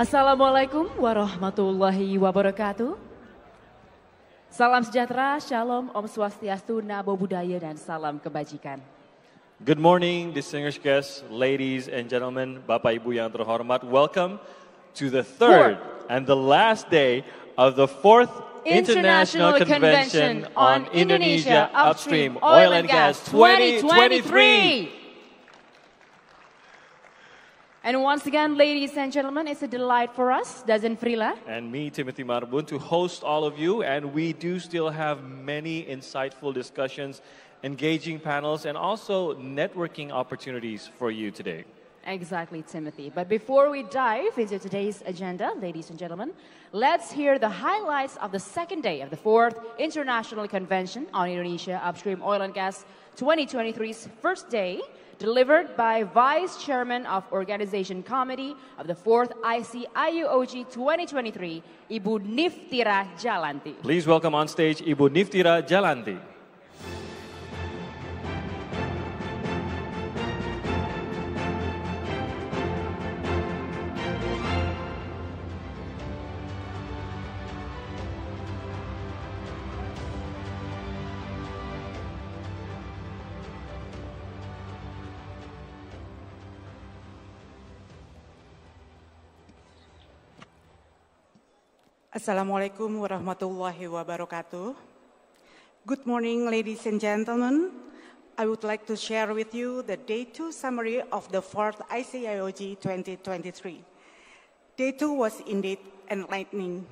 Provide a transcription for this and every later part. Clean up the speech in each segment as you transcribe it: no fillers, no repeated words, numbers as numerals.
Assalamualaikum warahmatullahi wabarakatuh. Salam sejahtera, shalom, om swastiastu, namo buddhaya, dan salam kebajikan. Good morning, distinguished guests, ladies and gentlemen, Bapak Ibu yang terhormat. Welcome to the third and the last day of the fourth International Convention on Indonesia Upstream Oil and Gas 2023. And once again, ladies and gentlemen, it's a delight for us, Dazen Frila, and me, Timothy Marbun, to host all of you. And we do still have many insightful discussions, engaging panels, and also networking opportunities for you today. Exactly, Timothy. But before we dive into today's agenda, ladies and gentlemen, let's hear the highlights of the second day of the fourth International Convention on Indonesia Upstream Oil and Gas 2023's first day, delivered by Vice Chairman of Organization Committee of the 4th ICIOG 2023, Ibu Niftira Jalanti. Please welcome on stage Ibu Niftira Jalanti. Assalamualaikum warahmatullahi wabarakatuh. Good morning, ladies and gentlemen. I would like to share with you the Day 2 summary of the 4th ICIOG 2023. Day 2 was indeed enlightening.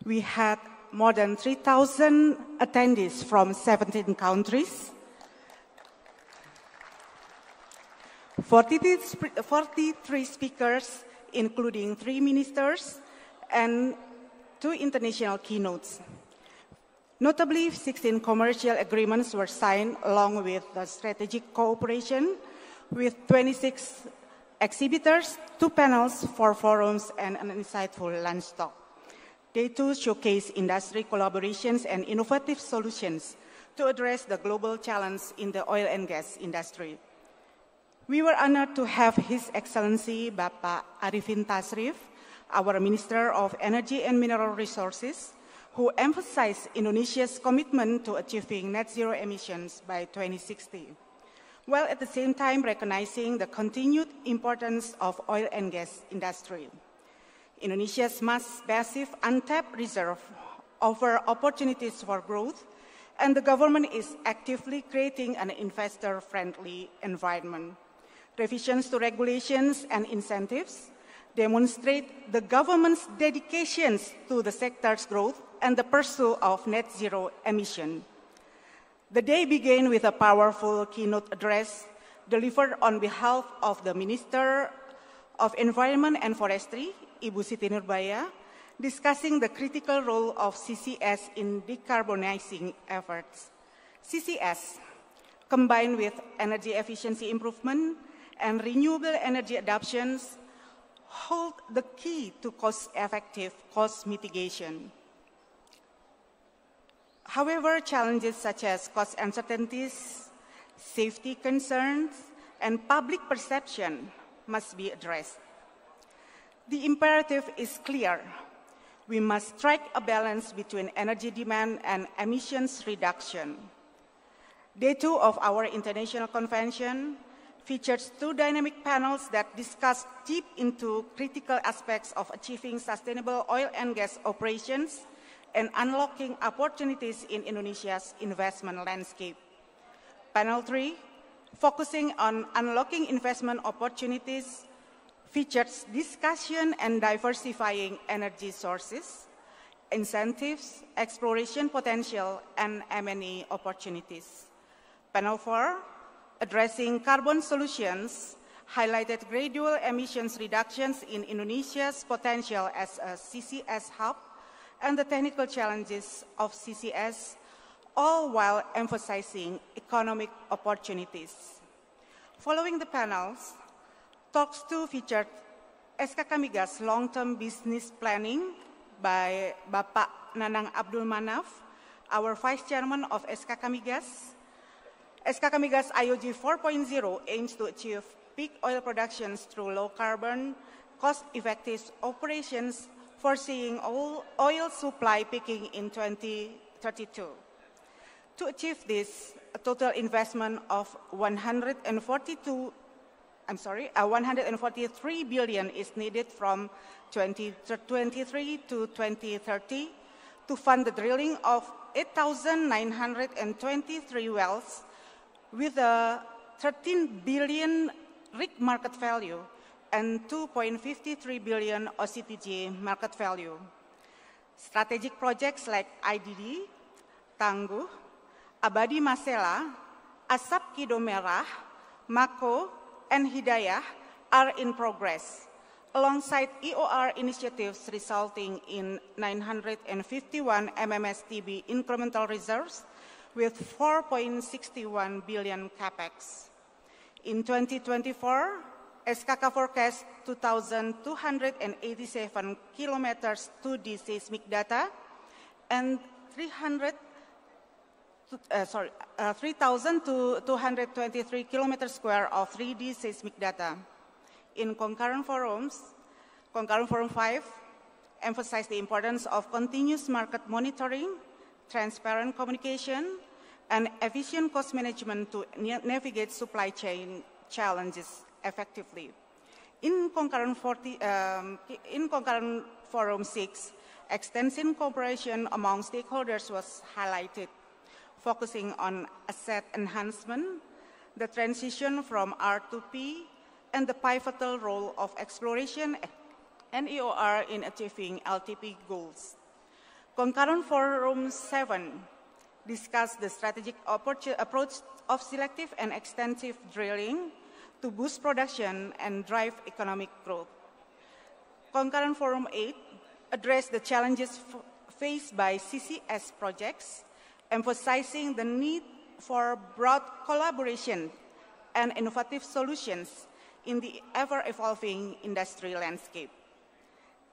We had more than 3,000 attendees from 17 countries, 43 speakers, including 3 ministers, and 2 international keynotes. Notably, 16 commercial agreements were signed along with the strategic cooperation with 26 exhibitors, 2 panels, 4 forums, and an insightful lunch talk. Day 2 showcased industry collaborations and innovative solutions to address the global challenge in the oil and gas industry. We were honored to have His Excellency Bapak Arifin Tasrif, our Minister of Energy and Mineral Resources, who emphasized Indonesia's commitment to achieving net zero emissions by 2060, while at the same time recognizing the continued importance of oil and gas industry. Indonesia's massive untapped reserve offer opportunities for growth, and the government is actively creating an investor-friendly environment. Revisions to regulations and incentives demonstrate the government's dedications to the sector's growth and the pursuit of net zero emission. The day began with a powerful keynote address delivered on behalf of the Minister of Environment and Forestry, Ibu Siti Nurbaya, discussing the critical role of CCS in decarbonizing efforts. CCS, combined with energy efficiency improvement and renewable energy adoptions, hold the key to cost-effective cost mitigation. However, challenges such as cost uncertainties, safety concerns, and public perception must be addressed. The imperative is clear. We must strike a balance between energy demand and emissions reduction. Day 2 of our international convention features 2 dynamic panels that discuss deep into critical aspects of achieving sustainable oil and gas operations and unlocking opportunities in Indonesia's investment landscape. Panel 3, focusing on unlocking investment opportunities, features discussion and diversifying energy sources, incentives, exploration potential, and M&A opportunities. Panel 4, addressing carbon solutions, highlighted gradual emissions reductions in Indonesia's potential as a CCS hub and the technical challenges of CCS, all while emphasizing economic opportunities. Following the panels, talks 2 featured SKK Migas long-term business planning by Bapak Nanang Abdul Manaf, our Vice Chairman of SKK Migas. SKK Migas IOG 4.0 aims to achieve peak oil productions through low carbon, cost-effective operations, foreseeing oil supply peaking in 2032. To achieve this, a total investment of 143 billion is needed from 2023 to 2030 to fund the drilling of 8,923 wells with a 13 billion rig market value and 2.53 billion OCTG market value. Strategic projects like IDD, Tangguh, Abadi Masela, Asap Kido Merah, Mako, and Hidayah are in progress, alongside EOR initiatives resulting in 951 MMSTB incremental reserves with 4.61 billion capex. In 2024, SKK forecast 2,287 kilometers 2D seismic data and 3,223 kilometers square of 3D seismic data. In concurrent forums, Concurrent Forum 5 emphasized the importance of continuous market monitoring, transparent communication, and efficient cost management to navigate supply chain challenges effectively. In Concurrent Forum 6, extensive cooperation among stakeholders was highlighted, focusing on asset enhancement, the transition from R to P, and the pivotal role of exploration and EOR in achieving LTP goals. Concurrent Forum 7 discussed the strategic approach of selective and extensive drilling to boost production and drive economic growth. Concurrent Forum 8 addressed the challenges faced by CCS projects, emphasizing the need for broad collaboration and innovative solutions in the ever-evolving industry landscape.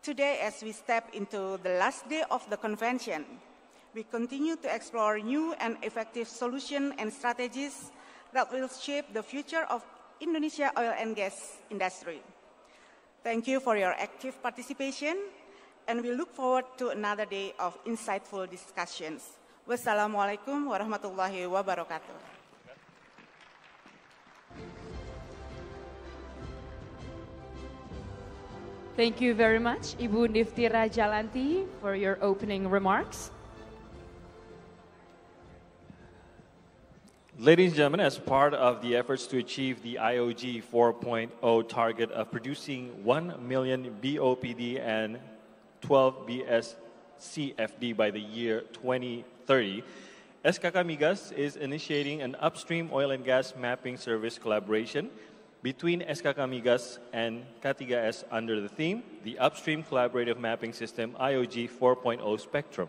Today, as we step into the last day of the convention, we continue to explore new and effective solutions and strategies that will shape the future of Indonesia oil and gas industry. Thank you for your active participation, and we look forward to another day of insightful discussions. Wassalamualaikum warahmatullahi wabarakatuh. Thank you very much, Ibu Niftira Jalanti, for your opening remarks. Ladies and gentlemen, as part of the efforts to achieve the IOG 4.0 target of producing 1 million BOPD and 12 BSCFD by the year 2030, SKK Migas is initiating an upstream oil and gas mapping service collaboration between SKK Migas and K3S under the theme, the Upstream Collaborative Mapping System IOG 4.0 Spectrum.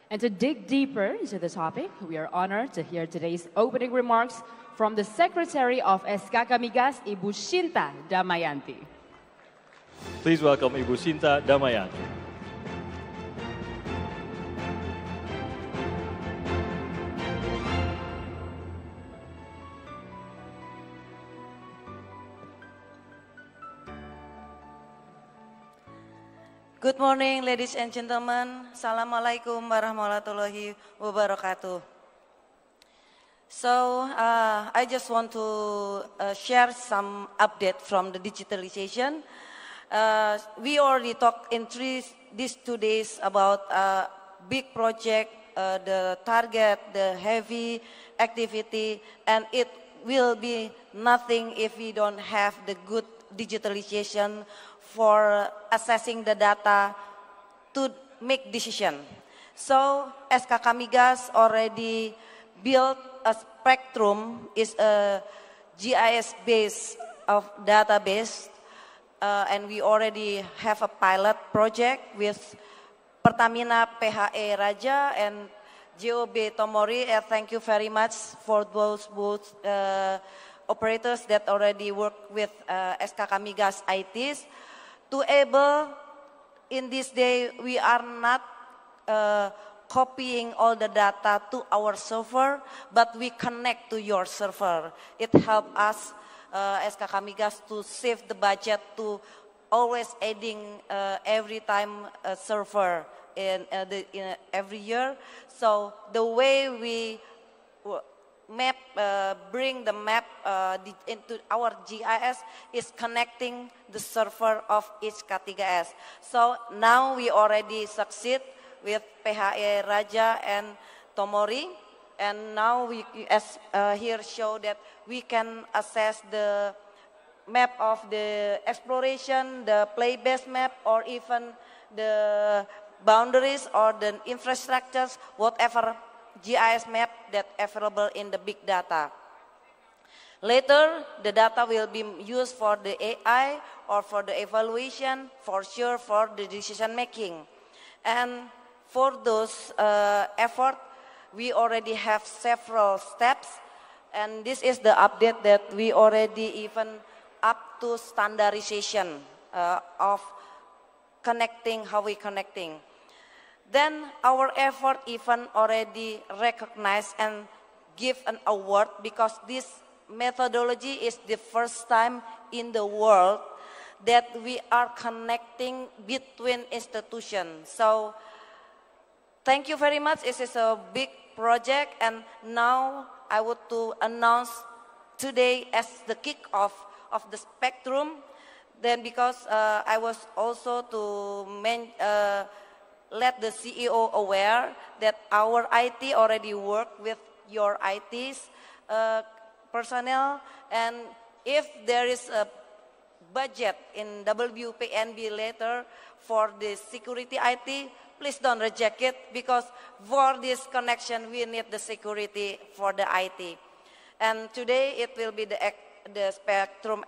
And to dig deeper into the topic, we are honored to hear today's opening remarks from the Secretary of SKK Migas, Ibu Shinta Damayanti. Please welcome Ibu Shinta Damayanti. Good morning, ladies and gentlemen. Assalamualaikum warahmatullahi wabarakatuh. So, I just want to share some update from the digitalization. We already talked in these 2 days about big project, the target, the heavy activity, and it will be nothing if we don't have the good digitalization for assessing the data to make decision. So SKK Migas already built a spectrum, is a GIS base of database, and we already have a pilot project with Pertamina PHE Raja and JOB Tomori. Thank you very much for those both operators that already work with SKK Migas ITs. To able, in this day, we are not copying all the data to our server, but we connect to your server. It helps us, SKK Migas, to save the budget to always adding every time a server in every year. So the way we bring the map into our GIS is connecting the server of each K3S. So now we already succeed with PHE Raja and Tomori, and now we, as here show that we can access the map of the exploration, the play-based map, or even the boundaries or the infrastructures, whatever GIS map that available in the big data. Later, the data will be used for the AI or for the evaluation, for sure for the decision making. And for those efforts, we already have several steps, and this is the update that we already even up to standardization of connecting, how we connecting. Then our effort even already recognized and give an award because this methodology is the first time in the world that we are connecting between institutions. So thank you very much. This is a big project, and now I would to announce today as the kick-off of the spectrum. Then because I was also to let the CEO aware that our IT already work with your IT's personnel, and if there is a budget in WPNB later for the security IT, please don't reject it, because for this connection we need the security for the IT. And today it will be the spectrum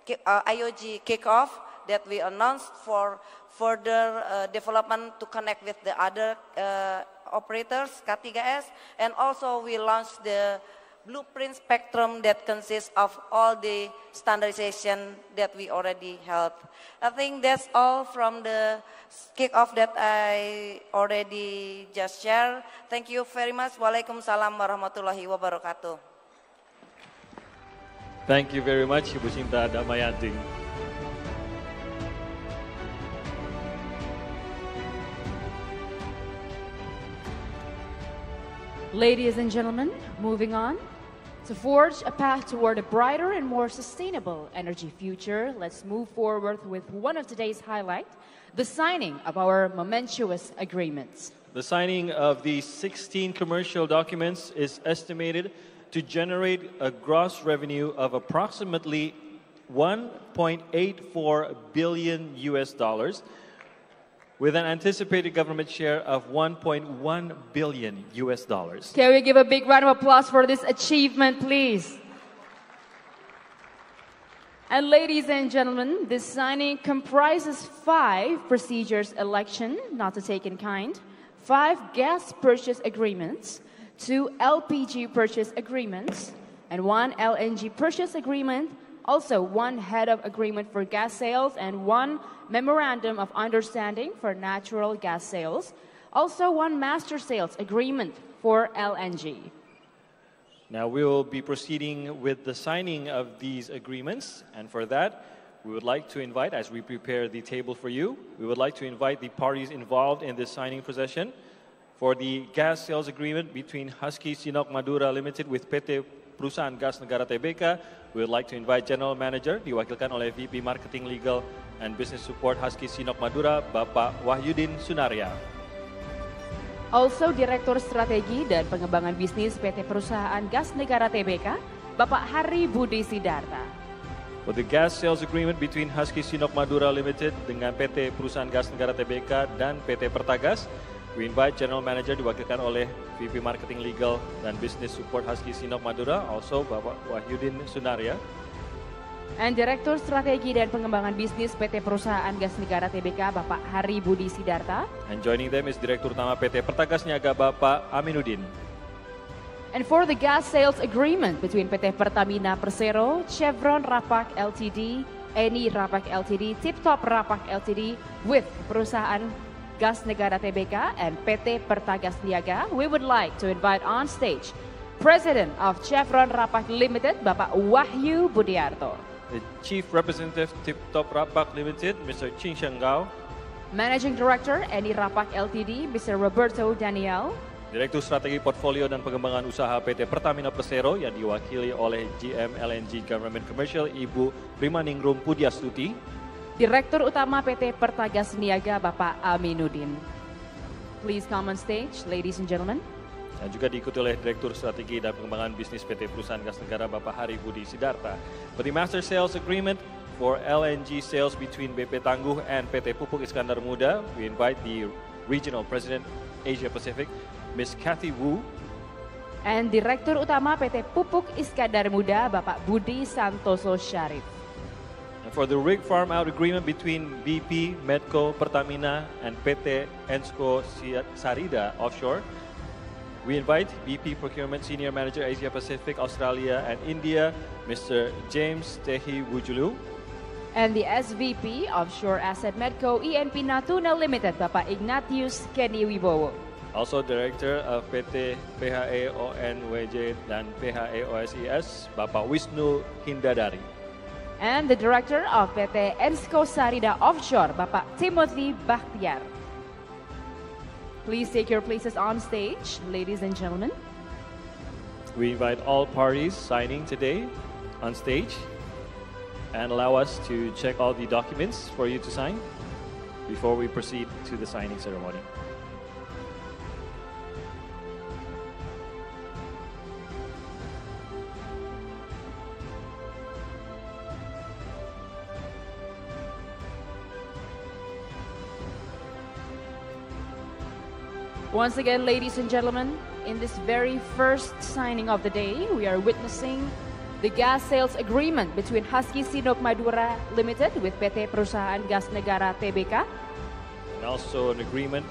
IOG kickoff that we announced for further development to connect with the other operators, K3S, and also we launched the blueprint spectrum that consists of all the standardization that we already held. I think that's all from the kickoff that I already just shared. Thank you very much. Waalaikumsalam warahmatullahi wabarakatuh. Thank you very much, Ibu Sinta Damayanti. Ladies and gentlemen, moving on. To forge a path toward a brighter and more sustainable energy future, let's move forward with one of today's highlights, the signing of our momentous agreements. The signing of these 16 commercial documents is estimated to generate a gross revenue of approximately $1.84 billion US, with an anticipated government share of $1.1 billion US. Can we give a big round of applause for this achievement, please? And ladies and gentlemen, this signing comprises 5 procedures election, not to take in kind, 5 gas purchase agreements, 2 LPG purchase agreements, and 1 LNG purchase agreement, also 1 head of agreement for gas sales, and 1 memorandum of understanding for natural gas sales, also 1 master sales agreement for LNG. Now we will be proceeding with the signing of these agreements, and for that we would like to invite, as we prepare the table for you, we would like to invite the parties involved in this signing procession. For the gas sales agreement between Husky Sinok Madura Limited with PT Perusahaan Gas Negara Tbk, we would like to invite General Manager diwakilkan oleh VP Marketing Legal and Business Support Husky Sinok Madura, Bapak Wahyudin Sunaria. Also, Direktur Strategi dan Pengembangan Bisnis PT Perusahaan Gas Negara Tbk, Bapak Hari Budi Sidarta. For the gas sales agreement between Husky Sinok Madura Limited dengan PT Perusahaan Gas Negara Tbk dan PT Pertagas, we invite General Manager diwakilkan oleh VP Marketing Legal dan Business Support Husky Sinok Madura, also Bapak Wahyudin Sunaria. And Direktur Strategi dan Pengembangan Bisnis PT Perusahaan Gas Negara Tbk, Bapak Hari Budi Sidarta. And joining them is Direktur Utama PT Pertagas Niaga, Bapak Aminuddin. And for the gas sales agreement between PT Pertamina Persero, Chevron Rapak Ltd, Eni Rapak Ltd, Tip Top Rapak Ltd with Perusahaan Gas Negara Tbk and PT Pertagas Niaga, we would like to invite on stage President of Chevron Rapak Limited, Bapak Wahyu Budiarto. the Chief Representative Tip Top Rapak Limited, Mr. Ching Gao. Managing Director Eni Rapak Ltd, Mr. Roberto Daniel. Direktur Strategi Portfolio dan Pengembangan Usaha PT Pertamina Persero yang diwakili oleh GM LNG Government Commercial Ibu Primaningrum Pudiastuti. Direktur Utama PT Pertagas Niaga Bapak Aminuddin. Please come on stage, ladies and gentlemen. Dan juga diikuti oleh Direktur Strategi dan Pengembangan Bisnis PT Perusahaan Gas Negara Bapak Hari Budi Sidarta. For the Master Sales Agreement for LNG sales between BP Tangguh and PT Pupuk Iskandar Muda, we invite the Regional President Asia Pacific, Ms. Kathy Wu. And Direktur Utama PT Pupuk Iskandar Muda, Bapak Budi Santoso Syarif. And for the rig farm out agreement between BP, Medco, Pertamina, and PT Ensco Sarida Offshore, we invite BP Procurement Senior Manager Asia Pacific, Australia, and India, Mr. James Tehi Wujulu. And the SVP Offshore Asset Medco ENP Natuna Limited, Bapak Ignatius Kenny Wibowo. Also Director of PT PHE ONWJ dan PHE OSIS, Bapak Wisnu Hindadari. And the Director of PT Ensco Sarida Offshore, Bapak Timothy Bakhtiar. Please take your places on stage, ladies and gentlemen. We invite all parties signing today on stage and allow us to check all the documents for you to sign before we proceed to the signing ceremony. Once again, ladies and gentlemen, in this very first signing of the day, we are witnessing the gas sales agreement between Husky Sinok Madura Limited with PT Perusahaan Gas Negara Tbk. And also an agreement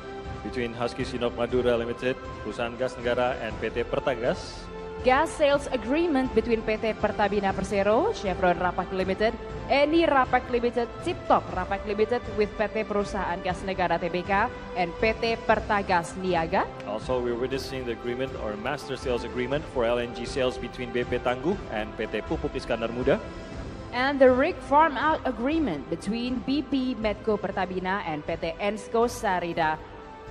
between Husky Sinok Madura Limited, Perusahaan Gas Negara, and PT Pertagas. Gas sales agreement between PT Pertamina Persero, Chevron Rapak Limited, Eni Rapak Limited, Tip Top Rapak Limited with PT Perusahaan Gas Negara Tbk and PT Pertagas Niaga. Also, we're witnessing the agreement or master sales agreement for LNG sales between BP Tangguh and PT Pupuk Iskandar Muda. And the rig farm out agreement between BP, Medco Pertamina and PT Ensco Sarida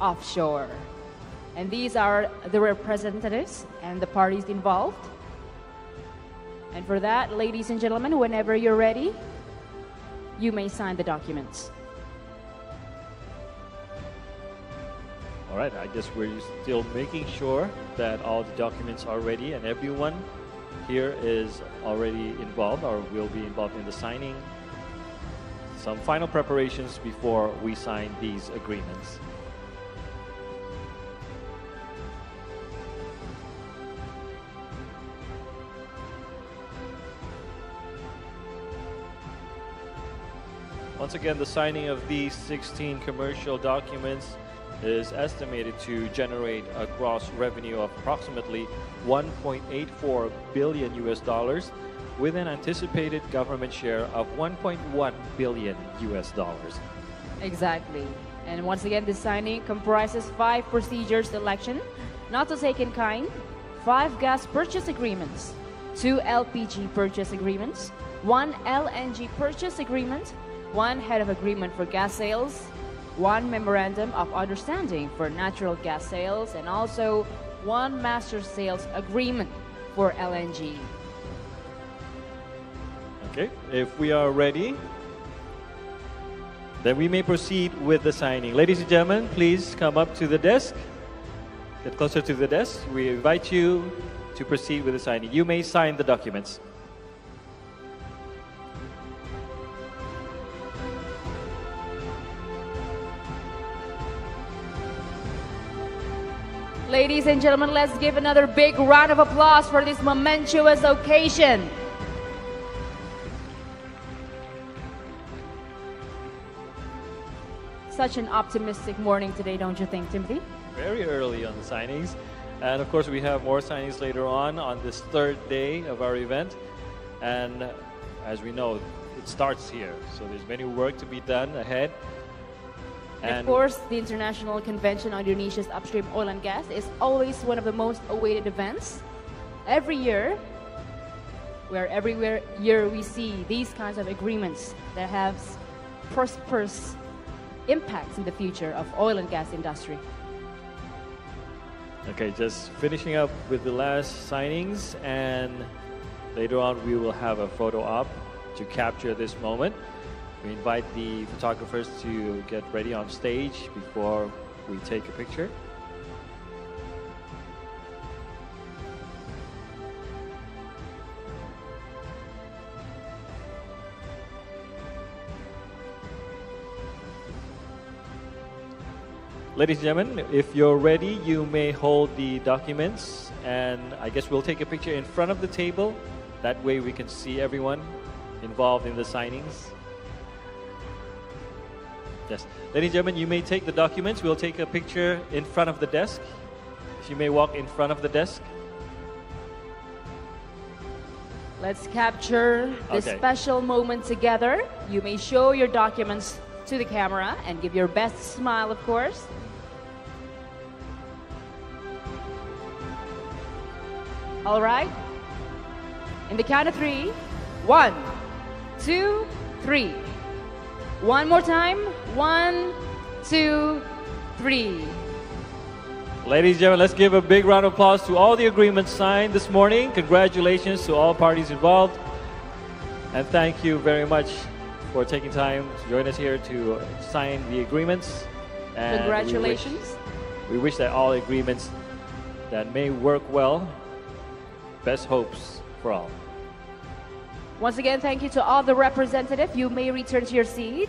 Offshore. And these are the representatives and the parties involved. And for that, ladies and gentlemen, whenever you're ready, you may sign the documents. All right, I guess we're still making sure that all the documents are ready and everyone here is already involved or will be involved in the signing. Some final preparations before we sign these agreements. Once again, the signing of these 16 commercial documents is estimated to generate a gross revenue of approximately $1.84 billion US, with an anticipated government share of $1.1 billion US. Exactly. And once again, this signing comprises 5 procedure selection, not to take in kind, 5 gas purchase agreements, 2 LPG purchase agreements, 1 LNG purchase agreement, 1 head of agreement for gas sales, 1 memorandum of understanding for natural gas sales, and also 1 master sales agreement for LNG. Okay, if we are ready, then we may proceed with the signing. Ladies and gentlemen, please come up to the desk. Get closer to the desk. We invite you to proceed with the signing. You may sign the documents. Ladies and gentlemen, let's give another big round of applause for this momentous occasion. Such an optimistic morning today, don't you think, Timothy? Very early on the signings. And of course, we have more signings later on this 3rd day of our event. And as we know, it starts here. So there's many work to be done ahead. And of course, the International Convention on Indonesia's upstream oil and gas is always one of the most awaited events. Every year, where everywhere year we see these kinds of agreements that have prosperous impacts in the future of oil and gas industry. Okay, just finishing up with the last signings, and later on we will have a photo op to capture this moment. We invite the photographers to get ready on stage before we take a picture. Ladies and gentlemen, if you're ready, you may hold the documents, and I guess we'll take a picture in front of the table. That way we can see everyone involved in the signings. Yes. Ladies and gentlemen, you may take the documents. We'll take a picture in front of the desk. If you may walk in front of the desk. Let's capture this special moment together. You may show your documents to the camera and give your best smile, of course. All right. In the count of 3, 1, 2, 3. One more time. 1, 2, 3. Ladies and gentlemen, let's give a big round of applause to all the agreements signed this morning. Congratulations to all parties involved. And thank you very much for taking time to join us here to sign the agreements. And congratulations. We wish that all agreements that may work well. Best hopes for all. Once again, thank you to all the representatives. You may return to your seat.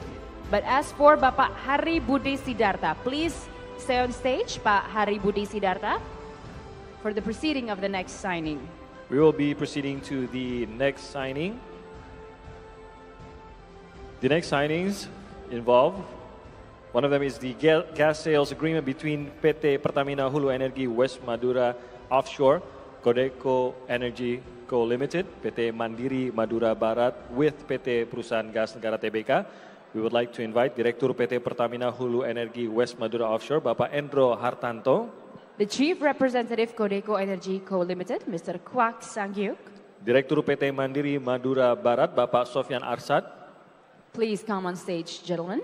But as for Bapak Hari Budi Sidarta, please stay on stage, Pak Hari Budi Sidarta, for the proceeding of the next signing. We will be proceeding to the next signing. The next signings involve, one of them is the gas sales agreement between PT Pertamina Hulu Energi West Madura Offshore, Codeco Energy Co Limited, PT Mandiri Madura Barat with PT Perusahaan Gas Negara Tbk. We would like to invite Direktur PT Pertamina Hulu Energi West Madura Offshore, Bapak Endro Hartanto. The Chief Representative Codeco Energy Co Limited, Mr. Kwak Sangyuk. Direktur PT Mandiri Madura Barat, Bapak Sofyan Arsad. Please come on stage, gentlemen.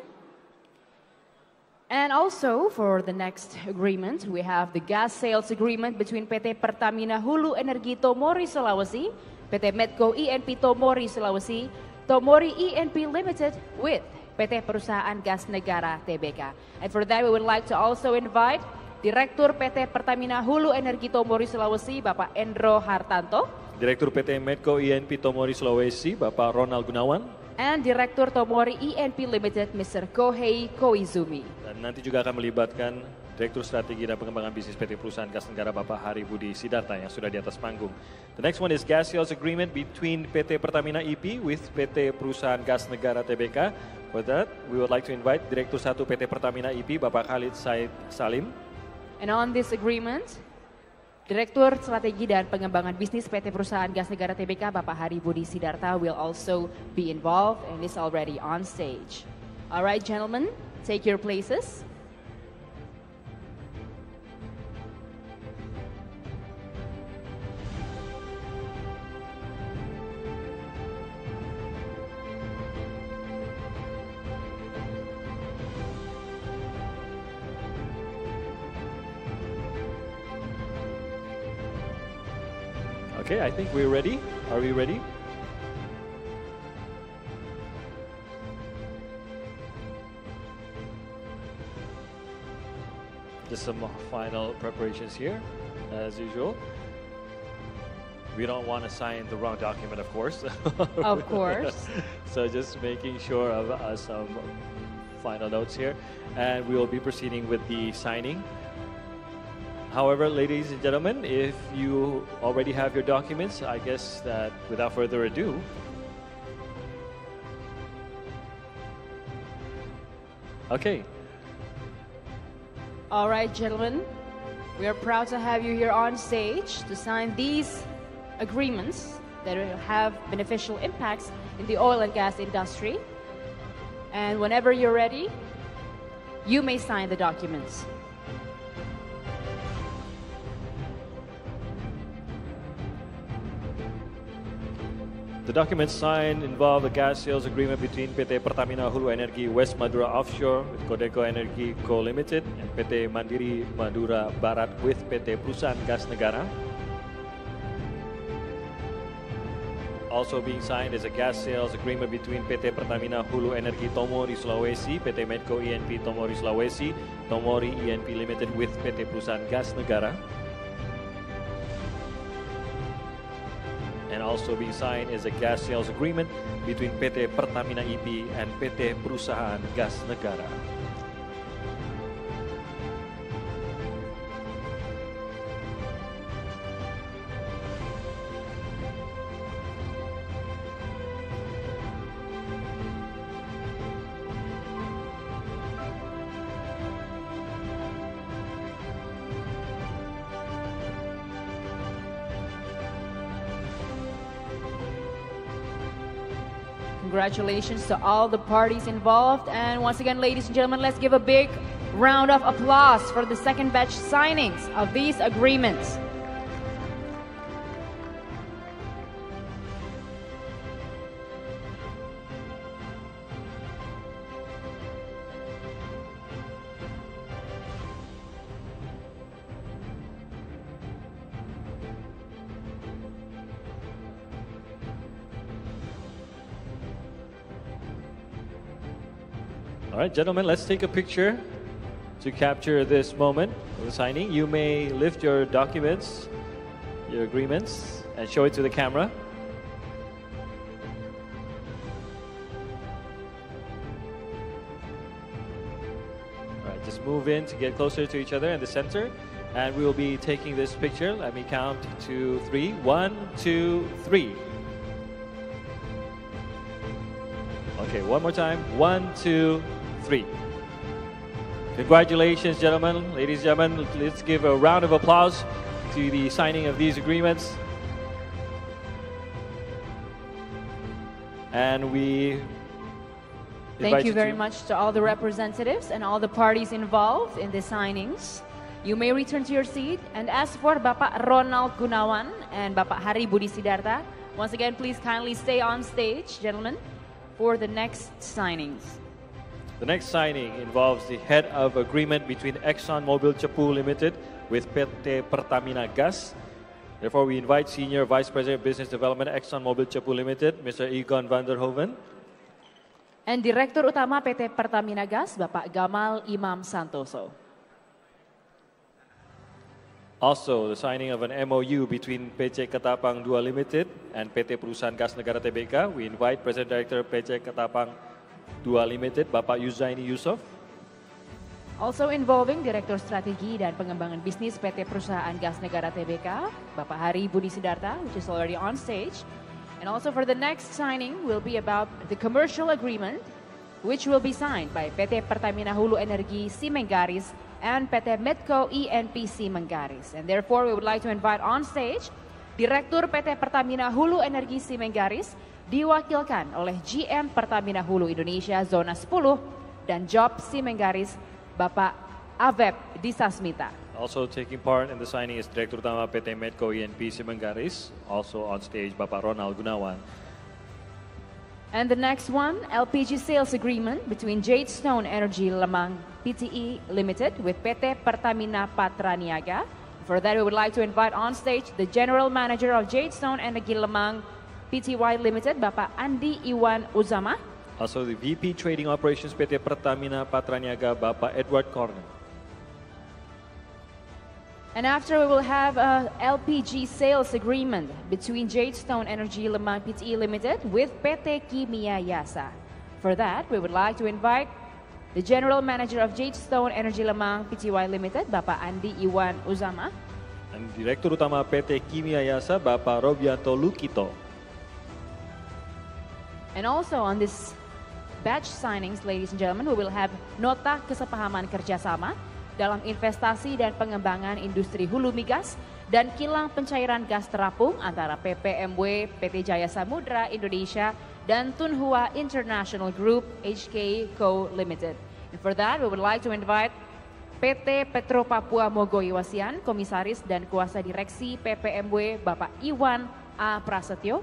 And also for the next agreement, we have the gas sales agreement between PT Pertamina Hulu Energi Tomori Sulawesi, PT Medco INP Tomori Sulawesi, Tomori INP Limited with PT Perusahaan Gas Negara Tbk. And for that, we would like to also invite Direktur PT Pertamina Hulu Energi Tomori Sulawesi, Bapak Endro Hartanto. Direktur PT Medco INP Tomori Sulawesi, Bapak Ronald Gunawan. And Direktur Tomori INP Limited, Mr. Kohei Koizumi. Dan nanti juga akan melibatkan Direktur Strategi dan Pengembangan Bisnis PT Perusahaan Gas Negara Bapak Hari Budi Sidarta yang sudah di atas panggung. The next one is gas sales agreement between PT Pertamina EP with PT Perusahaan Gas Negara Tbk. For that, we would like to invite Direktur 1 PT Pertamina EP, Bapak Khalid Said Salim. And on this agreement, Direktur Strategi dan Pengembangan Bisnis PT Perusahaan Gas Negara Tbk, Bapak Hari Budi Sidarta, will also be involved and is already on stage. All right, gentlemen, take your places. Okay, I think we're ready. Are we ready? Just some final preparations here, as usual. We don't want to sign the wrong document, of course. Of course. So just making sure of some final notes here. And we will be proceeding with the signing. However, ladies and gentlemen, if you already have your documents, I guess that without further ado, okay. All right, gentlemen, we are proud to have you here on stage to sign these agreements that will have beneficial impacts in the oil and gas industry. And whenever you're ready, you may sign the documents. The documents signed involve a gas sales agreement between PT Pertamina Hulu Energi West Madura Offshore with Codeco Energi Co Limited and PT Mandiri Madura Barat with PT Perusahaan Gas Negara. Also being signed is a gas sales agreement between PT Pertamina Hulu Energi Tomori Sulawesi, PT Medco INP Tomori Sulawesi, Tomori INP Limited with PT Perusahaan Gas Negara. And also being signed is a gas sales agreement between PT Pertamina IP and PT Perusahaan Gas Negara. Congratulations to all the parties involved. And once again, ladies and gentlemen, let's give a big round of applause for the second batch signings of these agreements. All right, gentlemen, let's take a picture to capture this moment of the signing. You may lift your documents, your agreements, and show it to the camera. All right, just move in to get closer to each other in the center, and we will be taking this picture. Let me count to 3. 1, 2, 3. Okay, one more time. 1, 2, 3. Congratulations, gentlemen, ladies and gentlemen. Let's give a round of applause to the signing of these agreements. And we thank you very much to all the representatives and all the parties involved in the signings. You may return to your seat and ask for Bapak Ronald Gunawan and Bapak Hari Budi Sidarta. Once again, please kindly stay on stage, gentlemen, for the next signings. The next signing involves the head of agreement between ExxonMobil Cepu Limited with PT Pertamina Gas. Therefore, we invite Senior Vice President of Business Development ExxonMobil Cepu Limited, Mr. Egon van der Hoven. And Direktur Utama PT Pertamina Gas, Bapak Gamal Imam Santoso. Also, the signing of an MOU between PC Ketapang II Limited and PT Perusahaan Gas Negara Tbk. We invite President Director PC Ketapang II Limited, Bapak Yuzaini Yusof. Also involving Direktur Strategi dan Pengembangan Bisnis PT Perusahaan Gas Negara Tbk, Bapak Hari Budi Sidarta, which is already on stage. And also for the next signing will be about the commercial agreement, which will be signed by PT Pertamina Hulu Energi Simenggaris and PT Medco INP Simenggaris. And therefore, we would like to invite on stage Direktur PT Pertamina Hulu Energi Simenggaris, diwakilkan oleh GM Pertamina Hulu Indonesia Zona 10 dan Job Simenggaris, Bapak Avep Disasmita. Also taking part in the signing is Direktur Utama PT Medco INP Simenggaris, also on stage Bapak Ronald Gunawan. And the next one, LPG sales agreement between Jadestone Energy Lemang Pte Limited with PT Pertamina Patraniaga. For that, we would like to invite on stage the General Manager of Jadestone Energy Lemang Pty Limited, Bapak Andi Iwan Uzama. Also the VP Trading Operations PT Pertamina Patraniaga, Bapak Edward Corner. And after, we will have a LPG sales agreement between Jadestone Energy Lemang Pte Limited with PT Kimia Yasa. For that, we would like to invite the General Manager of Jadestone Energy Lemang Pty Limited, Bapak Andi Iwan Uzama. And Direktur Utama PT Kimia Yasa, Bapak Robianto Lukito. And also on this batch signings, ladies and gentlemen, we will have nota kesepahaman kerjasama dalam investasi dan pengembangan industri hulu migas dan kilang pencairan gas terapung antara PPMW, PT Jaya Samudra Indonesia, dan Tunhua International Group HK Co Limited. And for that, we would like to invite PT Petro Papua Mogo Iwasian, Komisaris dan Kuasa Direksi PPMW, Bapak Iwan A. Prasetyo.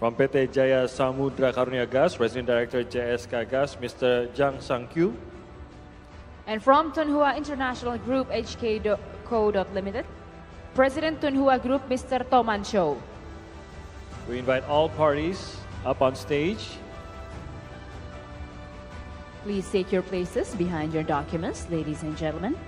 From PT Jaya Samudra Karunia Gas, President Director JSK Gas, Mr. Jang Sang-kyu. And from Tunhua International Group HK Co. Limited, President Tunhua Group, Mr. Toman Cho. We invite all parties up on stage. Please take your places behind your documents, ladies and gentlemen.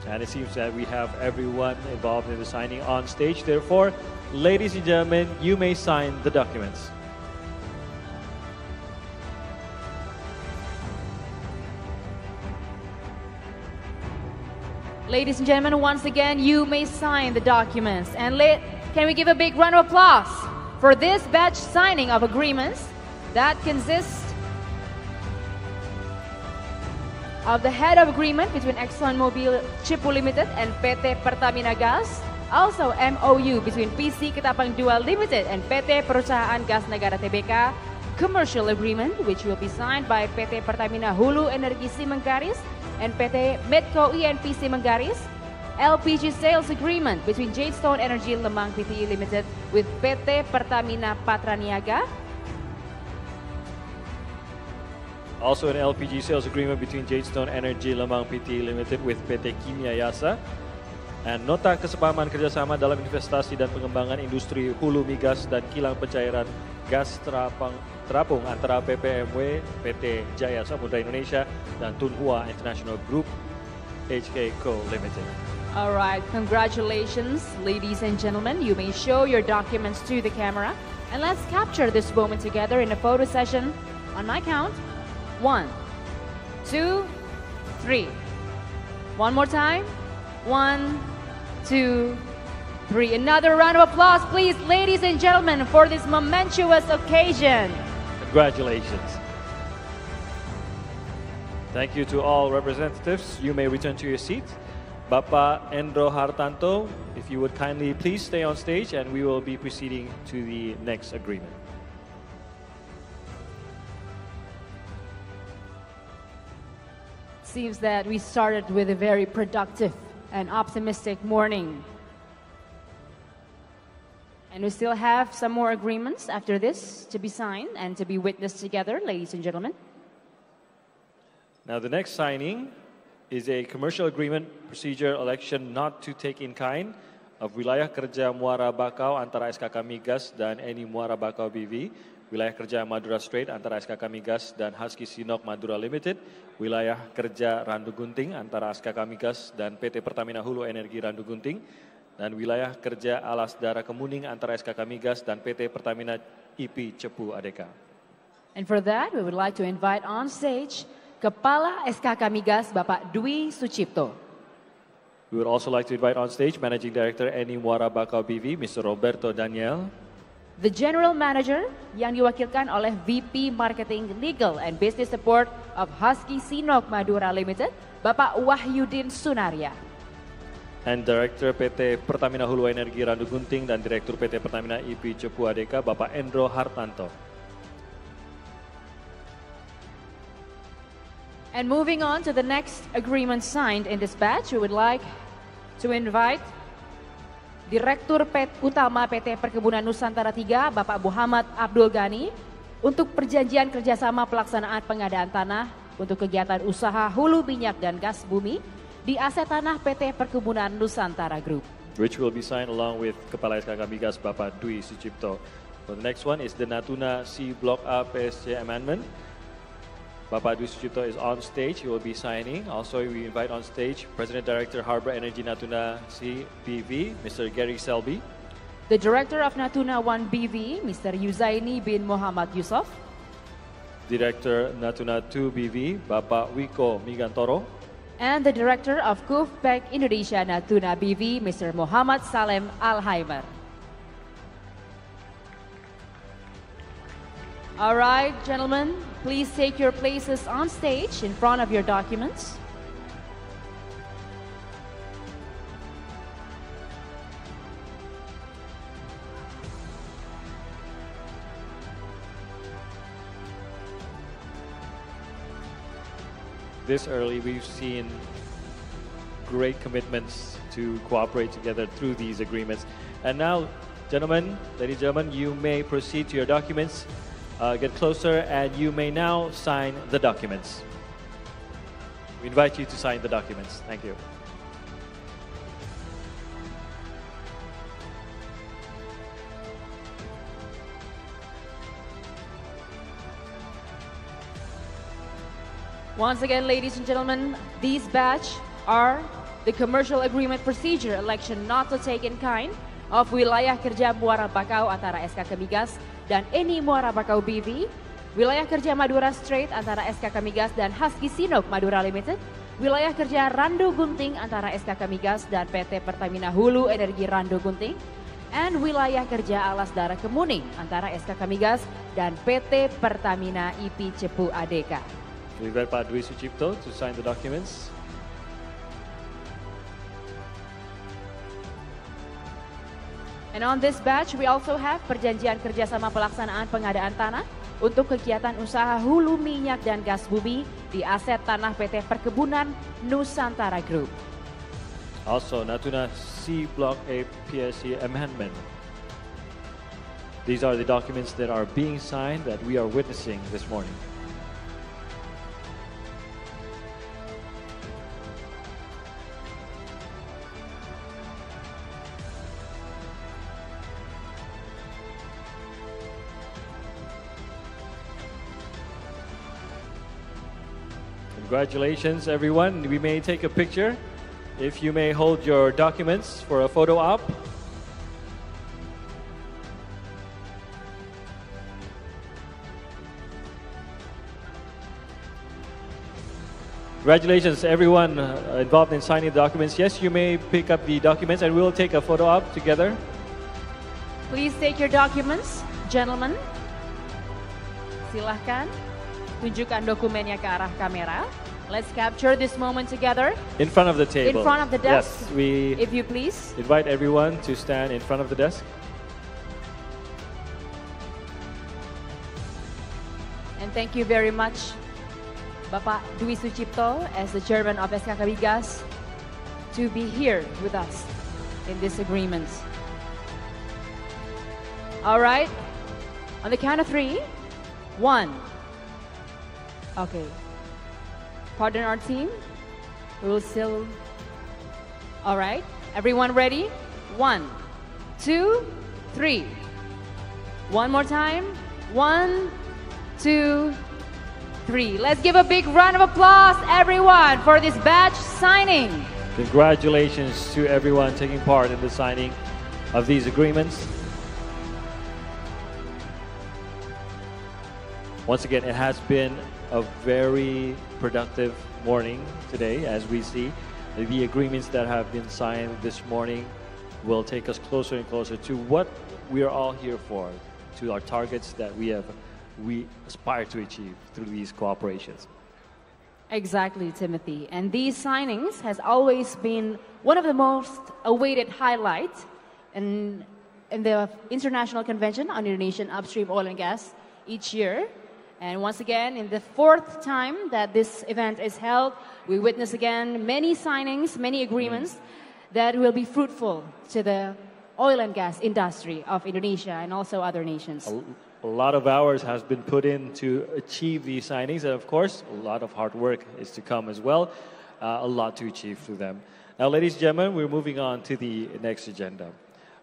And it seems that we have everyone involved in the signing on stage. Therefore, ladies and gentlemen, you may sign the documents. Ladies and gentlemen, once again, you may sign the documents. And can we give a big round of applause for this batch signing of agreements that consists of the head of agreement between ExxonMobil Cepu Limited and PT Pertamina Gas, also MOU between PC Ketapang II Limited and PT Perusahaan Gas Negara Tbk, commercial agreement which will be signed by PT Pertamina Hulu Energi Simenggaris and PT Medco ENP Simenggaris, LPG sales agreement between Jadestone Energy Lemang Pte Limited with PT Pertamina Patraniaga. Also an LPG sales agreement between Jadestone Energy Lemang Pte Limited with PT Kimia Yasa. And nota kesepahaman kerjasama dalam investasi dan pengembangan industri hulu migas dan kilang pencairan gas terapung antara PPMW, PT Jaya Samudra Indonesia dan Tunhua International Group HK Co. Limited. All right, congratulations, ladies and gentlemen. You may show your documents to the camera. And let's capture this moment together in a photo session. On my count, 1, 2, 3. One more time. 1, 2, 3. Another round of applause, please, ladies and gentlemen, for this momentous occasion. Congratulations. Thank you to all representatives. You may return to your seat. Bapak Endro Hartanto, if you would kindly please stay on stage and we will be proceeding to the next agreement. Seems that we started with a very productive and optimistic morning. And we still have some more agreements after this to be signed and to be witnessed together, ladies and gentlemen. Now the next signing is a commercial agreement procedure election not to take in kind of Wilayah Kerja Muara Bakau antara SKK Migas dan Eni Muara Bakau BV, Wilayah Kerja Madura Strait antara SKK Migas dan Husky Sinok Madura Limited, Wilayah Kerja Randu Gunting antara SKK Migas dan PT Pertamina Hulu Energi Randu Gunting, dan Wilayah Kerja Alas Dara Kemuning antara SKK Migas dan PT Pertamina IP Cepu ADK. And for that, we would like to invite on stage Kepala SKK Migas, Bapak Dwi Sucipto. We would also like to invite on stage Managing Director Eni Muara Bakau BV, Mr. Roberto Daniel. The General Manager yang diwakilkan oleh VP Marketing Legal and Business Support of Husky Sinok Madura Limited, Bapak Wahyudin Sunaria. And Director PT Pertamina Hulu Energi Randu Gunting dan Direktur PT Pertamina IP Cepu ADK, Bapak Endro Hartanto. And moving on to the next agreement signed in this batch, we would like to invite Direktur Utama PT Perkebunan Nusantara III, Bapak Muhammad Abdul Ghani, untuk perjanjian kerjasama pelaksanaan pengadaan tanah untuk kegiatan usaha hulu minyak dan gas bumi di aset tanah PT Perkebunan Nusantara Group. Which will be signed along with Kepala SKK Migas, Bapak Dwi Sucipto. So the next one is the Natuna C Block A PSC Amendment. Bapak Dwi Sucipto is on stage. He will be signing. Also, we invite on stage President Director Harbor Energy Natuna C BV, Mr. Gary Selby. The Director of Natuna 1 BV, Mr. Yuzaini bin Muhammad Yusuf. Director Natuna 2 BV, Bapak Wiko Migantoro. And the Director of Kufbank Indonesia Natuna BV, Mr. Muhammad Salem Alheimer. All right, gentlemen, please take your places on stage in front of your documents. This early, we've seen great commitments to cooperate together through these agreements. And now, gentlemen, ladies and gentlemen, you may proceed to your documents, get closer, and you may now sign the documents. We invite you to sign the documents. Thank you. Once again, ladies and gentlemen, these batch are the commercial agreement procedure election not to take in kind of wilayah kerja Muara Bakau antara SKK Migas dan Eni Muara Bakau BV, wilayah kerja Madura Strait antara SKK Migas dan Husky Sinok Madura Limited, wilayah kerja Rando Gunting antara SKK Migas dan PT Pertamina Hulu Energi Rando Gunting, and wilayah kerja Alas Dara Kemuning antara SKK Migas dan PT Pertamina IP Cepu ADK. We invite Pak Dwi Sucipto to sign the documents. And on this batch, we also have perjanjian kerjasama pelaksanaan pengadaan tanah untuk kegiatan usaha hulu minyak dan gas bumi di aset tanah PT Perkebunan Nusantara Group. Also, Natuna C Block A PSC Amendment. These are the documents that are being signed that we are witnessing this morning. Congratulations, everyone. We may take a picture. If you may hold your documents for a photo op. Congratulations, everyone involved in signing the documents. Yes, you may pick up the documents and we'll take a photo op together. Please take your documents, gentlemen. Silahkan tunjukkan dokumennya ke arah kamera. Let's capture this moment together. In front of the table. In front of the desk. Yes, we if you please. Invite everyone to stand in front of the desk. And thank you very much, Bapak Dwi Sucipto, as the chairman of SKK Migas, to be here with us in this agreement. All right, on the count of 3, 1. Okay. Pardon our team. We will still. All right. Everyone ready? 1, 2, 3. One more time. 1, 2, 3. Let's give a big round of applause, everyone, for this batch signing. Congratulations to everyone taking part in the signing of these agreements. Once again, it has been a very productive morning today. As we see, the agreements that have been signed this morning will take us closer and closer to what we are all here for, to our targets that we aspire to achieve through these cooperations. Exactly, Timothy. And these signings has always been one of the most awaited highlights in the International Convention on Indonesian Upstream Oil and Gas each year. And once again, in the 4th time that this event is held, we witness again many signings, many agreements that will be fruitful to the oil and gas industry of Indonesia and also other nations. A lot of hours has been put in to achieve these signings, and of course, a lot of hard work is to come as well. A lot to achieve through them. Now, ladies and gentlemen, we're moving on to the next agenda.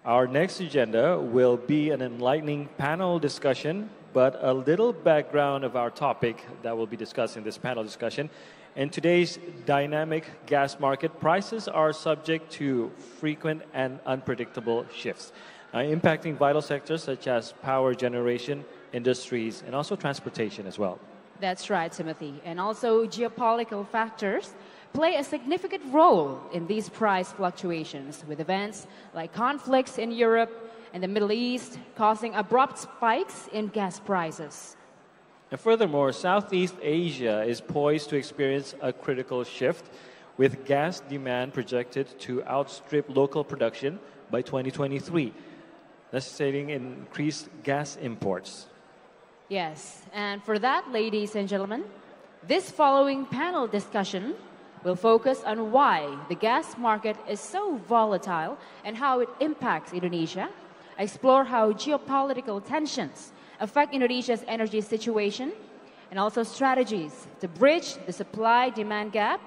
Our next agenda will be an enlightening panel discussion, but a little background of our topic that will be discussed in this panel discussion. In today's dynamic gas market, prices are subject to frequent and unpredictable shifts, impacting vital sectors such as power generation, industries, and also transportation as well. That's right, Timothy. And also geopolitical factors play a significant role in these price fluctuations, with events like conflicts in Europe and the Middle East causing abrupt spikes in gas prices. And furthermore, Southeast Asia is poised to experience a critical shift, with gas demand projected to outstrip local production by 2023, necessitating increased gas imports. Yes, and for that, ladies and gentlemen, this following panel discussion We'll focus on why the gas market is so volatile and how it impacts Indonesia, explore how geopolitical tensions affect Indonesia's energy situation, and also strategies to bridge the supply-demand gap,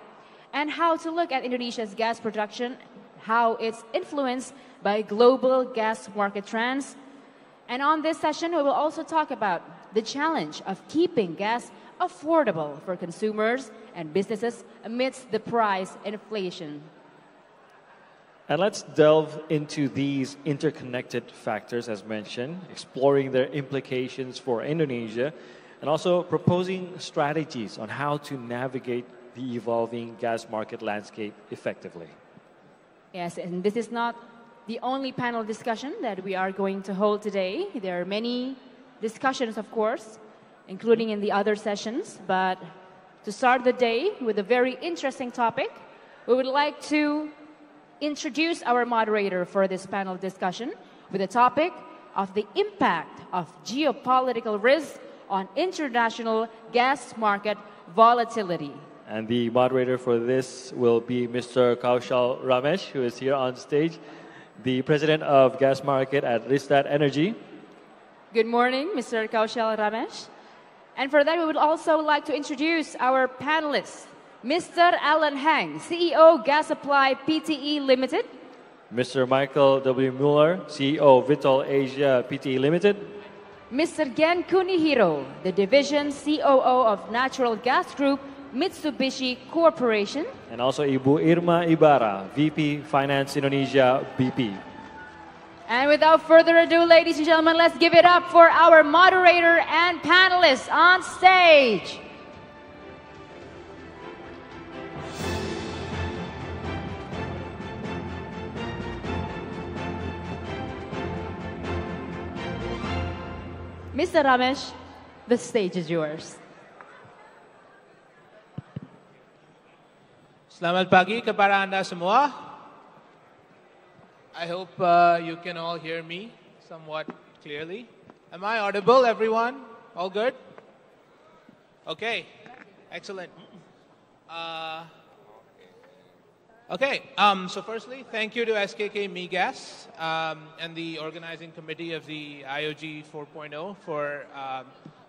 and how to look at Indonesia's gas production, how it's influenced by global gas market trends. And on this session, we will also talk about the challenge of keeping gas affordable for consumers and businesses amidst the price inflation. And let's delve into these interconnected factors as mentioned, exploring their implications for Indonesia, and also proposing strategies on how to navigate the evolving gas market landscape effectively. Yes, and this is not the only panel discussion that we are going to hold today. There are many discussions, of course, including in the other sessions. But to start the day with a very interesting topic, we would like to introduce our moderator for this panel discussion with the topic of the impact of geopolitical risk on international gas market volatility. And the moderator for this will be Mr. Kaushal Ramesh, who is here on stage, the president of gas market at Ristad Energy. Good morning, Mr. Kaushal Ramesh. And for that, we would also like to introduce our panelists, Mr. Alan Hang, CEO Gas Supply Pte. Limited. Mr. Michael W. Mueller, CEO Vitol Asia Pte. Limited. Mr. Gen Kunihiro, the division COO of Natural Gas Group Mitsubishi Corporation. And also Ibu Irma Ibarra, VP Finance Indonesia BP. And without further ado, ladies and gentlemen, let's give it up for our moderator and panelists on stage. Mr. Ramesh, the stage is yours. Selamat pagi kepada Anda semua. I hope you can all hear me somewhat clearly. Am I audible, everyone? All good? Okay, excellent. So firstly, thank you to SKK Migas and the organizing committee of the IOG 4.0 for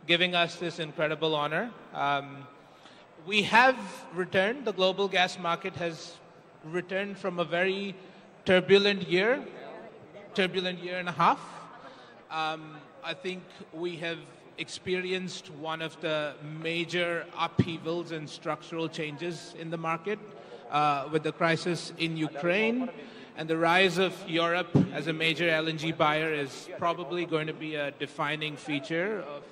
giving us this incredible honor. We have returned, the global gas market has returned from a very turbulent year and a half. I think we have experienced one of the major upheavals and structural changes in the market with the crisis in Ukraine, and the rise of Europe as a major LNG buyer is probably going to be a defining feature of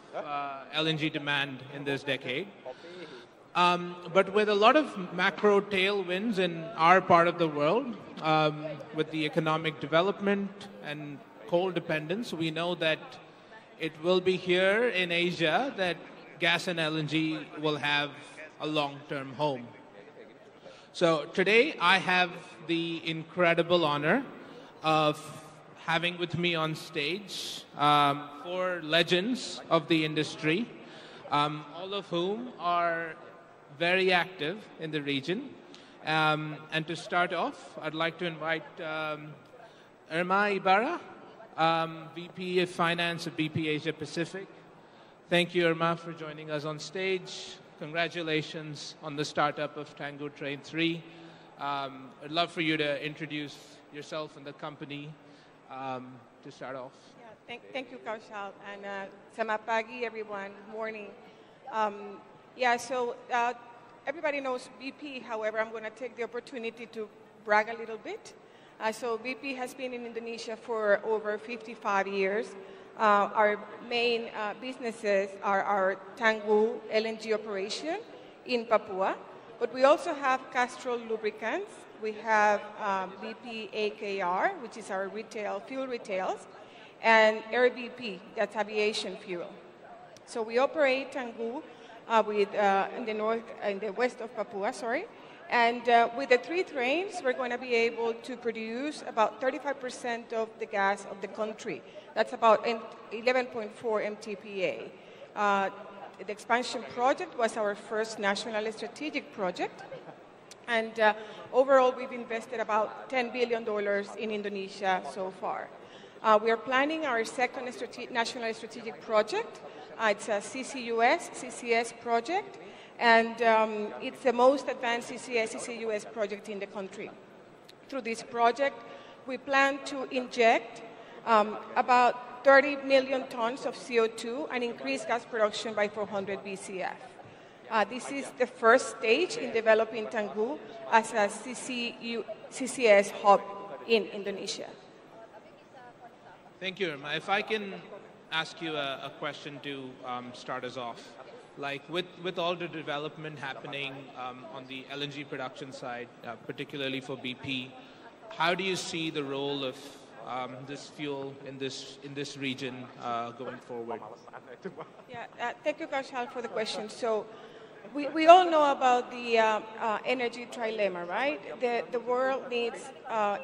LNG demand in this decade. But with a lot of macro tailwinds in our part of the world, with the economic development and coal dependence, we know that it will be here in Asia that gas and LNG will have a long-term home. So today I have the incredible honor of having with me on stage four legends of the industry, all of whom are very active in the region. And to start off, I'd like to invite Irma Ibarra, VP of Finance of BP Asia Pacific. Thank you, Irma, for joining us on stage. Congratulations on the startup of Tangguh Train 3. I'd love for you to introduce yourself and the company to start off. Yeah, thank you, Kaushal. And selamat pagi, everyone. Good morning. Everybody knows BP. However, I'm going to take the opportunity to brag a little bit. So BP has been in Indonesia for over 55 years. Our main businesses are our Tangguh LNG operation in Papua, but we also have Castrol Lubricants. We have BP AKR, which is our fuel retails, and Air BP, that's aviation fuel. So we operate Tangguh in the west of Papua, and with the 3 trains, we're going to be able to produce about 35% of the gas of the country. That's about 11.4 MTPA. The expansion project was our first national strategic project. And overall, we've invested about $10 billion in Indonesia so far. We are planning our second national strategic project. It's a CCS project, and it's the most advanced CCS project in the country. Through this project, we plan to inject about 30 million tons of CO2 and increase gas production by 400 BCF. This is the first stage in developing Tangguh as a CCS hub in Indonesia. Thank you, Irma. If I can ask you a question to start us off. Like with all the development happening on the LNG production side, particularly for BP, how do you see the role of this fuel in this region going forward? Yeah, thank you, Kaushal, for the question. So we all know about the energy trilemma, right? The world needs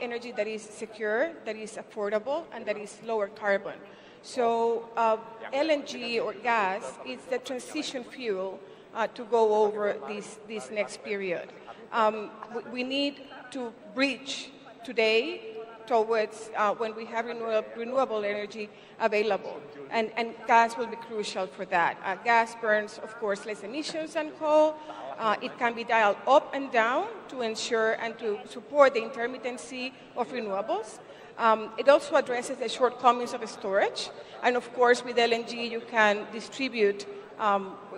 energy that is secure, that is affordable, and that is lower carbon. So LNG or gas is the transition fuel to go over this next period. We need to bridge today towards when we have renewable energy available. And gas will be crucial for that. Gas burns, of course, less emissions than coal. It can be dialed up and down to ensure and to support the intermittency of renewables. It also addresses the shortcomings of storage. And of course, with LNG, you can distribute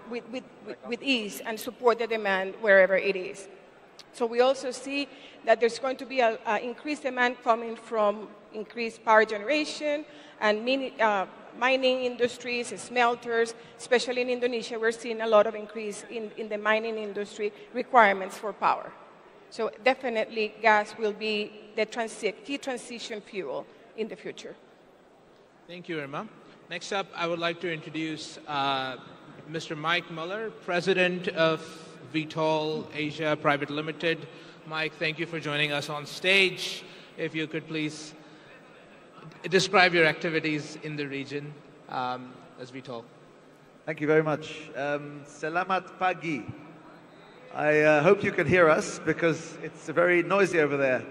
with ease and support the demand wherever it is. So we also see that there's going to be an increased demand coming from increased power generation and mining industries, smelters, especially in Indonesia. We're seeing a lot of increase in the mining industry requirements for power. So definitely gas will be the key transition fuel in the future. Thank you, Irma. Next up, I would like to introduce Mr. Mike Muller, President of Vitol Asia Private Limited. Mike, thank you for joining us on stage. If you could please describe your activities in the region as Vitol. Thank you very much. Selamat pagi. I hope you can hear us because it's very noisy over there.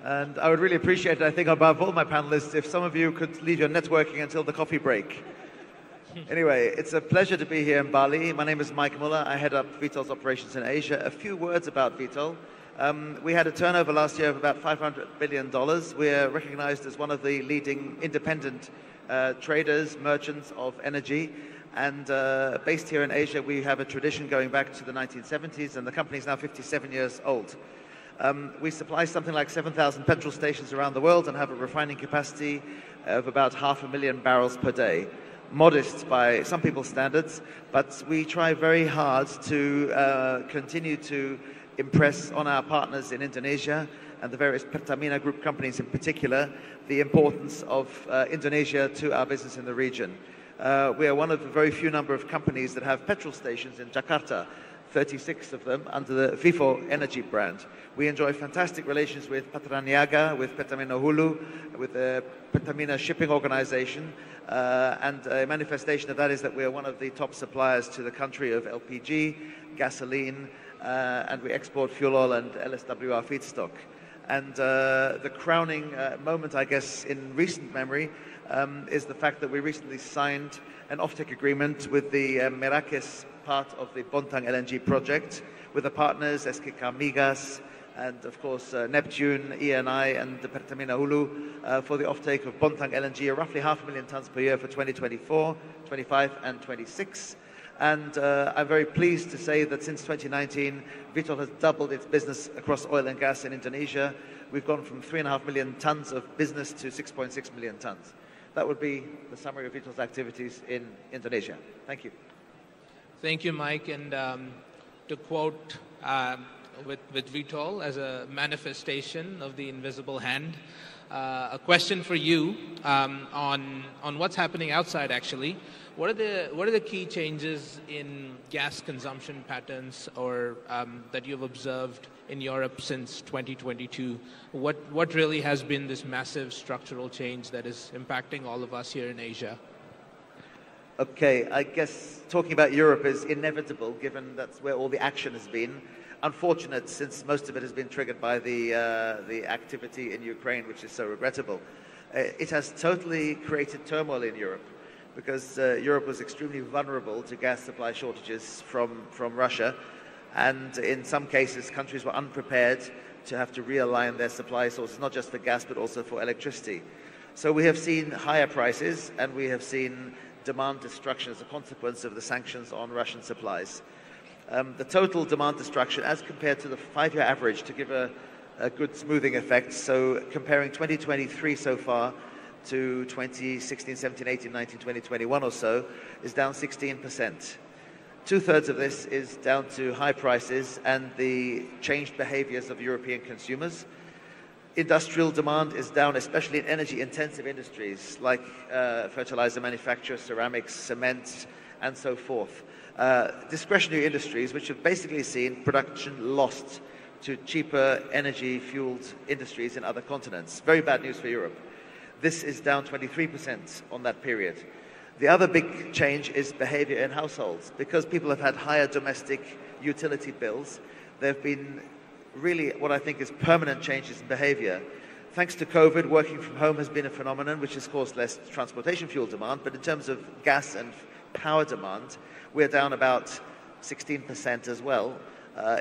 And I would really appreciate it, I think, above all my panelists, if some of you could leave your networking until the coffee break. Anyway, it's a pleasure to be here in Bali. My name is Mike Muller. I head up Vitol's operations in Asia. A few words about Vitol. We had a turnover last year of about $500 billion. We're recognized as one of the leading independent traders, merchants of energy. And based here in Asia, we have a tradition going back to the 1970s, and the company is now 57 years old. We supply something like 7,000 petrol stations around the world and have a refining capacity of about 500,000 barrels per day. Modest by some people's standards, but we try very hard to continue to impress on our partners in Indonesia and the various Pertamina Group companies in particular, the importance of Indonesia to our business in the region. We are one of the very few number of companies that have petrol stations in Jakarta, 36 of them under the Vivo Energy brand. We enjoy fantastic relations with Patraniaga, with Pertamina Hulu, with the Pertamina Shipping Organization, and a manifestation of that is that we are one of the top suppliers to the country of LPG, gasoline, and we export fuel oil and LSWR feedstock. And the crowning moment, I guess, in recent memory is the fact that we recently signed an offtake agreement with the Merakes part of the Bontang LNG project with the partners SKK Migas and, of course, Neptune, ENI, and the Pertamina Hulu for the offtake of Bontang LNG, roughly 500,000 tons per year for 2024, 25, and 26. And I'm very pleased to say that since 2019, Vitol has doubled its business across oil and gas in Indonesia. We've gone from 3.5 million tons of business to 6.6 million tons. That would be the summary of Vitol's activities in Indonesia. Thank you. Thank you, Mike. And to quote with Vitol as a manifestation of the invisible hand, a question for you on what's happening outside, actually. What are the key changes in gas consumption patterns or that you've observed in Europe since 2022? What really has been this massive structural change that is impacting all of us here in Asia? Okay, I guess talking about Europe is inevitable, given that's where all the action has been. Unfortunate, since most of it has been triggered by the activity in Ukraine, which is so regrettable. It has totally created turmoil in Europe, because Europe was extremely vulnerable to gas supply shortages from Russia, and in some cases countries were unprepared to have to realign their supply sources, not just for gas but also for electricity. So we have seen higher prices, and we have seen demand destruction as a consequence of the sanctions on Russian supplies. The total demand destruction, as compared to the 5-year average, to give a good smoothing effect, so comparing 2023 so far to 2016, 17, 18, 19, 20, 21 or so, is down 16%. 2/3 of this is down to high prices and the changed behaviors of European consumers. Industrial demand is down, especially in energy-intensive industries like fertilizer manufacture, ceramics, cement, and so forth. Discretionary industries, which have basically seen production lost to cheaper energy-fueled industries in other continents. Very bad news for Europe. This is down 23% on that period. The other big change is behavior in households. Because people have had higher domestic utility bills, there have been really what I think is permanent changes in behavior. Thanks to COVID, working from home has been a phenomenon which has caused less transportation fuel demand, but in terms of gas and power demand, we're down about 16% as well,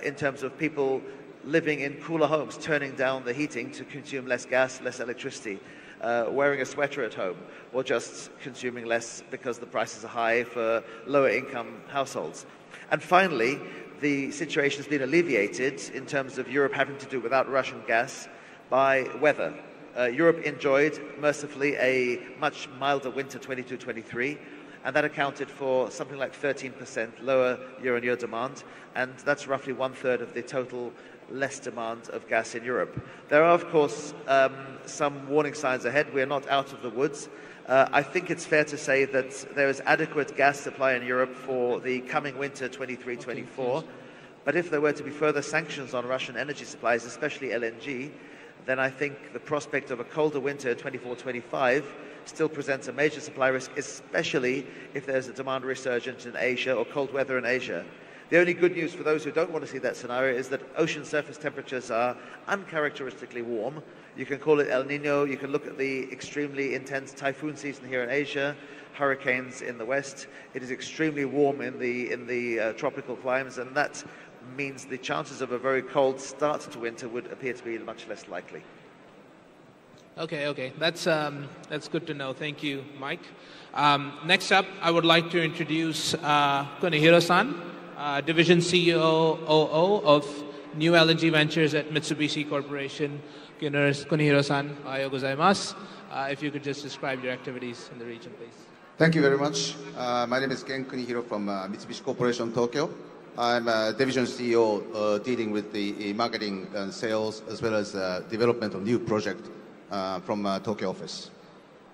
in terms of people living in cooler homes, turning down the heating to consume less gas, less electricity, wearing a sweater at home, or just consuming less because the prices are high for lower income households. And finally, the situation has been alleviated in terms of Europe having to do without Russian gas by weather. Europe enjoyed, mercifully, a much milder winter 22-23, and that accounted for something like 13% lower year-on-year demand, and that's roughly 1/3 of the total less demand of gas in Europe. There are, of course, some warning signs ahead. We're not out of the woods. I think it's fair to say that there is adequate gas supply in Europe for the coming winter 23-24. But if there were to be further sanctions on Russian energy supplies, especially LNG, then I think the prospect of a colder winter 24-25 still presents a major supply risk, especially if there's a demand resurgence in Asia or cold weather in Asia. The only good news for those who don't want to see that scenario is that ocean surface temperatures are uncharacteristically warm. You can call it El Nino, you can look at the extremely intense typhoon season here in Asia, hurricanes in the west. It is extremely warm in the tropical climes, and that means the chances of a very cold start to winter would appear to be much less likely. Okay. That's good to know. Thank you, Mike. Next up, I would like to introduce Kunihiro-san, Division COO of New LNG Ventures at Mitsubishi Corporation. Kunihiro-san, ohayou gozaimasu. If you could just describe your activities in the region, please. Thank you very much. My name is Ken Kunihiro from Mitsubishi Corporation Tokyo. I'm a division CEO dealing with the marketing and sales as well as development of new project from Tokyo office.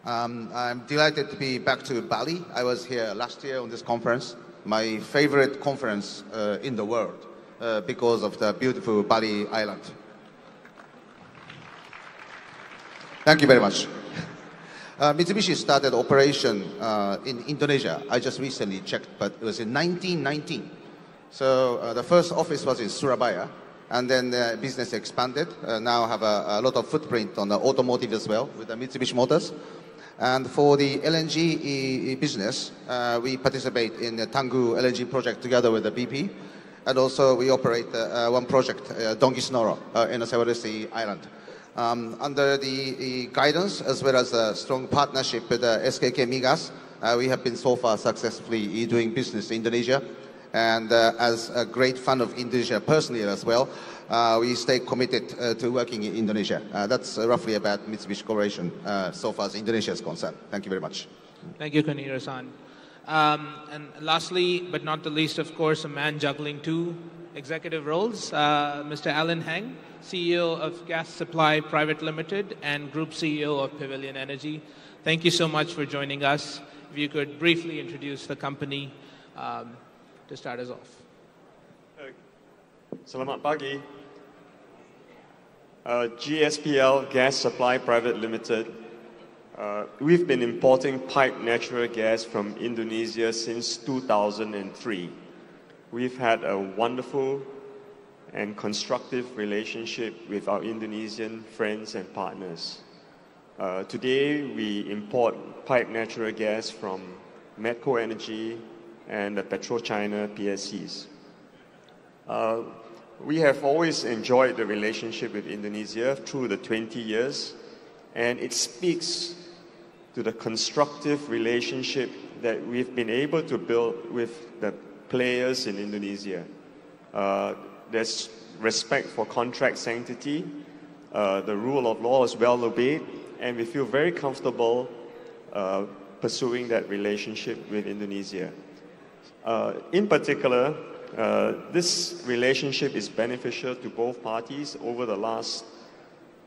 I'm delighted to be back to Bali. I was here last year on this conference, my favorite conference in the world because of the beautiful Bali island. Thank you very much. Mitsubishi started operation in Indonesia. I just recently checked, but it was in 1919. So the first office was in Surabaya, and then the business expanded. Now have a lot of footprint on the automotive as well with the Mitsubishi Motors. And for the LNG business, we participate in the Tangguh LNG project together with the BP. And also we operate one project, Dongki Sonoro, in the Sulawesi Island. Under the guidance as well as a strong partnership with SKK Migas, we have been so far successfully doing business in Indonesia. And as a great fan of Indonesia personally as well, we stay committed to working in Indonesia. That's roughly about Mitsubishi Corporation so far as Indonesia is concerned. Thank you very much. Thank you, Kunihiro-san. And lastly, but not the least, of course, a man juggling two executive roles, Mr. Alan Heng, CEO of Gas Supply Private Limited and Group CEO of Pavilion Energy. Thank you so much for joining us. If you could briefly introduce the company to start us off. Selamat pagi. GSPL Gas Supply Private Limited We've been importing piped natural gas from Indonesia since 2003. We've had a wonderful and constructive relationship with our Indonesian friends and partners. Today, we import piped natural gas from Medco Energy and the PetroChina PSCs. We have always enjoyed the relationship with Indonesia through the 20 years, and it speaks to the constructive relationship that we've been able to build with the players in Indonesia. There's respect for contract sanctity, the rule of law is well obeyed, and we feel very comfortable pursuing that relationship with Indonesia. In particular, this relationship is beneficial to both parties. Over the last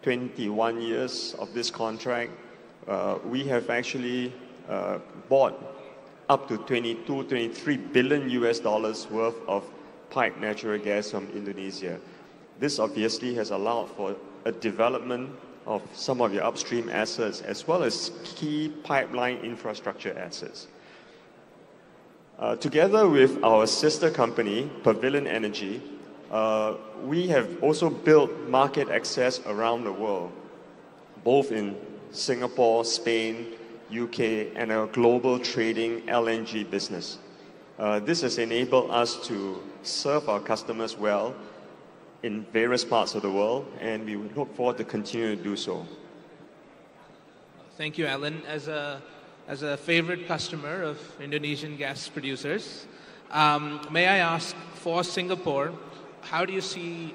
21 years of this contract, we have actually bought up to 23 billion US dollars worth of piped natural gas from Indonesia. This obviously has allowed for a development of some of your upstream assets as well as key pipeline infrastructure assets. Together with our sister company, Pavilion Energy, we have also built market access around the world, both in Singapore, Spain, UK, and our global trading LNG business. This has enabled us to serve our customers well in various parts of the world, and we look forward to continue to do so. Thank you, Alan. As a favorite customer of Indonesian gas producers, may I ask, for Singapore, how do you see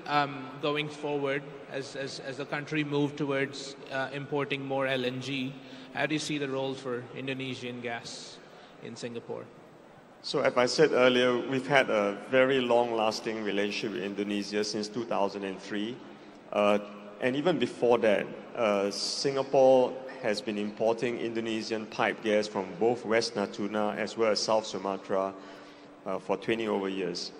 going forward as the country moves towards importing more LNG? How do you see the role for Indonesian gas in Singapore? So as I said earlier, we've had a very long-lasting relationship with Indonesia since 2003. And even before that, Singapore has been importing Indonesian pipe gas from both West Natuna as well as South Sumatra for 20 over years.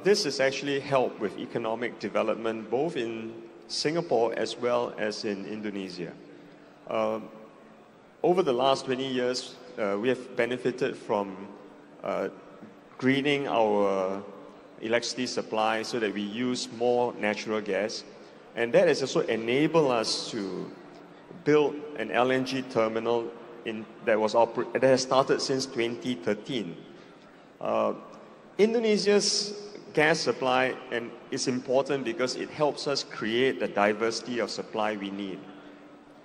This has actually helped with economic development both in Singapore as well as in Indonesia. Over the last 20 years, we have benefited from greening our electricity supply so that we use more natural gas. And that has also enabled us to build an LNG terminal that has started since 2013. Indonesia's gas supply is important because it helps us create the diversity of supply we need.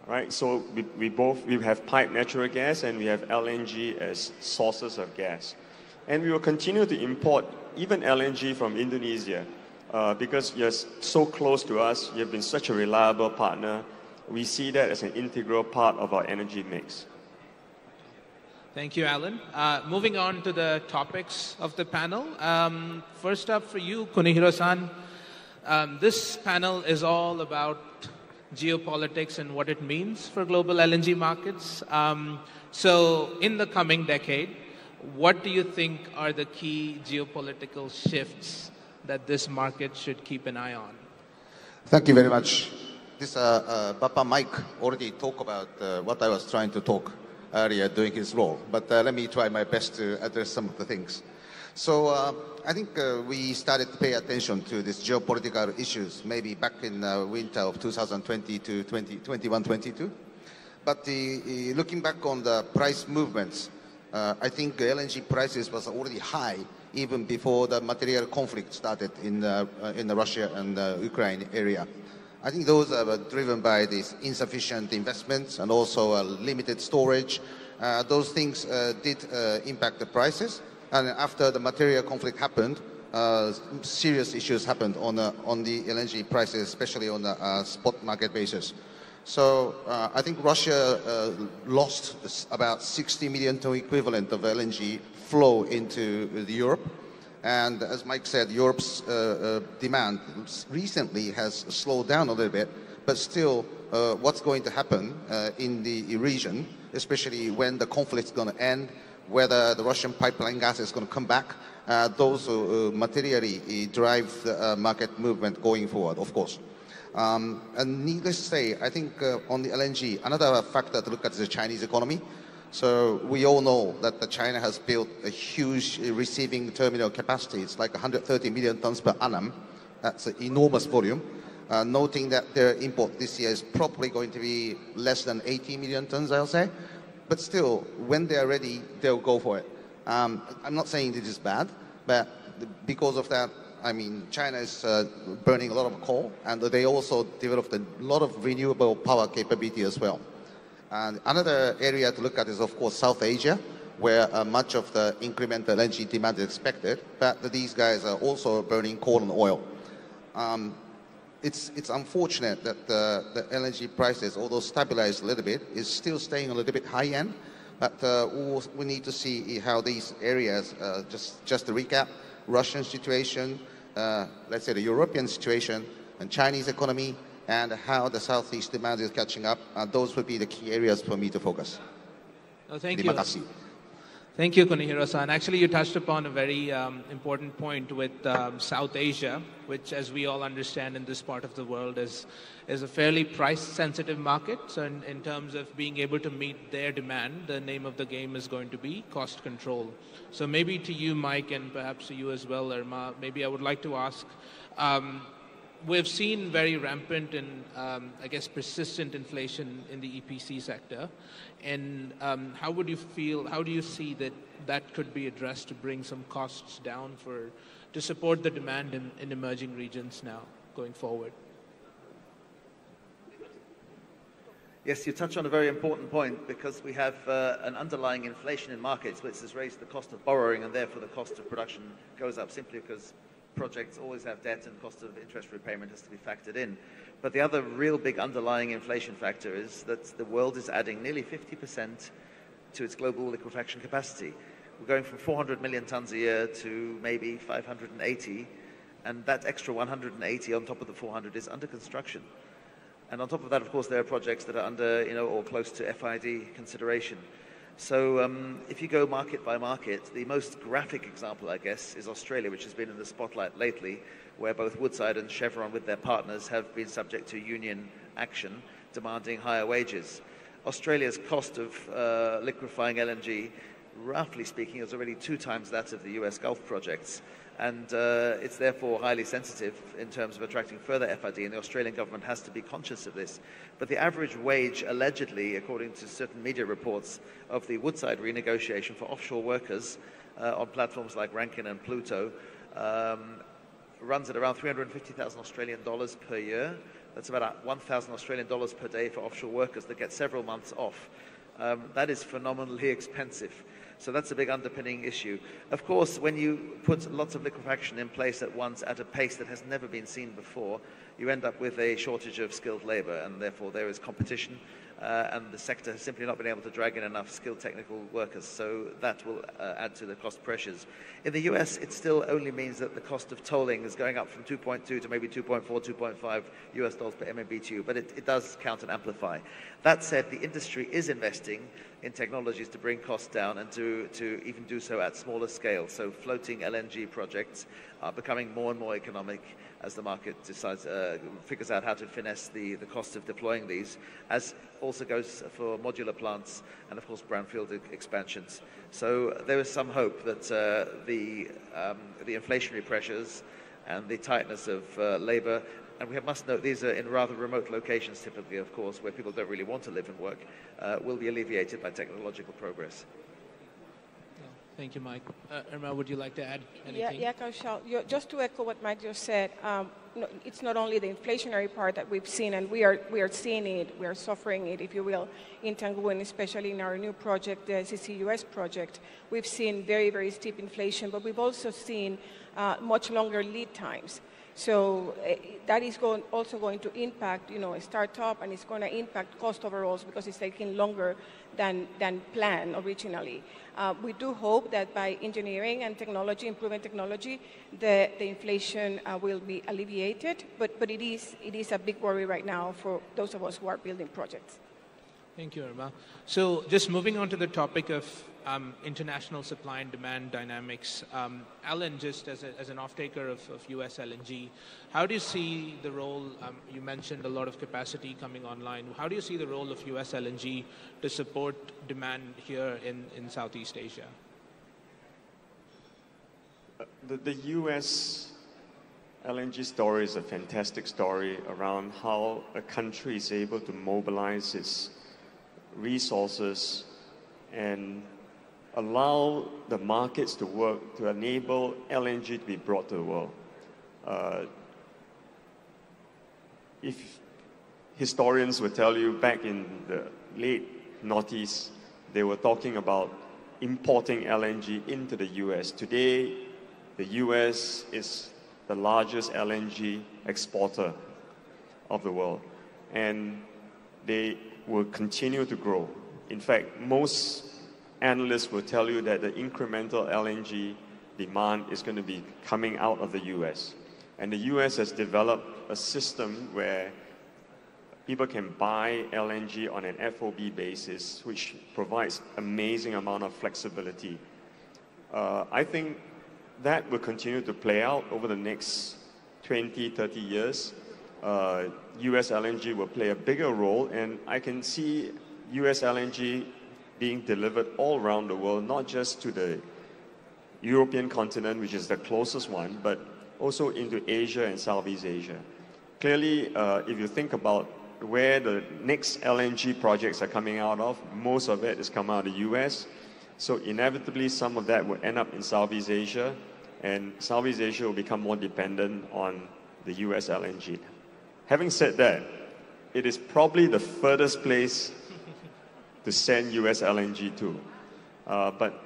Right? So we have piped natural gas and we have LNG as sources of gas. And we will continue to import even LNG from Indonesia because you're so close to us, you've been such a reliable partner. We see that as an integral part of our energy mix. Thank you, Alan. Moving on to the topics of the panel. First up for you, Kunihiro-san. This panel is all about geopolitics and what it means for global LNG markets. So in the coming decade, what do you think are the key geopolitical shifts that this market should keep an eye on? Thank you very much. This Bapa Mike already talked about what I was trying to talk earlier during his role, but let me try my best to address some of the things. So I think we started to pay attention to these geopolitical issues maybe back in winter of 2020 to 2021-22. But looking back on the price movements, I think LNG prices was already high even before the material conflict started in the Russia and Ukraine area. I think those are driven by these insufficient investments and also limited storage. Those things did impact the prices. And after the material conflict happened, serious issues happened on the LNG prices, especially on the spot market basis. So I think Russia lost about 60 million ton equivalent of LNG flow into Europe. And as Mike said, Europe's demand recently has slowed down a little bit, but still what's going to happen in the region, especially when the conflict's going to end, whether the Russian pipeline gas is going to come back, those materially drive the market movement going forward, of course. And needless to say, I think on the LNG, another factor to look at is the Chinese economy. So we all know that China has built a huge receiving terminal capacity. It's like 130 million tons per annum. That's an enormous volume. Noting that their import this year is probably going to be less than 80 million tons, I'll say. But still, when they're ready, they'll go for it. I'm not saying this is bad, but because of that, I mean, China is burning a lot of coal, and they also developed a lot of renewable power capability as well. And another area to look at is, of course, South Asia, where much of the incremental LNG demand is expected, but these guys are also burning coal and oil. It's unfortunate that the LNG prices, although stabilized a little bit, is still staying a little bit high end. But we need to see how these areas, just to recap, Russian situation, let's say the European situation, and Chinese economy, and how the Southeast demand is catching up. Those would be the key areas for me to focus. Oh, thank you. Thank you, Kunihiro-san. Actually, you touched upon a very important point with South Asia, which, as we all understand in this part of the world, is a fairly price-sensitive market. So in terms of being able to meet their demand, the name of the game is going to be cost control. So maybe to you, Mike, and perhaps to you as well, Irma, maybe I would like to ask, we've seen very rampant and, I guess, persistent inflation in the EPC sector. And how would you feel, how do you see that could be addressed to bring some costs down to support the demand in emerging regions now going forward? Yes, you touch on a very important point, because we have an underlying inflation in markets which has raised the cost of borrowing, and therefore the cost of production goes up simply because projects always have debt and cost of interest repayment has to be factored in. But the other real big underlying inflation factor is that the world is adding nearly 50% to its global liquefaction capacity. We're going from 400 million tons a year to maybe 580, and that extra 180 on top of the 400 is under construction. And on top of that, of course, there are projects that are under, or close to FID consideration. So if you go market by market, the most graphic example, I guess, is Australia, which has been in the spotlight lately, where both Woodside and Chevron with their partners have been subject to union action demanding higher wages. Australia's cost of liquefying LNG, roughly speaking, is already 2 times that of the US Gulf projects. And it's therefore highly sensitive in terms of attracting further FID, and the Australian government has to be conscious of this. But the average wage, allegedly, according to certain media reports, of the Woodside renegotiation for offshore workers on platforms like Rankine and Pluto runs at around 350,000 Australian dollars per year. That's about 1,000 Australian dollars per day for offshore workers that get several months off. That is phenomenally expensive. So that's a big underpinning issue. Of course, when you put lots of liquefaction in place at once at a pace that has never been seen before, you end up with a shortage of skilled labor, and therefore there is competition, and the sector has simply not been able to drag in enough skilled technical workers. So that will add to the cost pressures. In the US, it still only means that the cost of tolling is going up from 2.2 to maybe 2.4, 2.5 US dollars per MMBTU, but it does count and amplify. That said, the industry is investing in technologies to bring costs down and to even do so at smaller scale. So floating LNG projects are becoming more and more economic as the market decides, figures out how to finesse the cost of deploying these, as also goes for modular plants and, of course, brownfield expansions. So there is some hope that the inflationary pressures and the tightness of labor, and we must note these are in rather remote locations typically, of course, where people don't really want to live and work, will be alleviated by technological progress. Thank you, Mike. Irma, would you like to add anything? Yeah, Kaushal. Just to echo what Mike just said, it's not only the inflationary part that we've seen, and we are seeing it, we are suffering it, if you will, in Tangguin, especially in our new project, the CCUS project. We've seen very, very steep inflation, but we've also seen much longer lead times. So that is also going to impact, a startup, and it's going to impact cost overalls because it's taking longer than planned originally. We do hope that by engineering and technology, improving technology, the inflation will be alleviated, but it is a big worry right now for those of us who are building projects. Thank you, Irma. So just moving on to the topic of international supply and demand dynamics. Alan, just as an off-taker of US LNG, how do you see the role, you mentioned a lot of capacity coming online, how do you see the role of US LNG to support demand here in Southeast Asia? The US LNG story is a fantastic story around how a country is able to mobilize its resources and allow the markets to work to enable LNG to be brought to the world. If historians will tell you back in the late noughties, they were talking about importing LNG into the US. Today, the US is the largest LNG exporter of the world, and they will continue to grow. In fact, most analysts will tell you that the incremental LNG demand is going to be coming out of the US. And the US has developed a system where people can buy LNG on an FOB basis, which provides amazing amount of flexibility. I think that will continue to play out over the next 20, 30 years. US LNG will play a bigger role, and I can see US LNG being delivered all around the world, not just to the European continent, which is the closest one, but also into Asia and Southeast Asia. Clearly, if you think about where the next LNG projects are coming out of, most of it is coming out of the US. So inevitably, some of that will end up in Southeast Asia, and Southeast Asia will become more dependent on the US LNG. Having said that, it is probably the furthest place to send US LNG to. But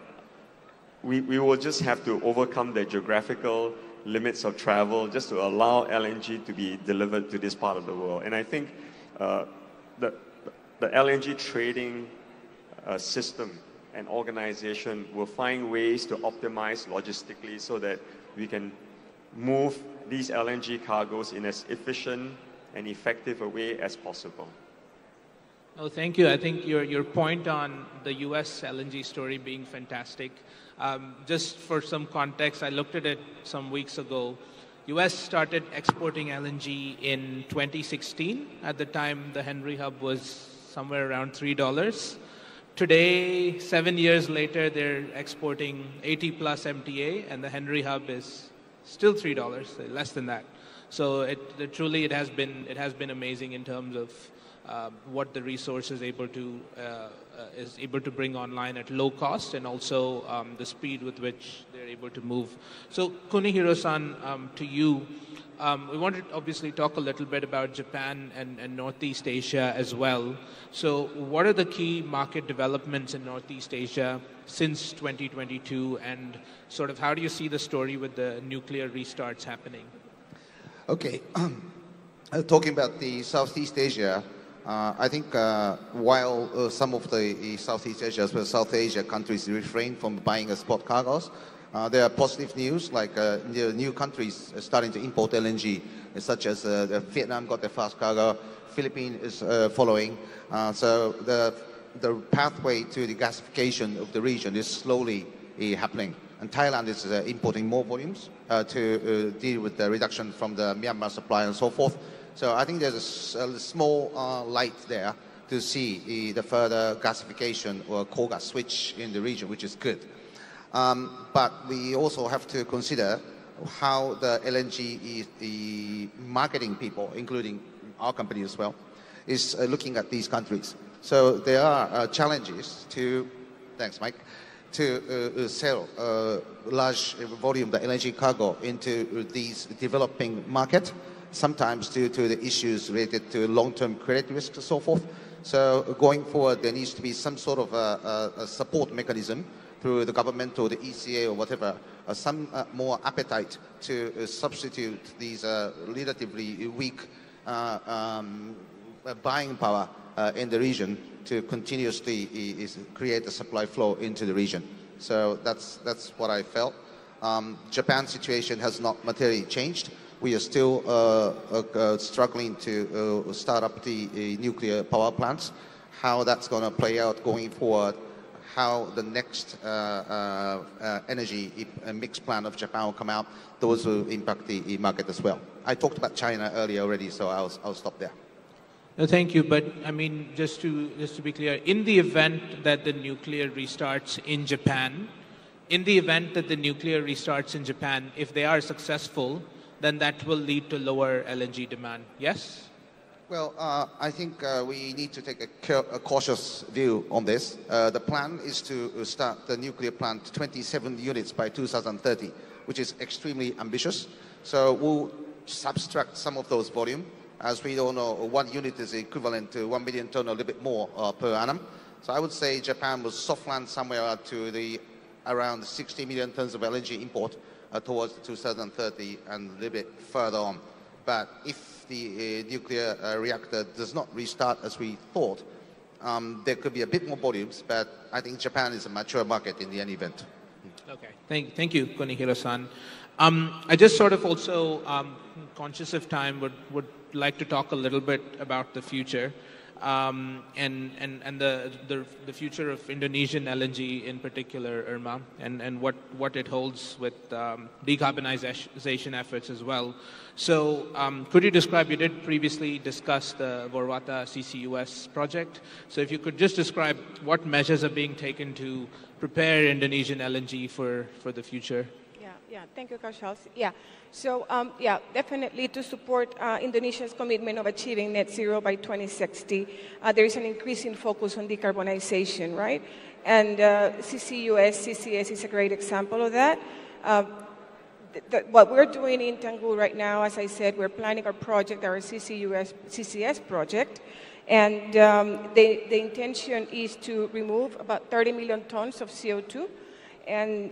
we will just have to overcome the geographical limits of travel just to allow LNG to be delivered to this part of the world. And I think the LNG trading system and organization will find ways to optimize logistically so that we can move these LNG cargoes in as efficient and effective a way as possible. Oh, thank you. I think your point on the US LNG story being fantastic. Just for some context, I looked at it some weeks ago. US started exporting LNG in 2016. At the time, the Henry Hub was somewhere around $3. Today, 7 years later, they're exporting 80 plus MTA, and the Henry Hub is still $3, less than that. So truly it has been amazing in terms of what the resource is able to bring online at low cost, and also the speed with which they're able to move. So Kunihiro-san, to you, we wanted to obviously talk a little bit about Japan and Northeast Asia as well. So what are the key market developments in Northeast Asia since 2022, and sort of how do you see the story with the nuclear restarts happening? Okay, talking about the Southeast Asia, I think while some of the Southeast Asia, as well as South Asia countries refrain from buying spot cargoes, there are positive news, like new countries starting to import LNG, such as Vietnam got their first cargo, Philippines is following. So the pathway to the gasification of the region is slowly happening. And Thailand is importing more volumes to deal with the reduction from the Myanmar supply and so forth. So I think there's a small light there to see the further gasification or coal gas switch in the region, which is good. But we also have to consider how the LNG marketing people, including our company as well, is looking at these countries. So there are challenges to, thanks Mike, to sell large volume the LNG cargo into these developing markets, sometimes due to the issues related to long-term credit risk and so forth. So going forward, there needs to be some sort of a support mechanism through the government or the ECA or whatever, some more appetite to substitute these relatively weak buying power in the region to continuously create a supply flow into the region. So that's what I felt. Japan's situation has not materially changed. We are still struggling to start up the nuclear power plants. how that's going to play out going forward, how the next energy mix plan of Japan will come out, those will impact the market as well. I talked about China earlier already, so I'll stop there. No, thank you. But I mean, just to be clear, in the event that the nuclear restarts in Japan, if they are successful, then that will lead to lower LNG demand. Yes? Well, I think we need to take a cautious view on this. The plan is to start the nuclear plant 27 units by 2030, which is extremely ambitious. So we'll subtract some of those volume. As we all know, 1 unit is equivalent to 1 million ton, a little bit more per annum. So I would say Japan will soft land somewhere to around 60 million tons of LNG import towards 2030 and a little bit further on. But if the nuclear reactor does not restart as we thought, there could be a bit more volumes, but I think Japan is a mature market in any event. Okay, thank you, Kunihiro-san. I just sort of also, conscious of time, would like to talk a little bit about the future. And the future of Indonesian LNG in particular, Irma, and what it holds with decarbonization efforts as well. So could you describe, you did previously discuss the Vorwata CCUS project. So if you could just describe what measures are being taken to prepare Indonesian LNG for the future. Yeah, thank you, Kaushal. Yeah, so definitely to support Indonesia's commitment of achieving net zero by 2060, there is an increasing focus on decarbonization, right? And CCS is a great example of that. What we're doing in Tangguh right now, as I said, we're planning our project, our CCS project, and the intention is to remove about 30 million tons of CO2 and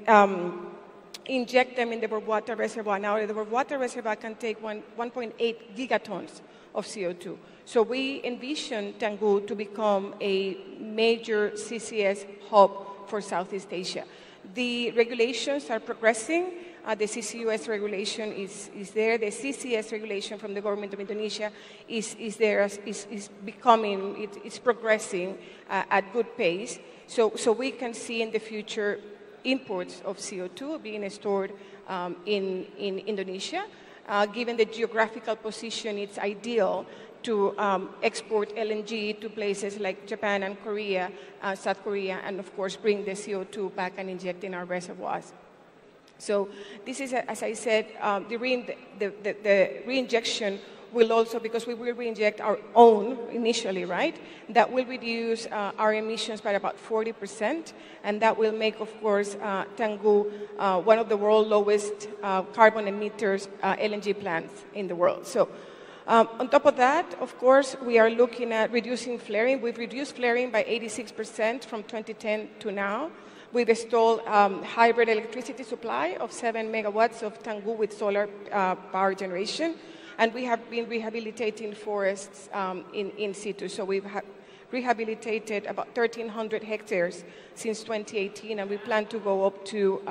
inject them in the Vorwata reservoir. Now, the Vorwata reservoir can take 1.8 gigatons of CO2. So we envision Tangguh to become a major CCS hub for Southeast Asia. The regulations are progressing. The CCUS regulation is there. The CCS regulation from the government of Indonesia is there, is becoming, it's progressing at good pace. So we can see in the future imports of CO2 being stored in Indonesia. Given the geographical position, it's ideal to export LNG to places like Japan and Korea, South Korea, and of course bring the CO2 back and inject in our reservoirs. So this is, as I said, the reinjection will also, because we will reinject our own initially, right? That will reduce our emissions by about 40%, and that will make, of course, Tangguh one of the world's lowest carbon emitters LNG plants in the world. So on top of that, of course, we are looking at reducing flaring. We've reduced flaring by 86% from 2010 to now. We've installed hybrid electricity supply of 7 megawatts of Tangguh with solar power generation. And we have been rehabilitating forests in situ. So we've rehabilitated about 1,300 hectares since 2018, and we plan to go up to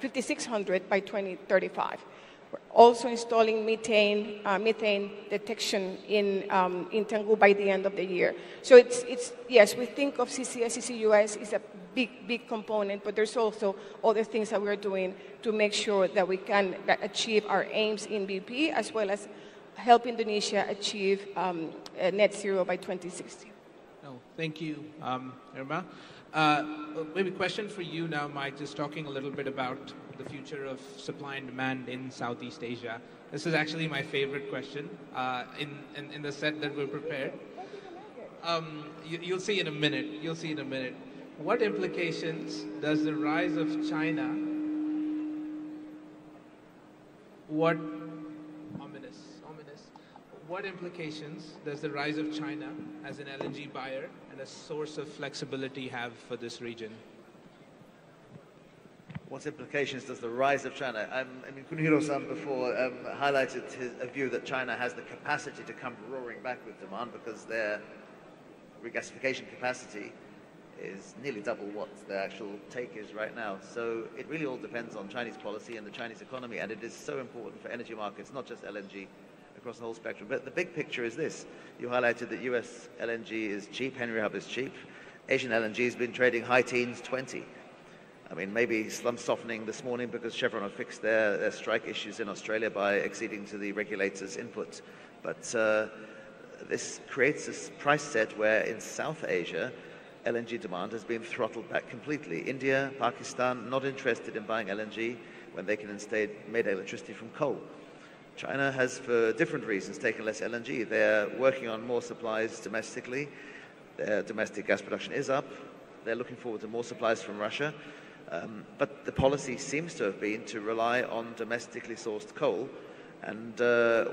5,600 by 2035. We're also installing methane detection in Tangguh by the end of the year. So it's yes, we think of CCS, CCUS is a big component, but there's also other things that we're doing to make sure that we can achieve our aims in BP, as well as help Indonesia achieve net zero by 2060. Oh, thank you, Irma. Maybe a question for you now, Mike, just talking a little bit about the future of supply and demand in Southeast Asia. This is actually my favorite question in the set that we're prepared. You'll see in a minute. You'll see in a minute. What implications does the rise of China, what implications does the rise of China as an LNG buyer and a source of flexibility have for this region? What implications does the rise of China? I mean, Kunihiro-san before highlighted a view that China has the capacity to come roaring back with demand because their regasification capacity is nearly double what the actual take is right now. So it really all depends on Chinese policy and the Chinese economy, and it is so important for energy markets, not just LNG, across the whole spectrum. But the big picture is this. You highlighted that US LNG is cheap, Henry Hub is cheap. Asian LNG has been trading high teens, 20. I mean, maybe some softening this morning because Chevron have fixed their strike issues in Australia by acceding to the regulator's input. But this creates this price set where in South Asia, LNG demand has been throttled back completely. India, Pakistan, not interested in buying LNG when they can instead make electricity from coal. China has, for different reasons, taken less LNG. They're working on more supplies domestically. Their domestic gas production is up. They're looking forward to more supplies from Russia. But the policy seems to have been to rely on domestically sourced coal. And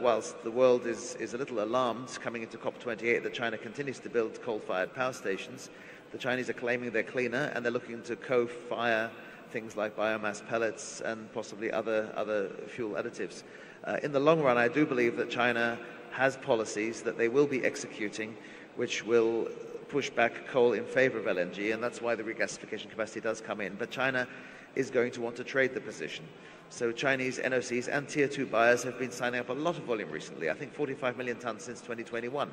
whilst the world is a little alarmed coming into COP28 that China continues to build coal-fired power stations, the Chinese are claiming they're cleaner and they're looking to co-fire things like biomass pellets and possibly other fuel additives. In the long run, I do believe that China has policies that they will be executing which will push back coal in favor of LNG, and that's why the regasification capacity does come in. But China is going to want to trade the position. So Chinese NOCs and Tier 2 buyers have been signing up a lot of volume recently, I think 45 million tons since 2021.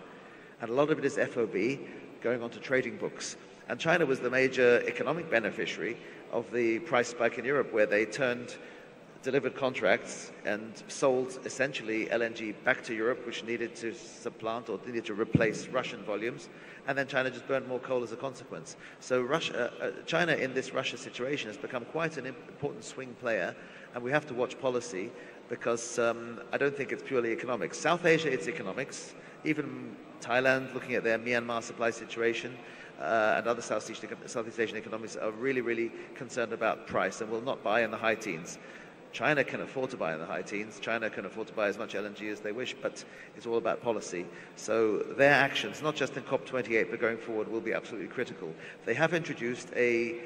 And a lot of it is FOB going onto trading books. And China was the major economic beneficiary of the price spike in Europe, where they delivered contracts and sold essentially LNG back to Europe, which needed to supplant or needed to replace Russian volumes, and then China just burned more coal as a consequence. So China in this Russia situation has become quite an important swing player, and we have to watch policy because I don't think it's purely economics. South Asia, it's economics. Even Thailand, looking at their Myanmar supply situation, and other Southeast Asian economies are really, really concerned about price and will not buy in the high teens. China can afford to buy in the high teens. China can afford to buy as much LNG as they wish, but it's all about policy. So their actions, not just in COP28, but going forward, will be absolutely critical. They have introduced a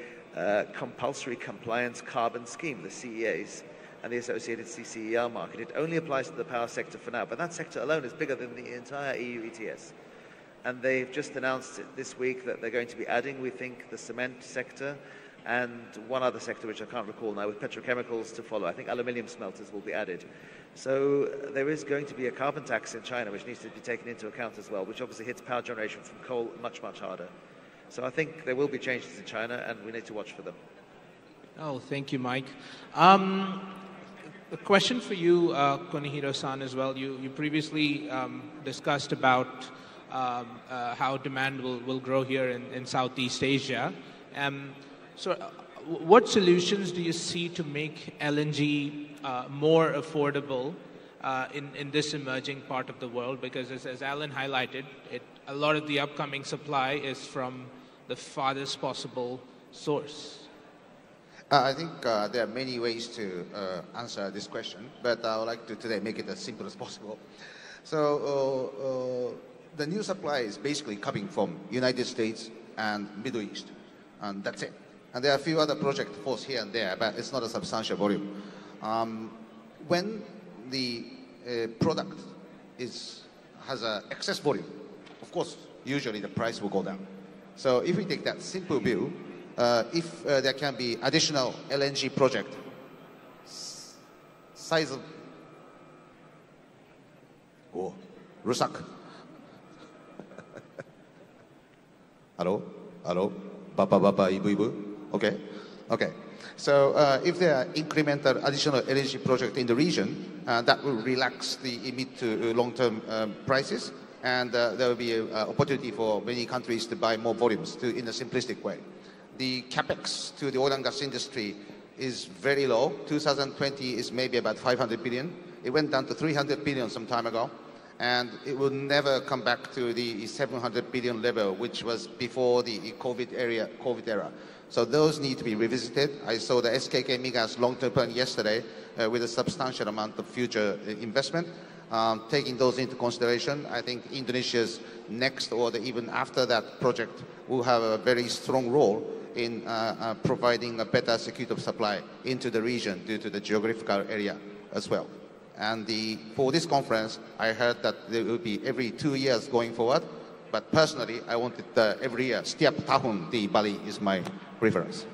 compulsory compliance carbon scheme, the CEAs, and the associated CCER market. It only applies to the power sector for now, but that sector alone is bigger than the entire EU ETS. And they've just announced this week that they're going to be adding, we think, the cement sector, and one other sector which I can't recall now, with petrochemicals to follow. I think aluminium smelters will be added. So there is going to be a carbon tax in China which needs to be taken into account as well, which obviously hits power generation from coal much, much harder. So I think there will be changes in China and we need to watch for them. Oh, thank you, Mike. A question for you, Konihiro-san, as well. You previously discussed about how demand will grow here in Southeast Asia. So what solutions do you see to make LNG more affordable in this emerging part of the world? Because as Alan highlighted, a lot of the upcoming supply is from the farthest possible source. I think there are many ways to answer this question, but I would like to today make it as simple as possible. So the new supply is basically coming from United States and Middle East, and that's it. And there are a few other project force here and there, but it's not a substantial volume. When the product has an excess volume, of course, usually the price will go down. So if we take that simple view, if there can be additional LNG project, size of, rusak. Hello? Bapa, ibu. Okay. So if there are incremental additional LNG project in the region, that will relax the mid to long-term prices, and there will be an opportunity for many countries to buy more volumes in a simplistic way. The capex to the oil and gas industry is very low. 2020 is maybe about 500 billion. It went down to 300 billion some time ago, and it will never come back to the 700 billion level, which was before the COVID era. So those need to be revisited. I saw the SKK Migas long-term plan yesterday with a substantial amount of future investment. Taking those into consideration, I think Indonesia's next or even after that project will have a very strong role in providing a better security of supply into the region due to the geographical area as well. And for this conference, I heard that there will be every 2 years going forward. But personally, I want it every year. Setiap tahun di Bali is my preference.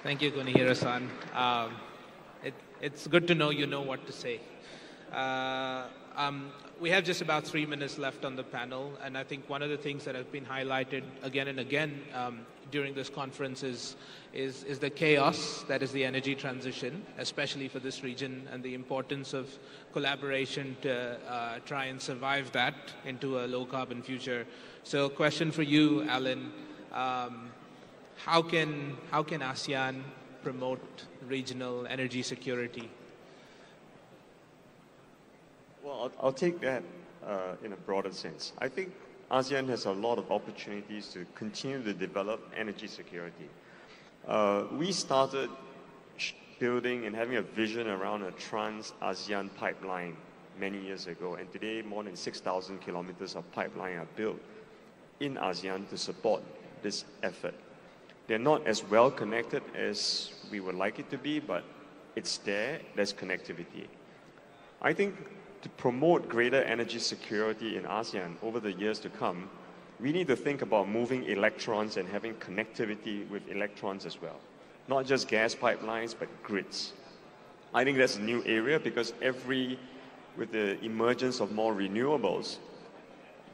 Thank you, Konihiro-san. It's good to know you know what to say. We have just about 3 minutes left on the panel, and I think one of the things that have been highlighted again and again during this conference is the chaos that is the energy transition, especially for this region, and the importance of collaboration to try and survive that into a low-carbon future. So, question for you, Alan: how can ASEAN promote regional energy security? Well, I'll take that in a broader sense. I think ASEAN has a lot of opportunities to continue to develop energy security. We started building and having a vision around a trans-ASEAN pipeline many years ago, and today more than 6,000 kilometers of pipeline are built in ASEAN to support this effort. They're not as well connected as we would like it to be, but it's there, there's connectivity. I think to promote greater energy security in ASEAN over the years to come, we need to think about moving electrons and having connectivity with electrons as well. Not just gas pipelines, but grids. I think that's a new area because with the emergence of more renewables,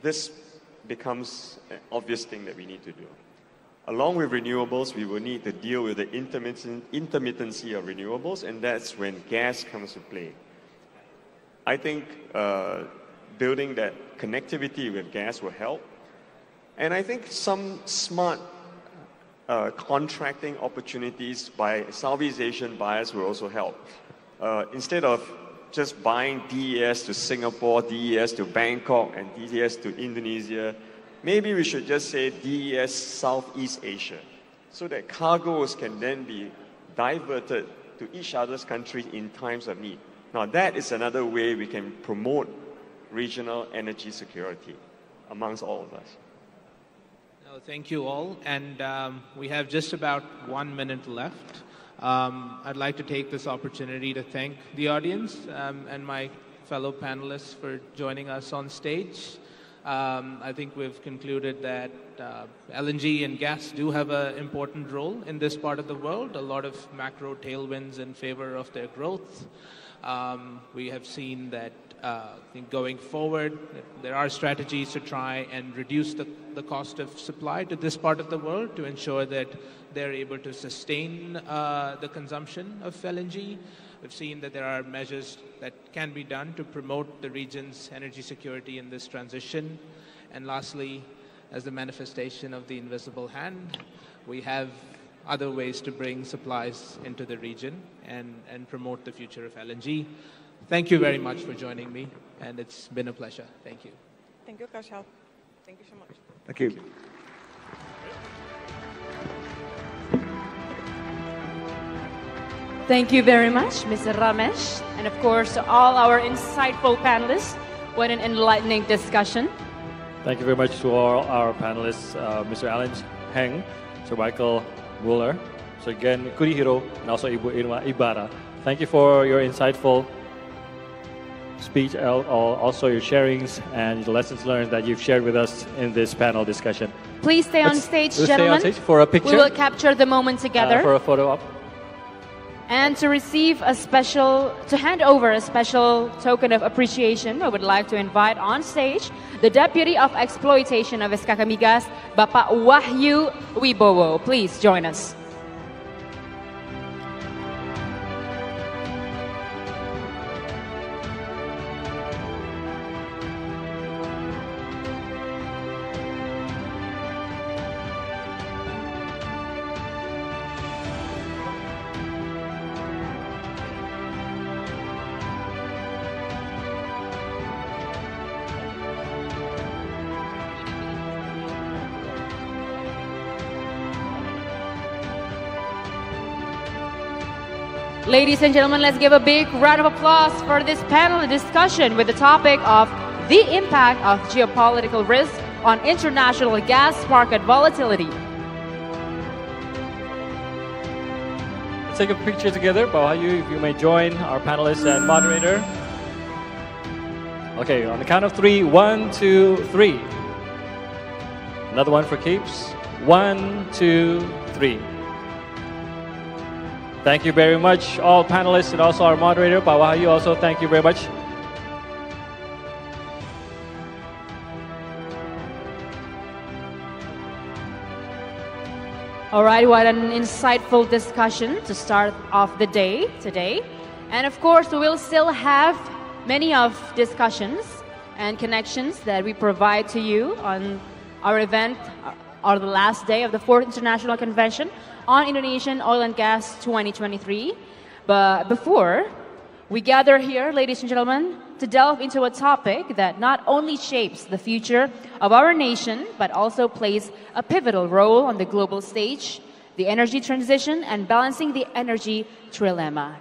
this becomes an obvious thing that we need to do. Along with renewables, we will need to deal with the intermittency of renewables, and that's when gas comes to play. I think building that connectivity with gas will help. And I think some smart contracting opportunities by Southeast Asian buyers will also help. Instead of just buying DES to Singapore, DES to Bangkok, and DES to Indonesia, maybe we should just say DES Southeast Asia, so that cargoes can then be diverted to each other's countries in times of need. Now, that is another way we can promote regional energy security amongst all of us. No, thank you all. And we have just about 1 minute left. I'd like to take this opportunity to thank the audience and my fellow panelists for joining us on stage. I think we've concluded that LNG and gas do have an important role in this part of the world, a lot of macro tailwinds in favor of their growth. We have seen that going forward, there are strategies to try and reduce the cost of supply to this part of the world to ensure that they're able to sustain the consumption of LNG. We've seen that there are measures that can be done to promote the region's energy security in this transition. And lastly, as the manifestation of the invisible hand, we have other ways to bring supplies into the region and promote the future of LNG. Thank you very much for joining me, and it's been a pleasure. Thank you. Thank you, Kaushal. Thank you so much. Thank you. Thank you very much, Mr. Ramesh, and of course to all our insightful panelists. What an enlightening discussion. Thank you very much to all our panelists, Mr. Alan Heng, Sir Michael Muller, Sir Gen Kurihiro, and also Ibu Irma Ibarra. Thank you for your insightful speech, also your sharings and the lessons learned that you've shared with us in this panel discussion. Please stay on stage, gentlemen. Stay on stage for a picture. We will capture the moment together. For a photo op. And to hand over a special token of appreciation, I would like to invite on stage the Deputy of Exploitation of SKK Migas, Bapak Wahyu Wibowo. Please join us. Ladies and gentlemen, let's give a big round of applause for this panel discussion with the topic of the impact of geopolitical risk on international gas market volatility. Let's take a picture together. Bawayu, if you may join our panelists and moderator. Okay, on the count of 3, 1, 2, 3. Another one for keeps. 1, 2, 3. Thank you very much, all panelists and also our moderator, Pak Wahyu. Also, thank you very much. All right, what an insightful discussion to start off the day today. And of course, we will still have many of discussions and connections that we provide to you on our event, or the last day of the 4th International Convention on Indonesian Oil and Gas 2023. But before we gather here, ladies and gentlemen, to delve into a topic that not only shapes the future of our nation, but also plays a pivotal role on the global stage, the energy transition and balancing the energy trilemma.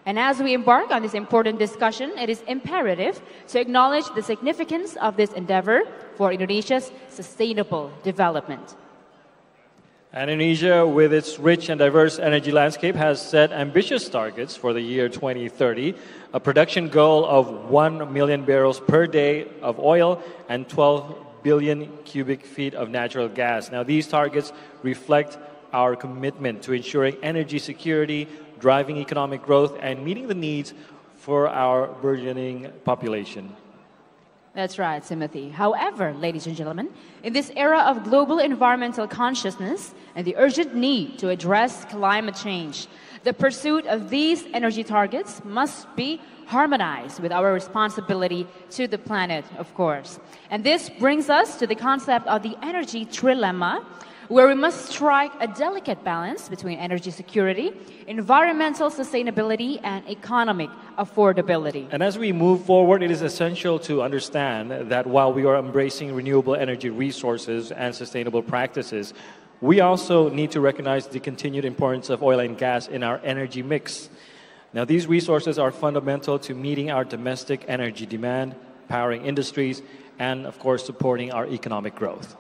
And as we embark on this important discussion, it is imperative to acknowledge the significance of this endeavor for Indonesia's sustainable development. Indonesia, with its rich and diverse energy landscape, has set ambitious targets for the year 2030, a production goal of 1 million barrels per day of oil and 12 billion cubic feet of natural gas. Now, these targets reflect our commitment to ensuring energy security, driving economic growth, and meeting the needs for our burgeoning population. That's right, Timothy. However, ladies and gentlemen, in this era of global environmental consciousness and the urgent need to address climate change, the pursuit of these energy targets must be harmonized with our responsibility to the planet, of course. And this brings us to the concept of the energy trilemma, where we must strike a delicate balance between energy security, environmental sustainability, and economic affordability. And as we move forward, it is essential to understand that while we are embracing renewable energy resources and sustainable practices, we also need to recognize the continued importance of oil and gas in our energy mix. Now, these resources are fundamental to meeting our domestic energy demand, powering industries, and of course, supporting our economic growth.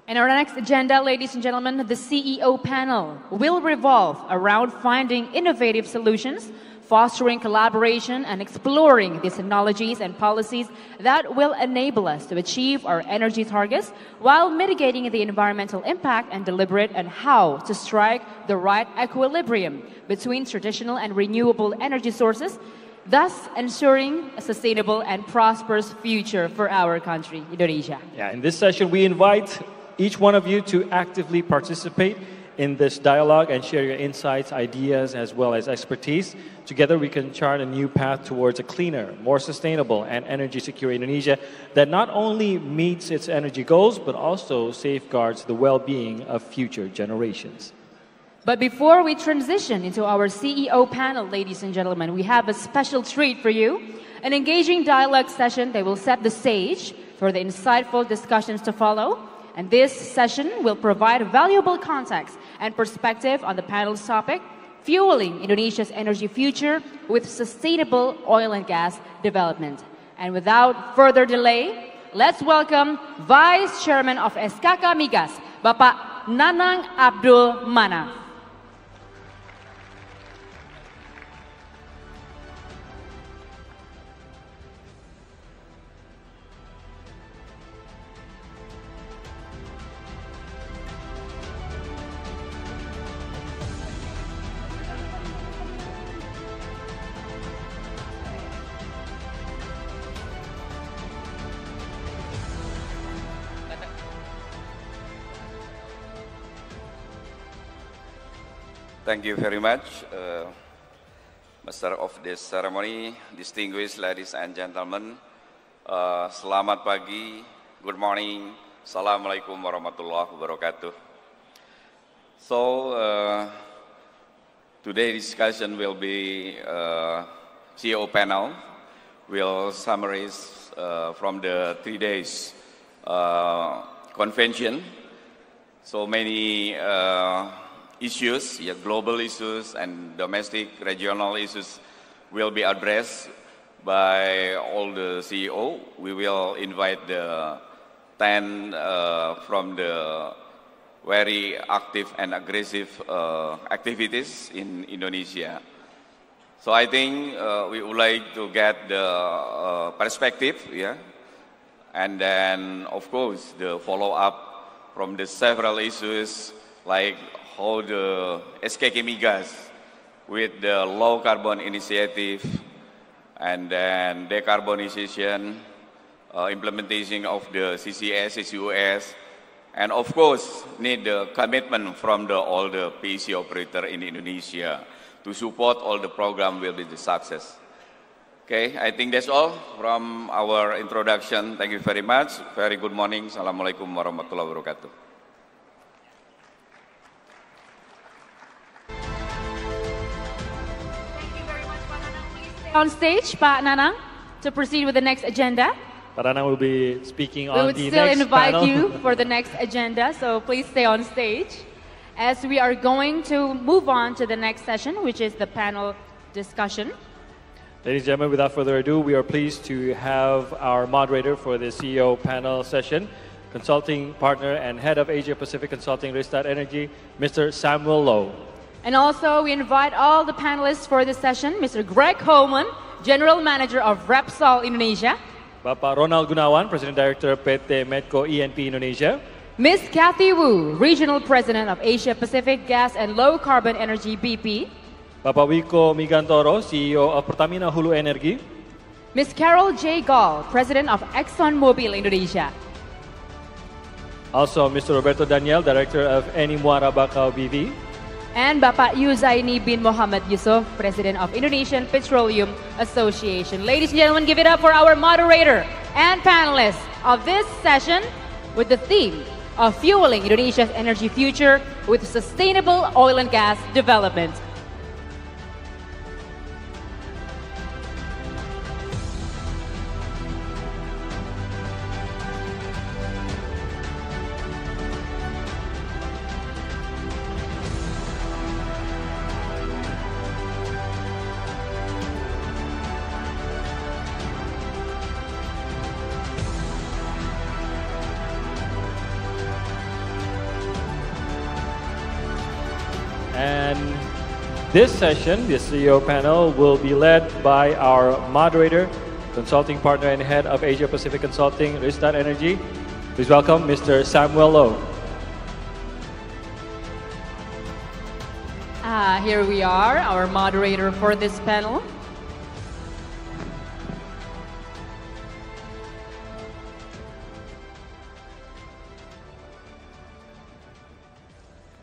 In our next agenda, ladies and gentlemen, the CEO panel will revolve around finding innovative solutions, fostering collaboration, and exploring these technologies and policies that will enable us to achieve our energy targets while mitigating the environmental impact, and deliberate on how to strike the right equilibrium between traditional and renewable energy sources, thus ensuring a sustainable and prosperous future for our country, Indonesia. Yeah, in this session, we invite each one of you to actively participate in this dialogue and share your insights, ideas, as well as expertise. Together, we can chart a new path towards a cleaner, more sustainable, and energy-secure Indonesia that not only meets its energy goals, but also safeguards the well-being of future generations. But before we transition into our CEO panel, ladies and gentlemen, we have a special treat for you, an engaging dialogue session that will set the stage for the insightful discussions to follow. And this session will provide valuable context and perspective on the panel's topic, fueling Indonesia's energy future with sustainable oil and gas development. And without further delay, let's welcome Vice Chairman of SKK Migas, Bapak Nanang Abdul Manaf. Thank you very much, Master of this ceremony, distinguished ladies and gentlemen. Selamat pagi, good morning, Assalamualaikum warahmatullahi wabarakatuh. So, today's discussion will be CEO panel. Will summarize from the 3 days convention. So many issues, global issues and domestic, regional issues will be addressed by all the CEO. We will invite the 10 from the very active and aggressive activities in Indonesia. So I think we would like to get the perspective, and then of course the follow-up from the several issues like how the SKK Migas with the low carbon initiative and then decarbonization, implementation of the CCS, CCUS, And of course, need the commitment from all the PEC operator in Indonesia to support all the program will be the success. Okay, I think that's all from our introduction. Thank you very much. Very good morning. Assalamualaikum warahmatullahi wabarakatuh. Thank you very much, Pak Nanang. Please stay on stage, Pak Nanang, to proceed with the next agenda. Pak Nanang will be speaking We on would the still next invite panel. you for the next agenda, so please stay on stage as we are going to move on to the next session, which is the panel discussion. Ladies and gentlemen, without further ado, we are pleased to have our moderator for the CEO panel session, consulting partner and head of Asia Pacific Consulting Restart Energy, Mr. Samuel Low. And also, we invite all the panelists for this session, Mr. Greg Holman, General Manager of Repsol Indonesia, Bapak Ronald Gunawan, President Director PT Medco E&P Indonesia, Ms. Kathy Wu, Regional President of Asia Pacific Gas and Low Carbon Energy BP, Bapak Wiko Migantoro, CEO of Pertamina Hulu Energi, Ms. Carol J. Gall, President of ExxonMobil Indonesia, also Mr. Roberto Daniel, Director of Eni Muara Bakau BV, and Bapak Yuzaini bin Muhammad Yusuf, President of Indonesian Petroleum Association. Ladies and gentlemen, give it up for our moderator and panelists of this session with the theme of fueling Indonesia's energy future with sustainable oil and gas development. And this session, the CEO panel, will be led by our moderator, consulting partner and head of Asia Pacific Consulting, Restart Energy. Please welcome Mr. Samuel Low. Here we are, our moderator for this panel.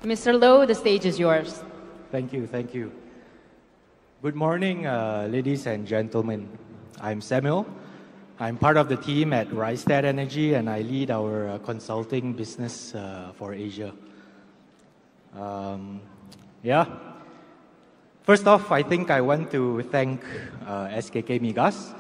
Mr. Low, the stage is yours. Thank you, thank you. Good morning, ladies and gentlemen. I'm Samuel. I'm part of the team at Rystad Energy, and I lead our consulting business for Asia. First off, I think I want to thank SKK Migas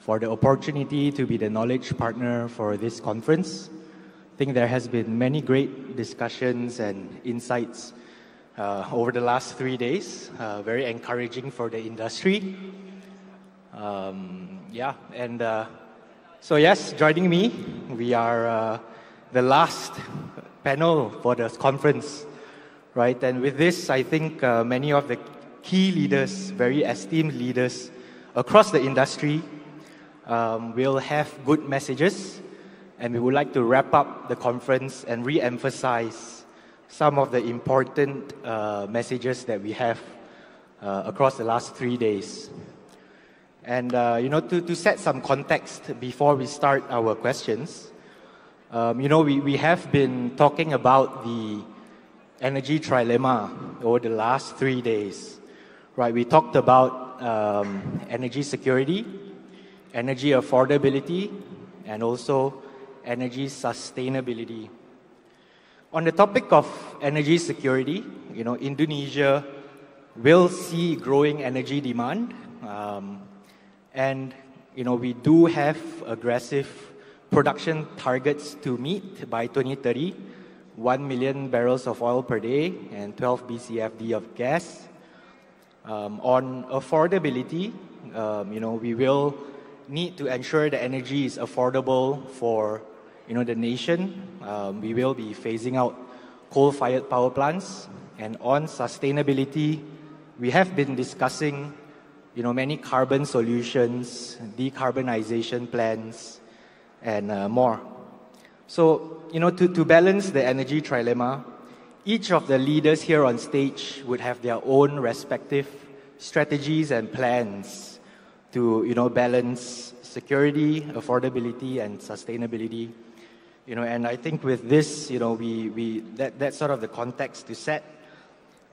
for the opportunity to be the knowledge partner for this conference. I think there has been many great discussions and insights over the last 3 days, very encouraging for the industry. So yes, joining me, we are the last panel for the conference, right? And with this, I think many of the key leaders, very esteemed leaders across the industry will have good messages, and we would like to wrap up the conference and re-emphasize some of the important messages that we have across the last 3 days. And to set some context before we start our questions, we have been talking about the energy trilemma over the last 3 days. Right, we talked about energy security, energy affordability, and also energy sustainability. On the topic of energy security, Indonesia will see growing energy demand, and we do have aggressive production targets to meet by 2030, 1 million barrels of oil per day and 12 BCFD of gas. On affordability, we will need to ensure the energy is affordable for, the nation. We will be phasing out coal-fired power plants. And on sustainability, we have been discussing, many carbon solutions, decarbonization plans, and more. So, to balance the energy trilemma, each of the leaders here on stage would have their own respective strategies and plans to, balance security, affordability, and sustainability. And I think with this, that's sort of the context to set.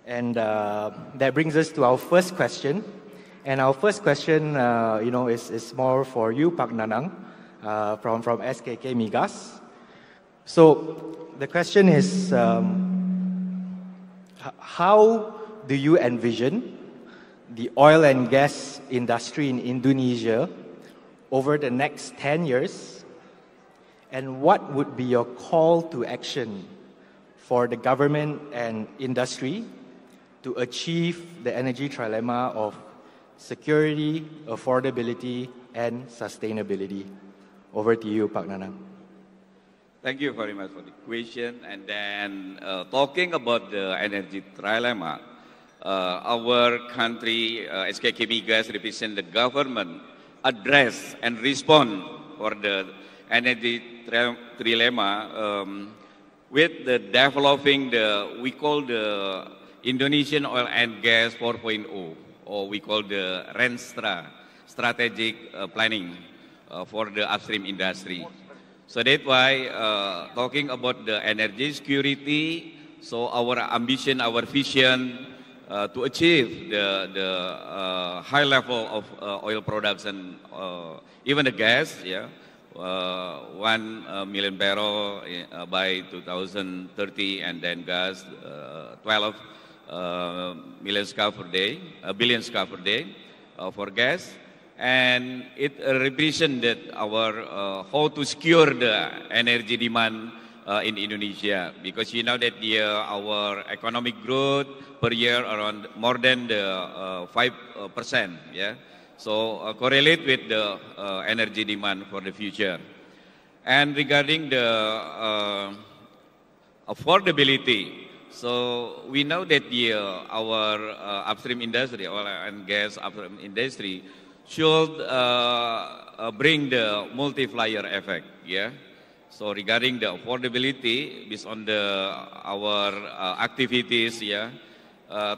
And that brings us to our first question. And our first question, is more for you, Pak Nanang, from SKK Migas. So the question is, how do you envision the oil and gas industry in Indonesia over the next 10 years? And what would be your call to action for the government and industry to achieve the energy trilemma of security, affordability, and sustainability? Over to you, Pak Nanang. Thank you very much for the question. And then talking about the energy trilemma, our country, SKK Migas, represent the government, address and respond for the energy trilemma with the developing we call the Indonesian Oil and Gas 4.0, or we call the RENSTRA, strategic planning for the upstream industry. So that's why talking about the energy security, so our ambition, our vision to achieve the high level of oil products and even the gas, 1 million barrel by 2030, and then gas 12 billion scf per day for gas. And it represented our how to secure the energy demand in Indonesia, because you know that our economic growth per year around more than the 5%, so correlate with the energy demand for the future. And regarding the affordability, so we know that our upstream industry, oil and gas upstream industry, should bring the multiplier effect, So regarding the affordability, based on our activities,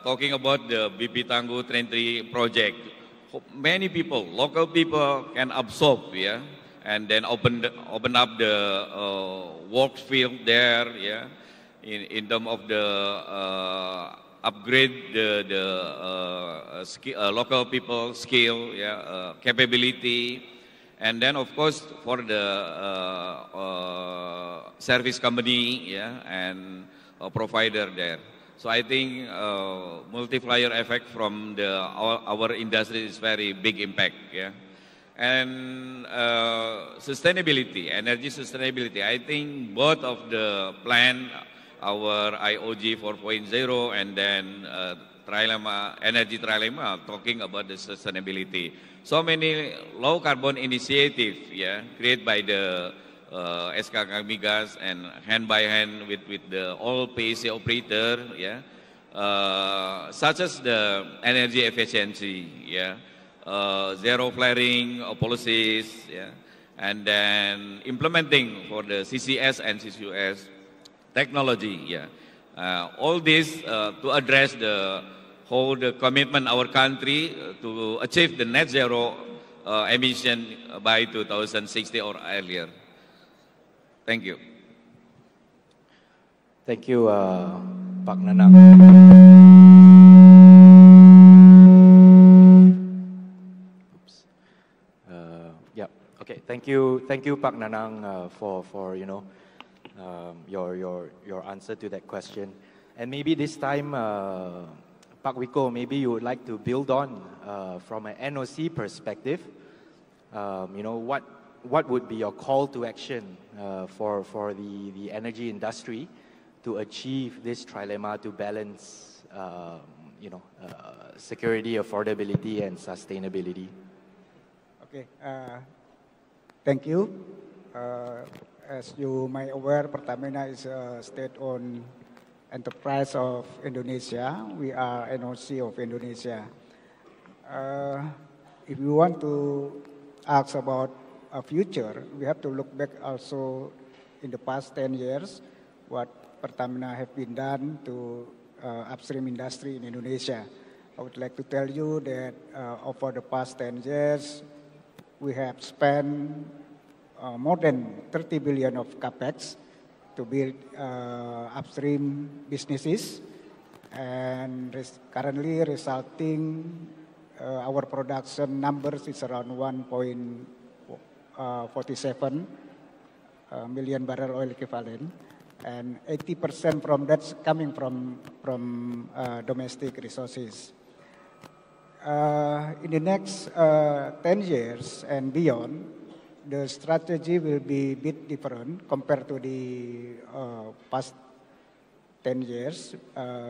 talking about the BP Tangguh Train 3 project, many people, local people can absorb, and then open up the work field there, in terms of the upgrade the local people skill, capability, and then of course for the service company, and provider there. So I think multiplier effect from our industry is very big impact, And sustainability, energy sustainability, I think both of the plan, our IOG 4.0 and then energy trilemma, talking about the sustainability. So many low carbon initiatives, created by the SKK Migas and hand by hand with the all PAC operator, such as the energy efficiency, zero flaring policies, and then implementing for the CCS and CCUS technology, all this to address the commitment our country to achieve the net zero emission by 2060 or earlier. Thank you. Thank you, Pak Nanang. Okay. Thank you, Pak Nanang, for your answer to that question. And maybe this time, Pak Wiko, maybe you would like to build on from an NOC perspective. What would be your call to action for the energy industry to achieve this trilemma to balance, security, affordability, and sustainability? Okay, thank you. As you may aware, Pertamina is a state-owned enterprise of Indonesia. We are NOC of Indonesia. If you want to ask about a future, we have to look back also in the past 10 years, what Pertamina have been done to upstream industry in Indonesia. I would like to tell you that over the past 10 years, we have spent more than 30 billion of capex to build upstream businesses, and currently resulting our production numbers is around 1.47 million barrel oil equivalent, and 80% from that's coming from domestic resources. In the next 10 years and beyond, the strategy will be a bit different compared to the past 10 years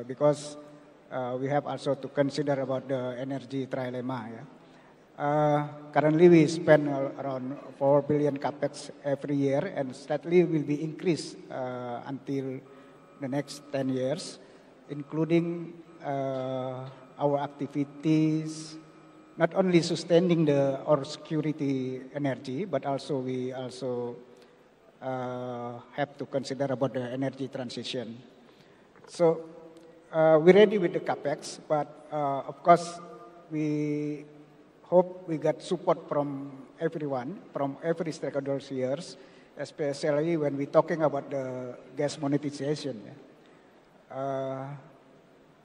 because we have also to consider about the energy trilemma. Yeah? Currently, we spend around 4 billion capex every year, and steadily will be increased until the next 10 years, including our activities, not only sustaining our security energy, but also we also have to consider about the energy transition. So we're ready with the capex, but of course we hope we get support from everyone, from every stakeholder here, especially when we're talking about the gas monetization.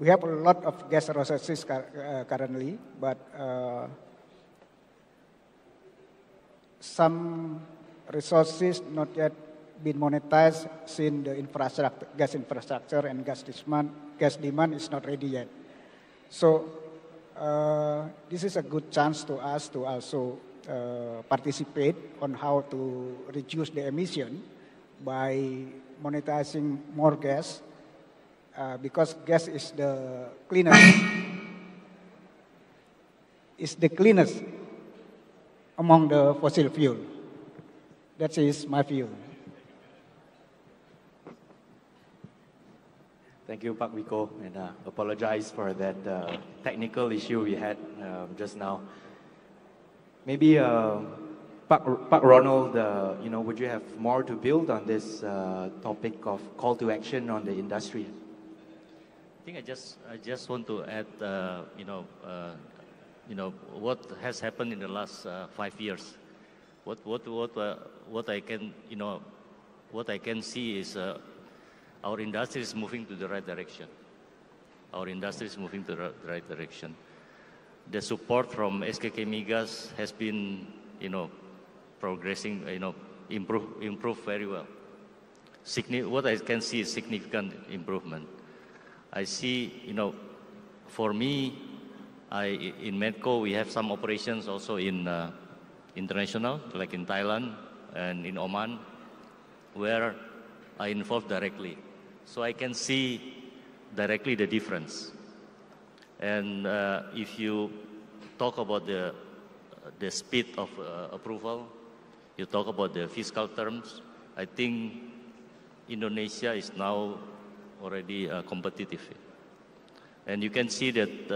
We have a lot of gas resources currently, but some resources not yet been monetized since the infrastructure, gas infrastructure and gas demand is not ready yet. So this is a good chance to us to also participate on how to reduce the emission by monetizing more gas. Because gas is the cleanest among the fossil fuel. That is my view. Thank you, Pak Wiko, and apologize for that technical issue we had just now. Maybe Pak Ronald, would you have more to build on this topic of call to action on the industry? I think I just want to add, what has happened in the last 5 years. What I can see is our industry is moving to the right direction. Our industry is moving to the right direction. The support from SKK Migas has been, progressing, improved very well. What I can see is significant improvement. I see, for me, in Medco, we have some operations also in international, like in Thailand and in Oman, where I involved directly. So I can see directly the difference. And if you talk about the speed of approval, you talk about the fiscal terms, I think Indonesia is now already competitive. And you can see that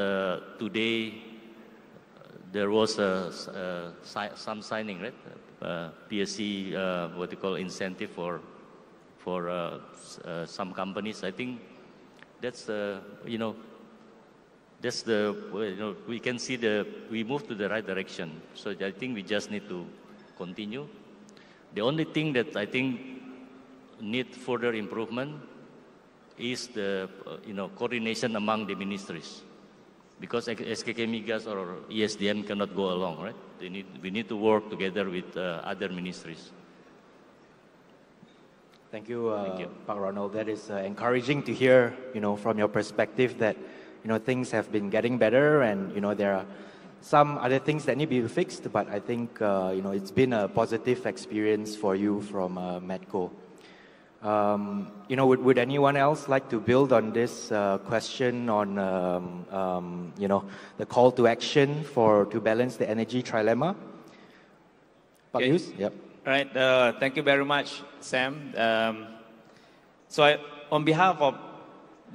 today there was some signing, right? PSC, what you call incentive for some companies. I think that's we can see we move to the right direction. So I think we just need to continue. The only thing that I think need further improvement is the coordination among the ministries, because SKK Migas or ESDM cannot go along, right? We need to work together with other ministries. Thank you, Pak Ronald. That is encouraging to hear, from your perspective that things have been getting better, and there are some other things that need to be fixed. But I think it's been a positive experience for you from Medco. Would anyone else like to build on this question on, the call to action to balance the energy trilemma? Okay. Yus? Yep. All right. Thank you very much, Sam. On behalf of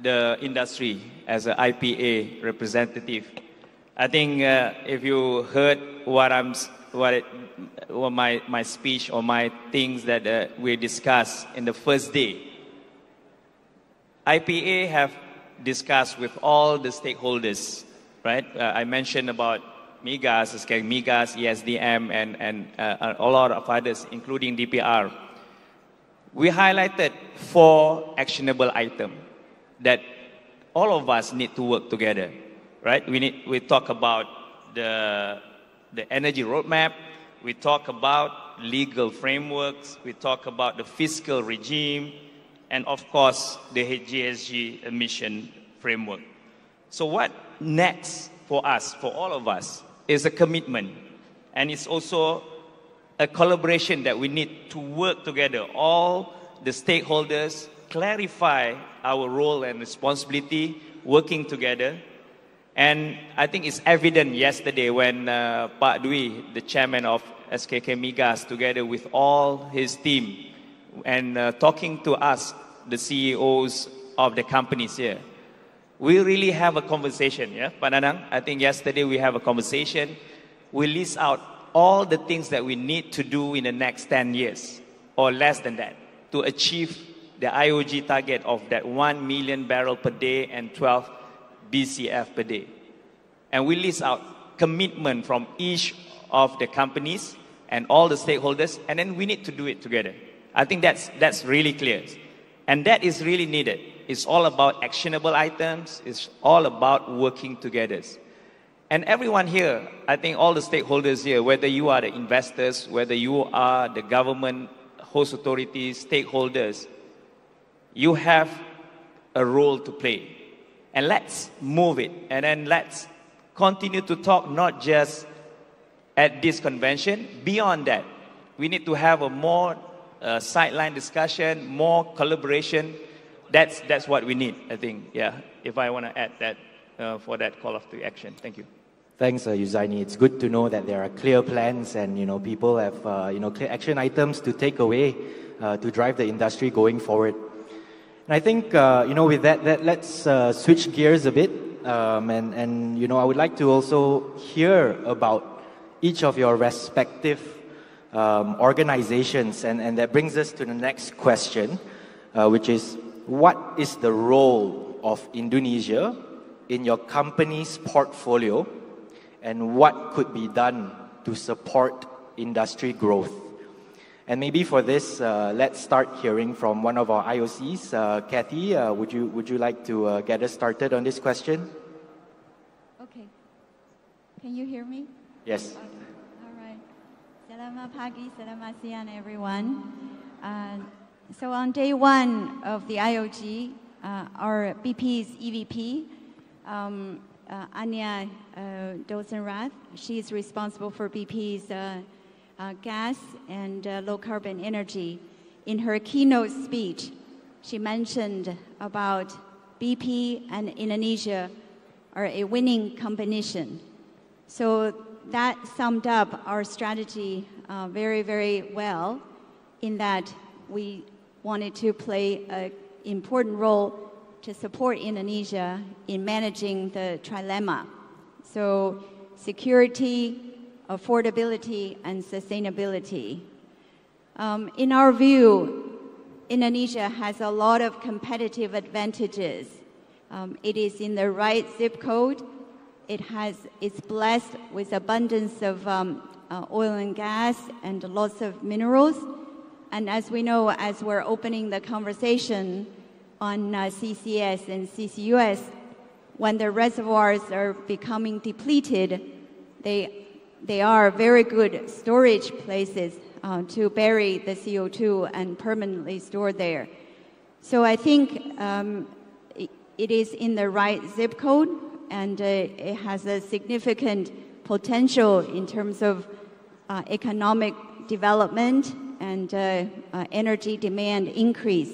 the industry, as an IPA representative, I think if you heard my speech or my things that we discussed in the first day, IPA have discussed with all the stakeholders, right? I mentioned about Migas, SK Migas, ESDM, and a lot of others, including DPR, we highlighted 4 actionable items that all of us need to work together, right? We talk about the energy roadmap, we talk about legal frameworks, we talk about the fiscal regime, and of course, the GHG emission framework. So what next for us, for all of us, is a commitment. And it's also a collaboration that we need to work together. All the stakeholders clarify our role and responsibility, working together. And I think it's evident yesterday when Pak Dwi, the chairman of SKK Migas, together with all his team, and talking to us, the CEOs of the companies here, we really have a conversation, yeah, Pak Nanang? I think yesterday we have a conversation. We list out all the things that we need to do in the next 10 years, or less than that, to achieve the IOG target of that 1 million barrel per day and 12 BCF per day. And we list out commitment from each of the companies and all the stakeholders, and then we need to do it together. I think that's really clear. And that is really needed. It's all about actionable items. It's all about working together. And everyone here, I think all the stakeholders here, whether you are the investors, whether you are the government, host authorities, stakeholders, you have a role to play. And let's move it. And then let's continue to talk not just at this convention. Beyond that, we need to have a more sideline discussion, more collaboration. That's what we need, I think. Yeah, if I want to add that for that call of the action. Thank you. Thanks, Yuzaini. It's good to know that there are clear plans and people have clear action items to take away to drive the industry going forward. And I think with that, let's switch gears a bit, and I would like to also hear about each of your respective organizations, and that brings us to the next question, which is, what is the role of Indonesia in your company's portfolio, and what could be done to support industry growth? And maybe for this, let's start hearing from one of our IOCs. Kathy, would you like to get us started on this question? Okay. Can you hear me? Yes. All right. Selamat pagi, selamat siang, everyone. So on day 1 of the IOG, our BP's EVP, Anya Dosenrath, she is responsible for BP's gas and low carbon energy. In her keynote speech, she mentioned about BP and Indonesia are a winning combination. So that summed up our strategy very, very well, in that we wanted to play an important role to support Indonesia in managing the trilemma. So security, affordability, and sustainability. In our view, Indonesia has a lot of competitive advantages. It is in the right zip code. It's blessed with abundance of oil and gas and lots of minerals. And as we know, as we're opening the conversation on CCS and CCUS, when the reservoirs are becoming depleted, they are very good storage places to bury the CO2 and permanently store there. So I think it is in the right zip code, and it has a significant potential in terms of economic development and energy demand increase.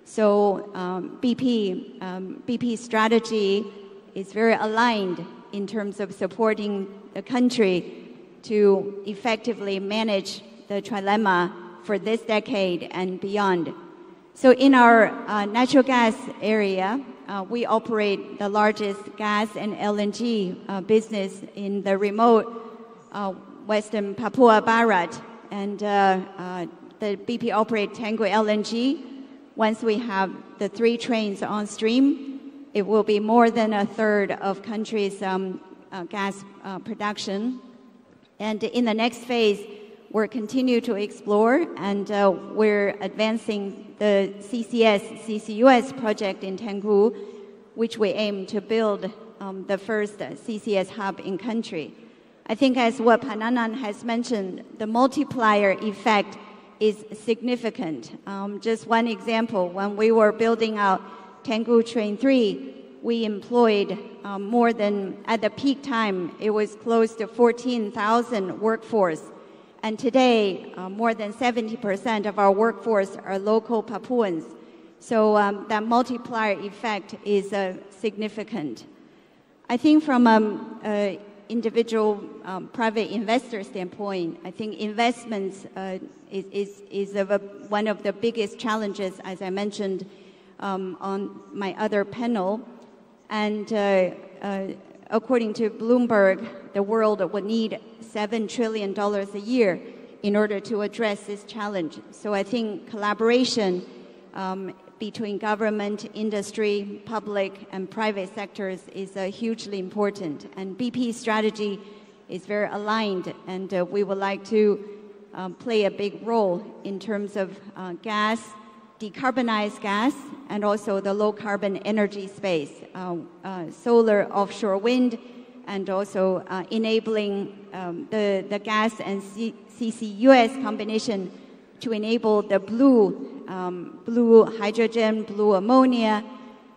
So BP's strategy is very aligned in terms of supporting the country to effectively manage the trilemma for this decade and beyond. So in our natural gas area, we operate the largest gas and LNG business in the remote western Papua Barat, and the BP operate Tangguh LNG. Once we have the 3 trains on stream, it will be more than a third of country's gas production. And in the next phase, we're continue to explore, and we're advancing the CCUS project in Tengku, which we aim to build the first CCS hub in country. I think as what Pananan has mentioned, the multiplier effect is significant. Just one example, when we were building out Tengku Train 3, we employed more than, at the peak time, it was close to 14,000 workforce. And today, more than 70% of our workforce are local Papuans. So that multiplier effect is significant. I think from an individual private investor standpoint, I think investments is one of the biggest challenges, as I mentioned on my other panel. And according to Bloomberg, the world would need $7 trillion a year in order to address this challenge. So I think collaboration between government, industry, public, and private sectors is hugely important. And BP's strategy is very aligned, and we would like to play a big role in terms of gas, decarbonized gas, and also the low-carbon energy space, solar, offshore wind, and also enabling the gas and CCUS combination to enable the blue hydrogen, blue ammonia,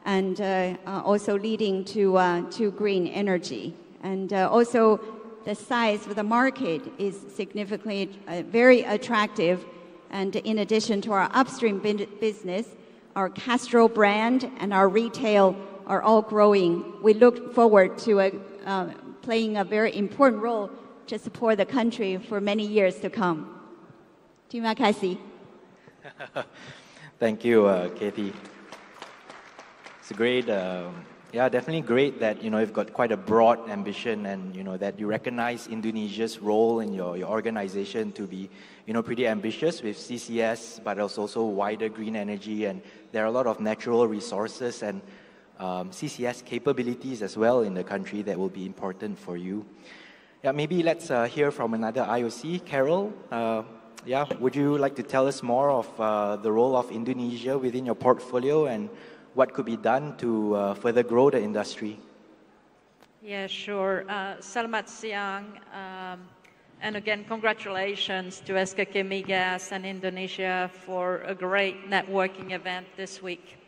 and also leading to green energy. And also the size of the market is significantly very attractive. And in addition to our upstream business, our Castrol brand and our retail are all growing. We look forward to playing a very important role to support the country for many years to come. Terima kasih. Thank you, Katie. It's great. Yeah, definitely great that you've got quite a broad ambition, and that you recognize Indonesia's role in your organization to be pretty ambitious with CCS, but also wider green energy, and there are a lot of natural resources and CCS capabilities as well in the country that will be important for you. Yeah, maybe let's hear from another IOC, Carol. Yeah, would you like to tell us more of the role of Indonesia within your portfolio and what could be done to further grow the industry? Yeah, sure. Selamat siang. And again, congratulations to SKK Migas and Indonesia for a great networking event this week.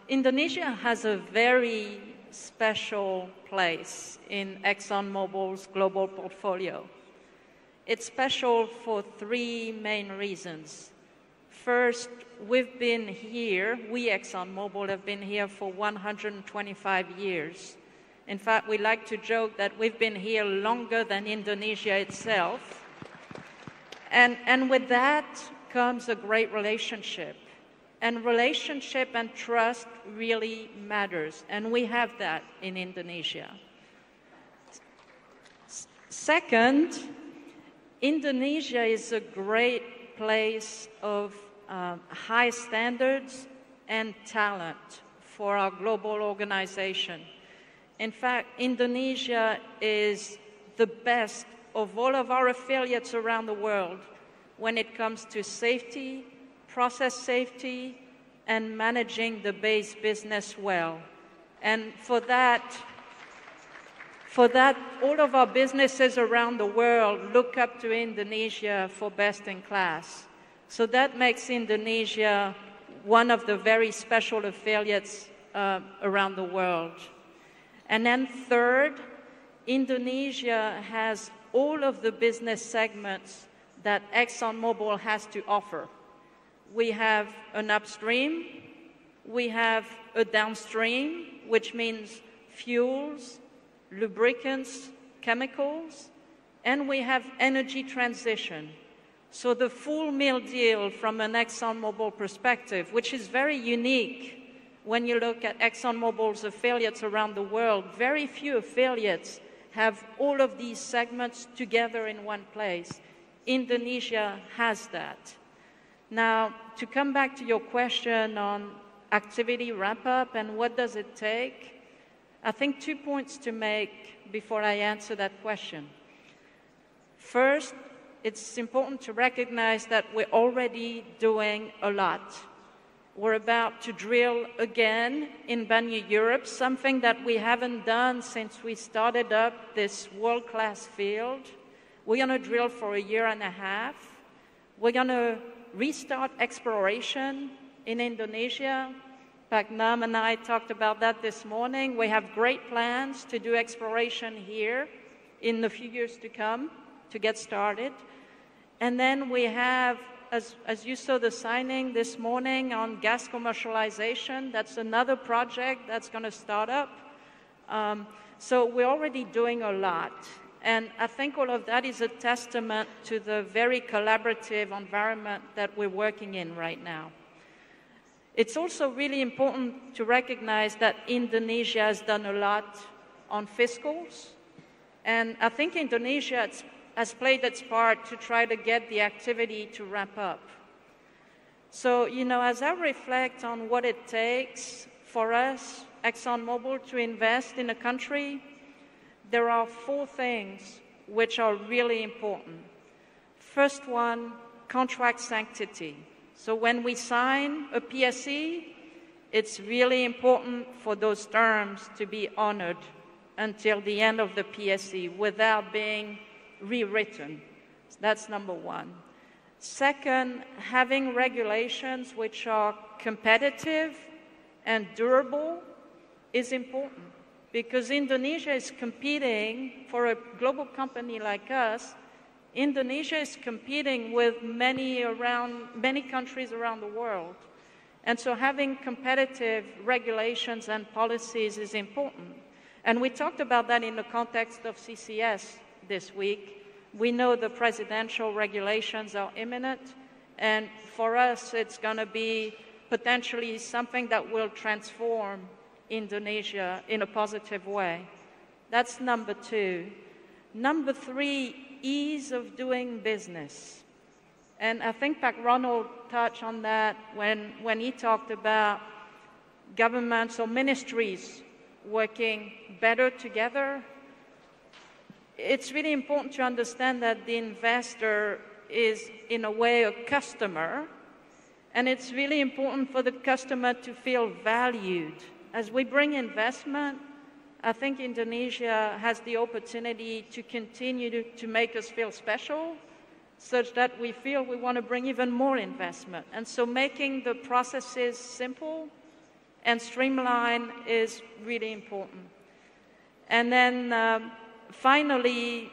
Indonesia has a very special place in ExxonMobil's global portfolio. It's special for three main reasons. First, we've been here, we ExxonMobil have been here for 125 years. In fact, we like to joke that we've been here longer than Indonesia itself. And with that comes a great relationship. And relationship and trust really matters. And we have that in Indonesia. Second, Indonesia is a great place of high standards and talent for our global organization. In fact, Indonesia is the best of all of our affiliates around the world when it comes to safety, process safety, and managing the base business well. And for that, all of our businesses around the world look up to Indonesia for best in class. So that makes Indonesia one of the very special affiliates around the world. And then third, Indonesia has all of the business segments that ExxonMobil has to offer. We have an upstream, we have a downstream, which means fuels, lubricants, chemicals, and we have energy transition. So the full meal deal from an ExxonMobil perspective, which is very unique when you look at ExxonMobil's affiliates around the world. Very few affiliates have all of these segments together in one place. Indonesia has that. Now, to come back to your question on activity ramp-up and what does it take, I think 2 points to make before I answer that question. First, it's important to recognize that we're already doing a lot. We're about to drill again in Banyu, Europe, something that we haven't done since we started up this world-class field. We're going to drill for 1.5 years. We're going to restart exploration in Indonesia. Nam and I talked about that this morning. We have great plans to do exploration here in the few years to come to get started. And then we have, as you saw the signing this morning on gas commercialization, that's another project that's going to start up. So we're already doing a lot. And I think all of that is a testament to the very collaborative environment that we're working in right now. It's also really important to recognize that Indonesia has done a lot on fiscals. And I think Indonesia has played its part to try to get the activity to ramp up. So, as I reflect on what it takes for us, ExxonMobil, to invest in a country, there are 4 things which are really important. First one, contract sanctity. So when we sign a PSC, it's really important for those terms to be honored until the end of the PSC without being rewritten. That's number 1. Second, having regulations which are competitive and durable is important because Indonesia is competing for a global company like us. Indonesia is competing with many countries around the world. And so having competitive regulations and policies is important. And we talked about that in the context of CCS this week. We know the presidential regulations are imminent, and for us it's going to be potentially something that will transform Indonesia in a positive way. That's number 2. Number 3, ease of doing business. And I think Ronald touched on that when he talked about governments or ministries working better together. It's really important to understand that the investor is, in a way, a customer, and it's really important for the customer to feel valued. As we bring investment, I think Indonesia has the opportunity to continue to make us feel special, such that we feel we want to bring even more investment. And so making the processes simple and streamlined is really important. And then finally,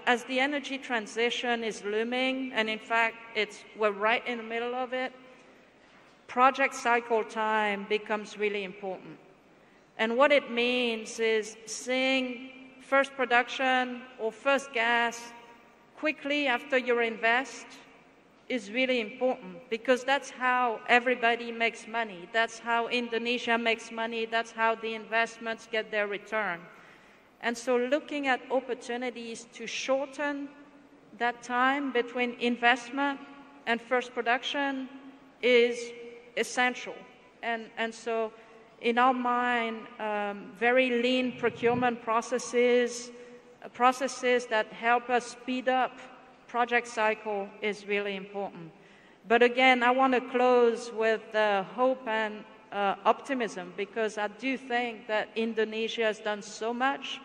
as the energy transition is looming, and in fact we're right in the middle of it, project cycle time becomes really important. And what it means is seeing first production or first gas quickly after you invest is really important because that's how everybody makes money. That's how Indonesia makes money. That's how the investments get their return. And so looking at opportunities to shorten that time between investment and first production is essential. And so in our mind, very lean procurement processes that help us speed up project cycle is really important. But again, I want to close with hope and optimism because I do think that Indonesia has done so much.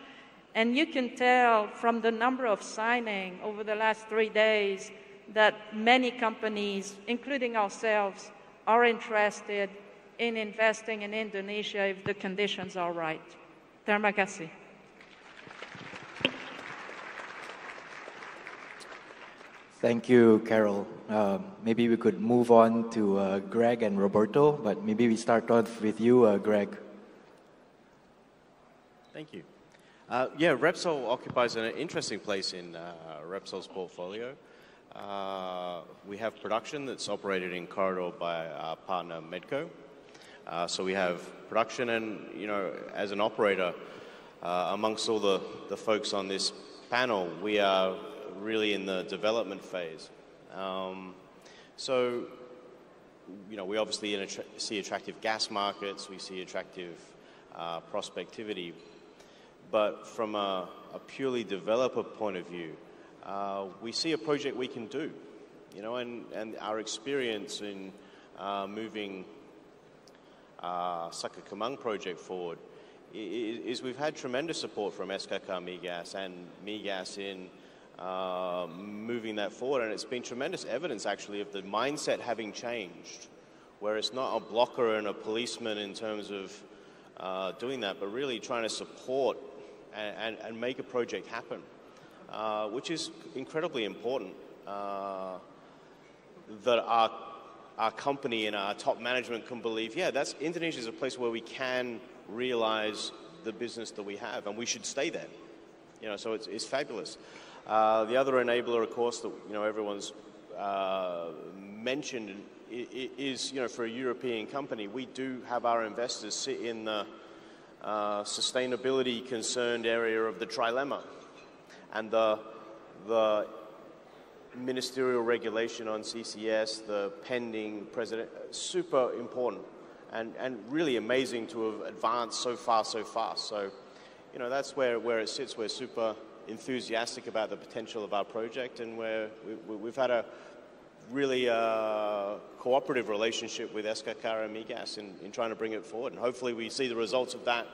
And you can tell from the number of signing over the last 3 days that many companies, including ourselves, are interested in investing in Indonesia if the conditions are right. Terima kasih. Thank you, Carol. Maybe we could move on to Greg and Roberto, but maybe we start off with you, Greg. Thank you. Repsol occupies an interesting place in Repsol's portfolio. We have production that's operated in corridor by our partner Medco. So we have production and, as an operator, amongst all the folks on this panel, we are really in the development phase. We obviously see attractive gas markets, we see attractive prospectivity. But from a purely developer point of view, we see a project we can do, you know, and our experience in moving Saka Kemang project forward is we've had tremendous support from SKK Migas and Migas in moving that forward, and it's been tremendous evidence actually of the mindset having changed, where it's not a blocker and a policeman in terms of doing that, but really trying to support and make a project happen, which is incredibly important. That our company and our top management can believe, yeah, Indonesia is a place where we can realize the business that we have, and we should stay there. You know, so it's fabulous. The other enabler, of course, that everyone's mentioned is, for a European company, we do have our investors sit in the sustainability concerned area of the trilemma, and the ministerial regulation on CCS, the pending president, super important and really amazing to have advanced so fast. So, that's where it sits. We're super enthusiastic about the potential of our project, and we've had a really cooperative relationship with SKK and Migas in trying to bring it forward, and hopefully we see the results of that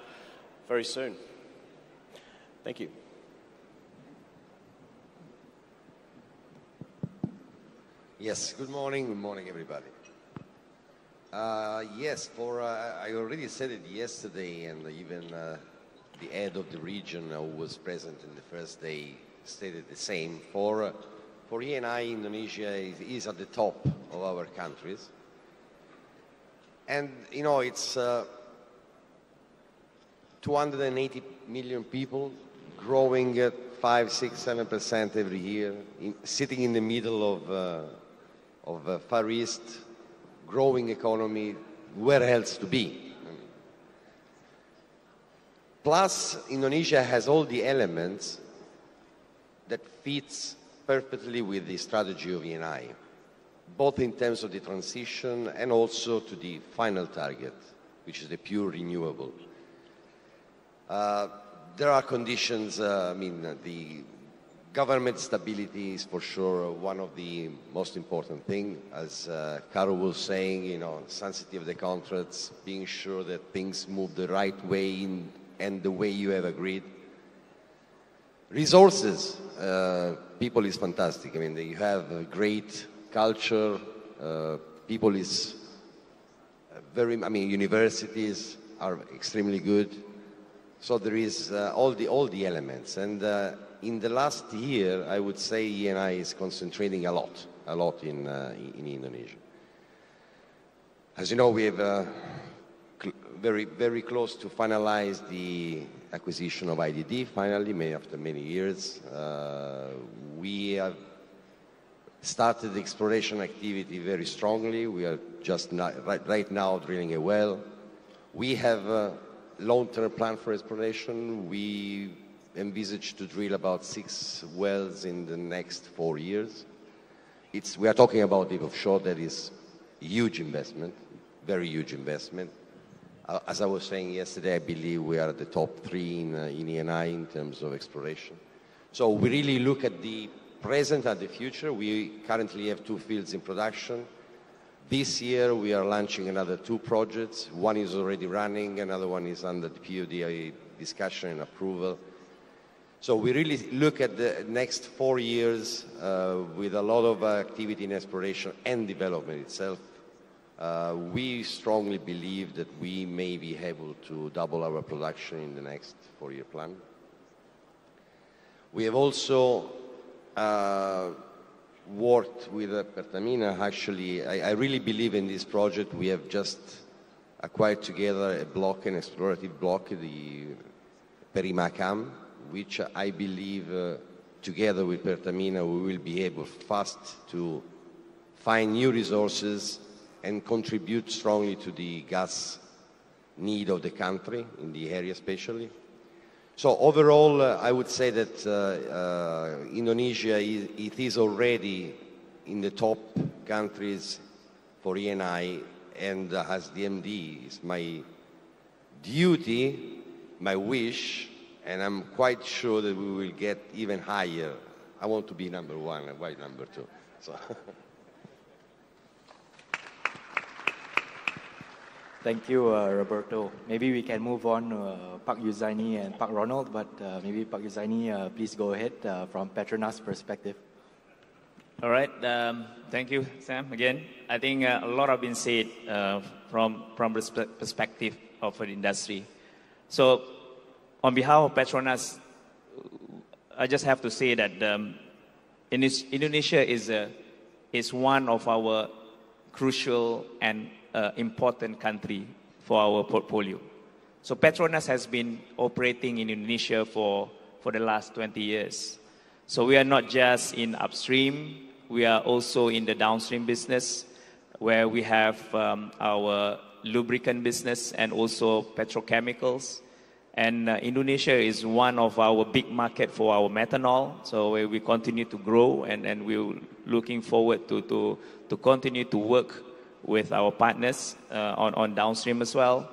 very soon. Thank you. Yes, good morning everybody. Yes, I already said it yesterday, and even the head of the region who was present in the first day stated the same. For ENI, Indonesia is at the top of our countries. And, it's 280 million people growing at 5, 6, 7% every year, sitting in the middle of Far East, growing economy, where else to be? Plus, Indonesia has all the elements that fits perfectly with the strategy of ENI, both in terms of the transition and also to the final target, which is the pure renewable. There are conditions, the government stability is for sure one of the most important things. As Caro was saying, sanctity of the contracts, being sure that things move the right way and the way you have agreed. Resources, people is fantastic. You have a great culture, people is universities are extremely good. So there is all the elements. And in the last year, I would say ENI is concentrating a lot in Indonesia. As you know, we have very, very close to finalize the acquisition of IDD, finally, after many years. We have started the exploration activity very strongly. We are just right now drilling a well. We have a long-term plan for exploration. We envisage to drill about 6 wells in the next 4 years. We are talking about the offshore. That is a huge investment, very huge investment. As I was saying yesterday, I believe we are at the top 3 in ENI in terms of exploration. So we really look at the present and the future. We currently have 2 fields in production. This year we are launching another 2 projects. One is already running, another one is under the POD discussion and approval. So we really look at the next 4 years with a lot of activity in exploration and development itself. We strongly believe that we may be able to double our production in the next 4-year plan. We have also worked with Pertamina. Actually, I really believe in this project. We have just acquired together a block, an explorative block, the Perimakam, which I believe together with Pertamina we will be able fast to find new resources and contribute strongly to the gas need of the country, in the area especially. So overall, I would say that Indonesia is already in the top countries for ENI, and as the MD, is my duty, my wish, and I'm quite sure that we will get even higher. I want to be number one, and why number two? So. Thank you, Roberto. Maybe we can move on to Pak Yuzaini and Pak Ronald, but maybe Pak Yuzaini, please go ahead from Petronas perspective. All right. Thank you, Sam, again. I think a lot have been said from the perspective of the industry. So on behalf of Petronas, I just have to say that Indonesia is one of our crucial and important country for our portfolio. So Petronas has been operating in Indonesia for the last 20 years. So we are not just in upstream, we are also in the downstream business, where we have our lubricant business and also petrochemicals. And Indonesia is one of our big market for our methanol. So we continue to grow, and we're looking forward to continue to work with our partners on downstream as well.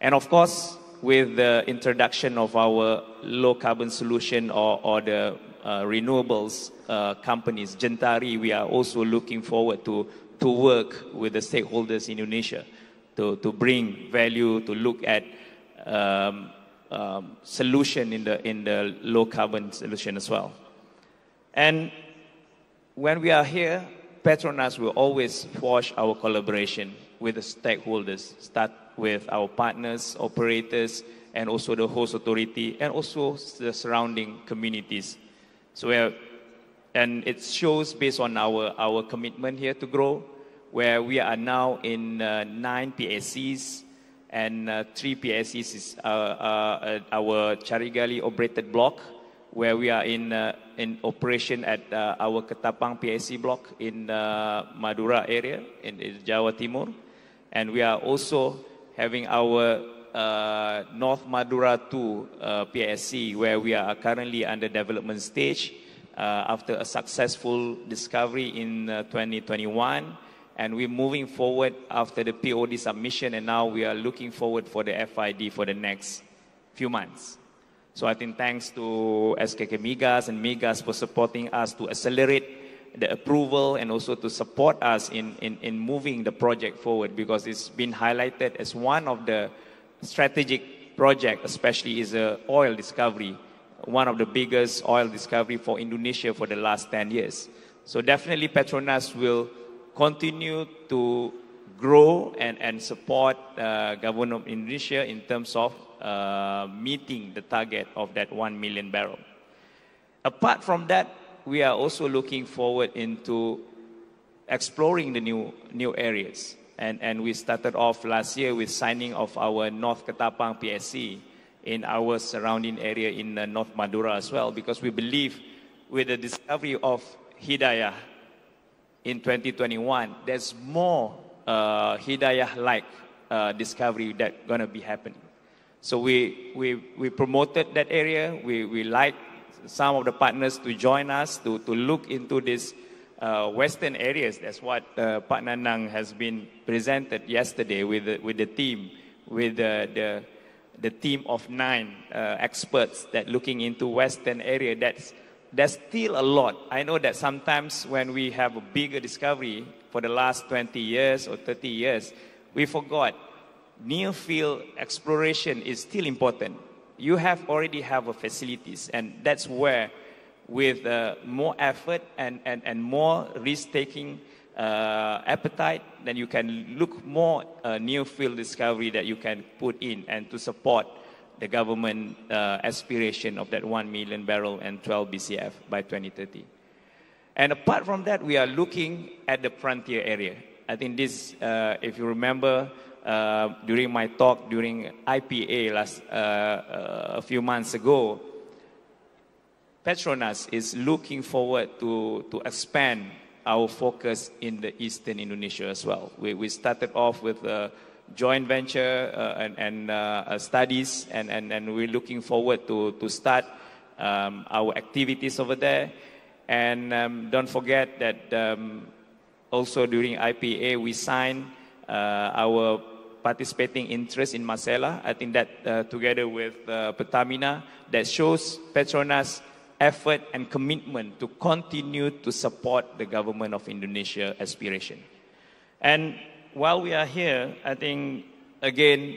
And of course, with the introduction of our low carbon solution or the renewables companies, Gentari, we are also looking forward to work with the stakeholders in Indonesia to bring value, to look at solution in the low carbon solution as well. And when we are here, Petronas will always forge our collaboration with the stakeholders, start with our partners, operators, and also the host authority, and also the surrounding communities. So and it shows based on our commitment here to grow, where we are now in 9 PSCs, and 3 PSCs is our Carigali operated block, where we are in operation at our Ketapang PSC block in Madura area in Jawa Timur. And we are also having our North Madura 2 PSC, where we are currently under development stage after a successful discovery in 2021. And we're moving forward after the POD submission, and now we are looking forward for the FID for the next few months. So I think thanks to SKK Migas and Migas for supporting us to accelerate the approval and also to support us in moving the project forward, because it's been highlighted as one of the strategic projects, especially is oil discovery, one of the biggest oil discovery for Indonesia for the last 10 years. So definitely Petronas will continue to grow and support government of Indonesia in terms of meeting the target of that 1 million barrel. Apart from that, we are also looking forward into exploring the new areas. And we started off last year with signing of our North Ketapang PSC in our surrounding area in North Madura as well, because we believe with the discovery of Hidayah in 2021, there's more Hidayah-like discovery that gonna be happening. So we promoted that area. We like some of the partners to join us to look into this western areas. That's what Pak Nanang has been presented yesterday with the team, with the team of 9 experts that looking into western area. There's still a lot. I know that sometimes when we have a bigger discovery for the last 20 years or 30 years, we forgot near field exploration is still important. You already have facilities, and that's where with more effort and more risk-taking appetite, then you can look more near field discovery that you can put in and to support the government aspiration of that 1 million barrel and 12 BCF by 2030. And apart from that, we are looking at the frontier area. I think this, if you remember, during my talk during IPA a few months ago, Petronas is looking forward to expand our focus in the eastern Indonesia as well. We started off with joint venture and studies, and we're looking forward to start our activities over there. And don't forget that also during IPA we signed our participating interest in Marcella. I think that together with Pertamina, that shows Petronas' effort and commitment to continue to support the government of Indonesia aspiration. And while we are here, I think, again,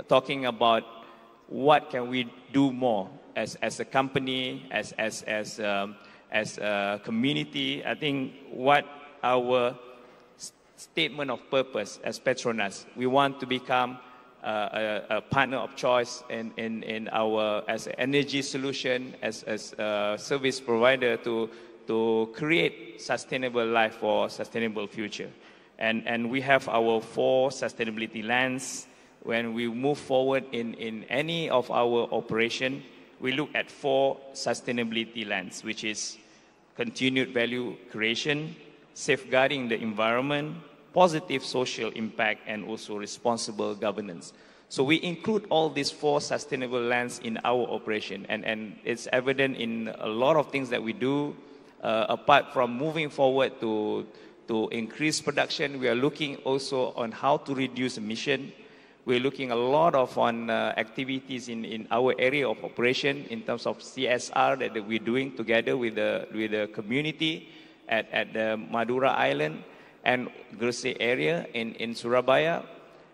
talking about what can we do more as a company, as a community, I think what our statement of purpose as Petronas, we want to become a partner of choice in our as an energy solution, as a service provider to create sustainable life for sustainable future. And we have our 4 sustainability lands. When we move forward in any of our operation, we look at 4 sustainability lands, which is continued value creation, safeguarding the environment, positive social impact, and also responsible governance. So we include all these 4 sustainable lands in our operation, and it's evident in a lot of things that we do. Apart from moving forward to increase production, we are looking also on how to reduce emission. We're looking a lot on activities in our area of operation in terms of CSR that we're doing together with the community at the Madura Island and Gresik area in Surabaya.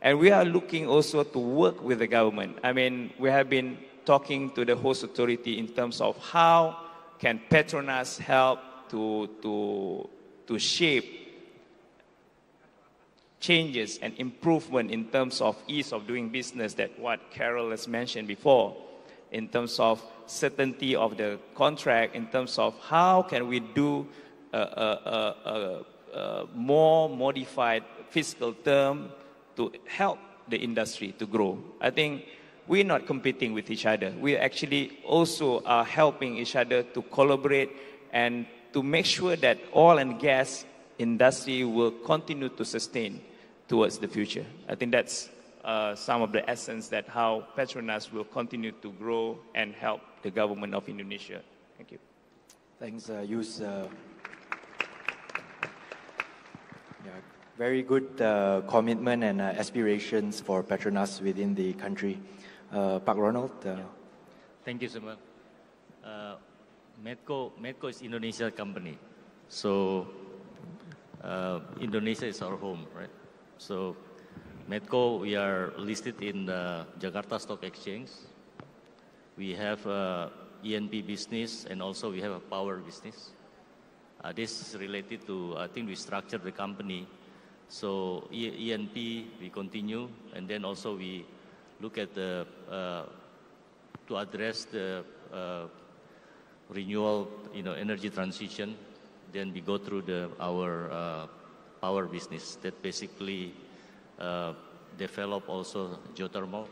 And we are looking also to work with the government. I mean, we have been talking to the host authority in terms of how can Petronas help to shape changes and improvement in terms of ease of doing business, that what Carol has mentioned before, in terms of certainty of the contract, in terms of how can we do a more modified fiscal term to help the industry to grow. I think we're not competing with each other. We actually also are helping each other to collaborate and to make sure that oil and gas industry will continue to sustain towards the future. I think that's some of the essence that how Petronas will continue to grow and help the government of Indonesia. Thank you. Thanks, Yus. Very good commitment and aspirations for Petronas within the country. Pak Ronald. Thank you so much. Medco is Indonesia company. So Indonesia is our home, right? So Medco, we are listed in the Jakarta Stock Exchange. We have E&P business, and also we have a power business. This is related to, I think we structured the company. So E&P, we continue, and then also we look at the, to address the renewal, energy transition. Then we go through our power business that basically develop also geothermal,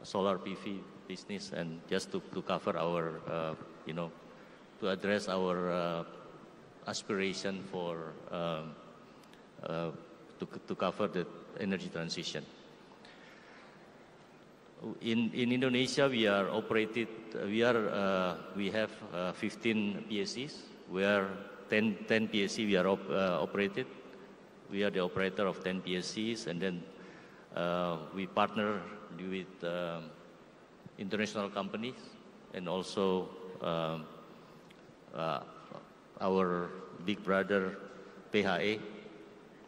solar PV business, and just to cover our, to address our aspiration for to cover the energy transition. In Indonesia, we have 15 PSCs, where 10 PSC we are operated. We are the operator of 10 PSCs, and then we partner with international companies, and also our big brother PHE,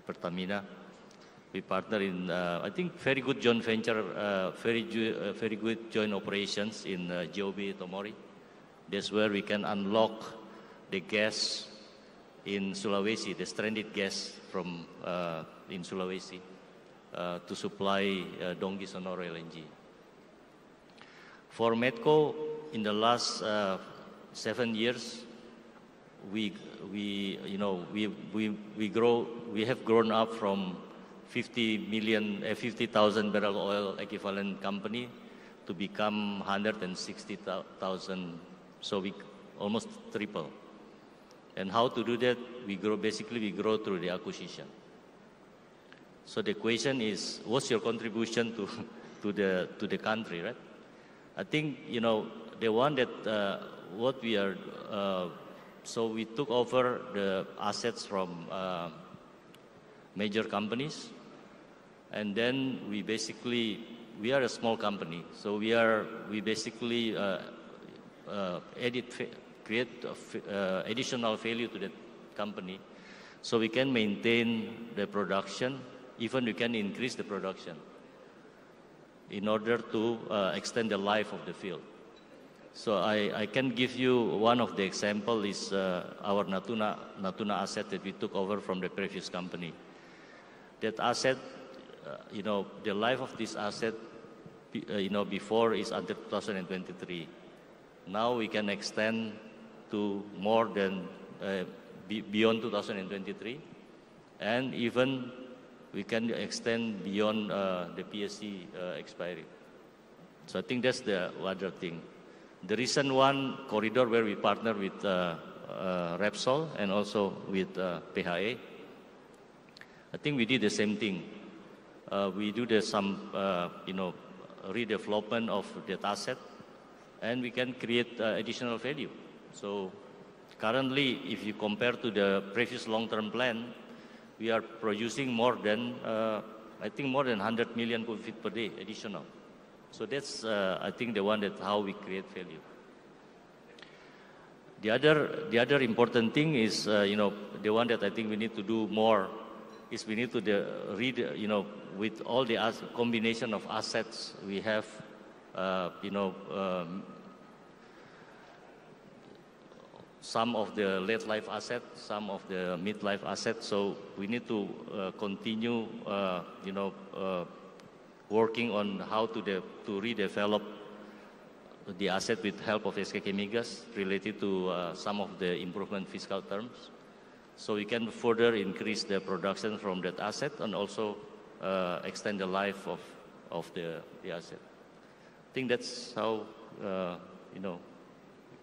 Pertamina. We partner in, I think, very good joint venture, very good joint operations in JOB Tomori. That's where we can unlock the gas in Sulawesi, the stranded gas from in Sulawesi, to supply Donggi Sonoro LNG. For Medco, in the last 7 years, we have grown up from 50,000 barrel oil equivalent company to become 160,000. So we almost triple. And how to do that? We grow through the acquisition. So the question is, what's your contribution to the country, right? I think the one that what we are. So we took over the assets from major companies. And then we are a small company, so we basically create additional value to the company, so we can maintain the production, even we can increase the production in order to extend the life of the field. So I can give you one of the example is our Natuna asset that we took over from the previous company. That asset, the life of this asset, before is until 2023. Now we can extend to more than beyond 2023, and even we can extend beyond the PSC expiry. So I think that's the other thing. The recent one corridor where we partner with Repsol and also with PHA, I think we did the same thing. We do some redevelopment of that asset, and we can create additional value. So currently, if you compare to the previous long-term plan, we are producing more than, I think more than 100 million cubic feet per day additional. So that's, I think, the one that how we create value. The other important thing is, the one that I think we need to do more is we need to with all the combination of assets we have, some of the late life assets, some of the mid life assets. So we need to continue, working on how to redevelop the asset with help of SKK Migas related to some of the improvement fiscal terms. So we can further increase the production from that asset and also extend the life of the asset. I think that's how, we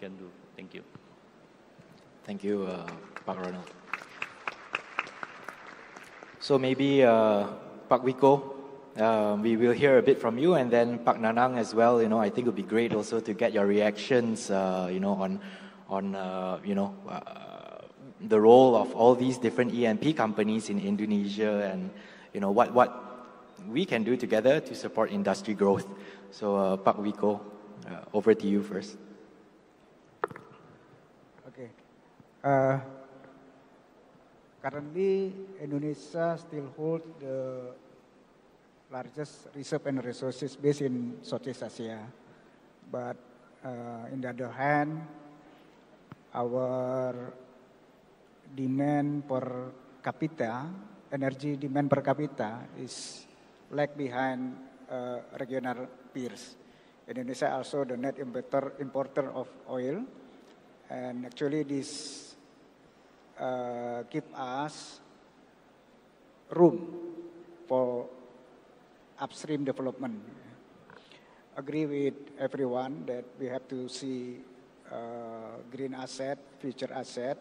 can do. Thank you. Thank you, Pak Ronald. So maybe Pak Wiko, we will hear a bit from you, and then Pak Nanang as well. I think it would be great also to get your reactions, on the role of all these different E&P companies in Indonesia, and what we can do together to support industry growth. So Pak Wiko, over to you first. Okay. Currently, Indonesia still holds the largest reserve and resources base in Southeast Asia. But on the other hand, our demand per capita, energy demand per capita is lag behind regional peers. Indonesia also the net importer of oil, and actually this give us room for upstream development. Agree with everyone that we have to see green asset, future asset,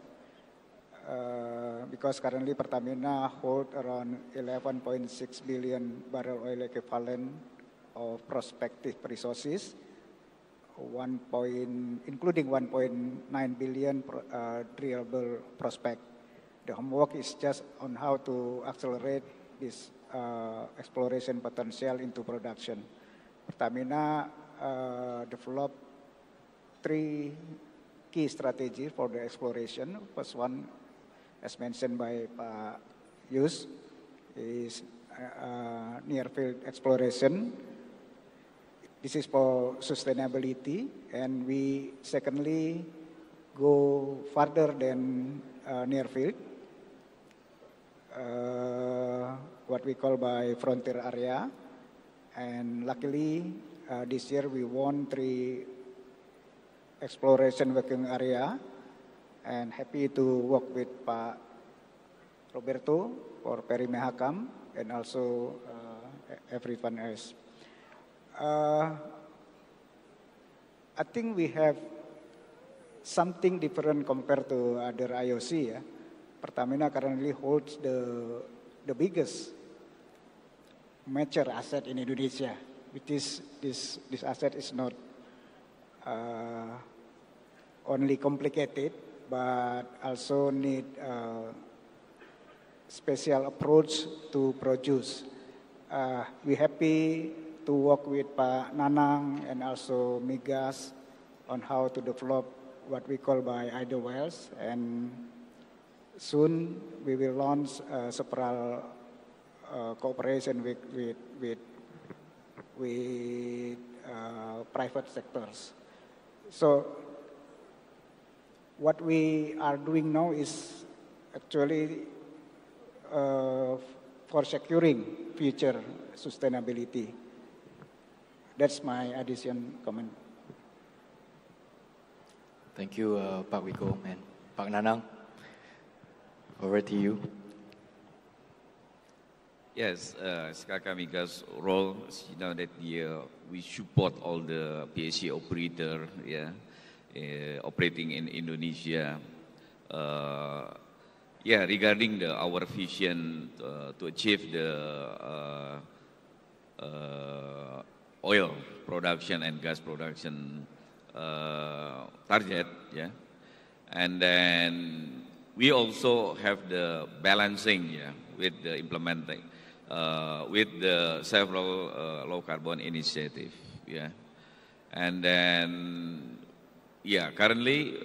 because currently Pertamina hold around 11.6 billion barrel oil equivalent of prospective resources, including 1.9 billion drillable prospect. The homework is just on how to accelerate this exploration potential into production. Pertamina developed 3 key strategies for the exploration. First one, as mentioned by Pak Yus, is near field exploration. This is for sustainability, and we secondly go further than near field, what we call by frontier area. And luckily, this year we won 3 exploration working area, and happy to work with Pak Roberto for Perimehakam and also everyone else. I think we have something different compared to other IOC. Yeah? Pertamina currently holds the biggest mature asset in Indonesia, which is this asset is not only complicated, but also need special approach to produce. We're happy to work with Pak Nanang and also Migas on how to develop what we call by idle wells, and soon we will launch several cooperation with private sectors. So what we are doing now is actually for securing future sustainability. That's my addition comment. Thank you, Pak Wiko and Pak Nanang. Over to you. Yes, Skaka Migas role, you know that we support all the PSC operator, operating in Indonesia. Regarding our vision to achieve the oil production and gas production target, and then we also have the balancing, with the implementing, with the several low carbon initiative, and then currently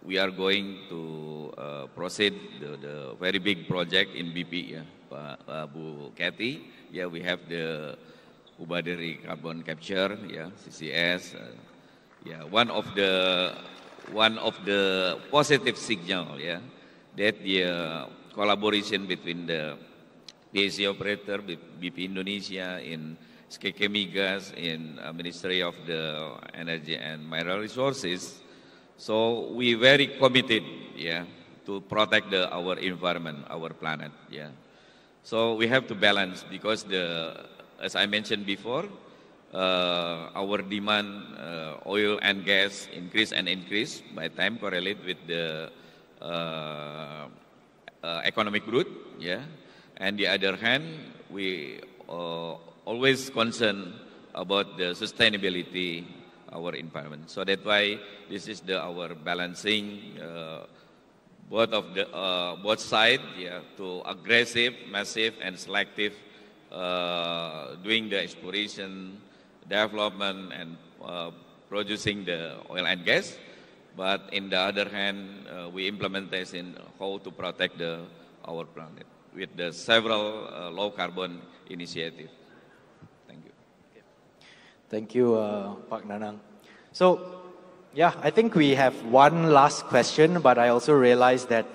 we are going to proceed the very big project in BP, Bu Kathy. We have the Ubadari carbon capture, CCS. One of the positive signal, that the collaboration between the PSC operator, BP Indonesia, in SKK Migas, in Ministry of the Energy and Mineral Resources. So we very committed, to protect our environment, our planet, So we have to balance because as I mentioned before, our demand, oil and gas increase by time correlate with the economic growth, And the other hand, we always concerned about the sustainability our environment. So that's why this is our balancing both sides, to aggressive, massive, and selective doing the exploration, development, and producing the oil and gas. But in the other hand, we implement this in how to protect our planet with the several low carbon initiatives. Thank you. Thank you, Pak Nanang. So, I think we have one last question, but I also realize that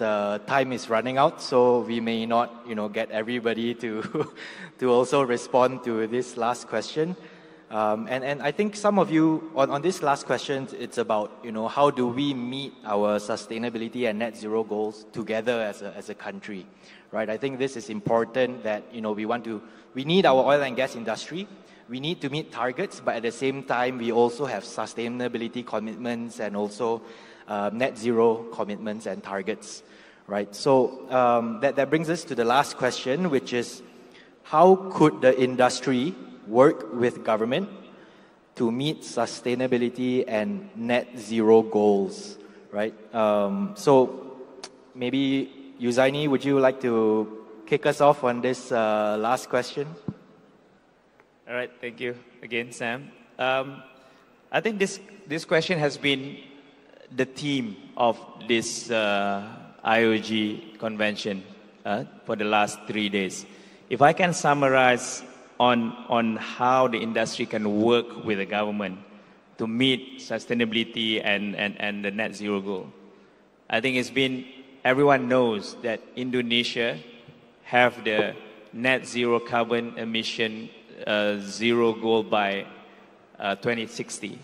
time is running out, so we may not, get everybody to to also respond to this last question. And I think some of you on this last question, it's about how do we meet our sustainability and net zero goals together as a country, right? I think this is important that we need our oil and gas industry. We need to meet targets, but at the same time, we also have sustainability commitments and also net zero commitments and targets, right? So that brings us to the last question, which is, how could the industry work with government to meet sustainability and net zero goals, right? So maybe Yuzaini, would you like to kick us off on this last question? All right, thank you again, Sam. I think this question has been the theme of this IOG convention for the last 3 days. If I can summarize on how the industry can work with the government to meet sustainability and the net zero goal, I think everyone knows that Indonesia have the net zero carbon emission zero goal by 2060.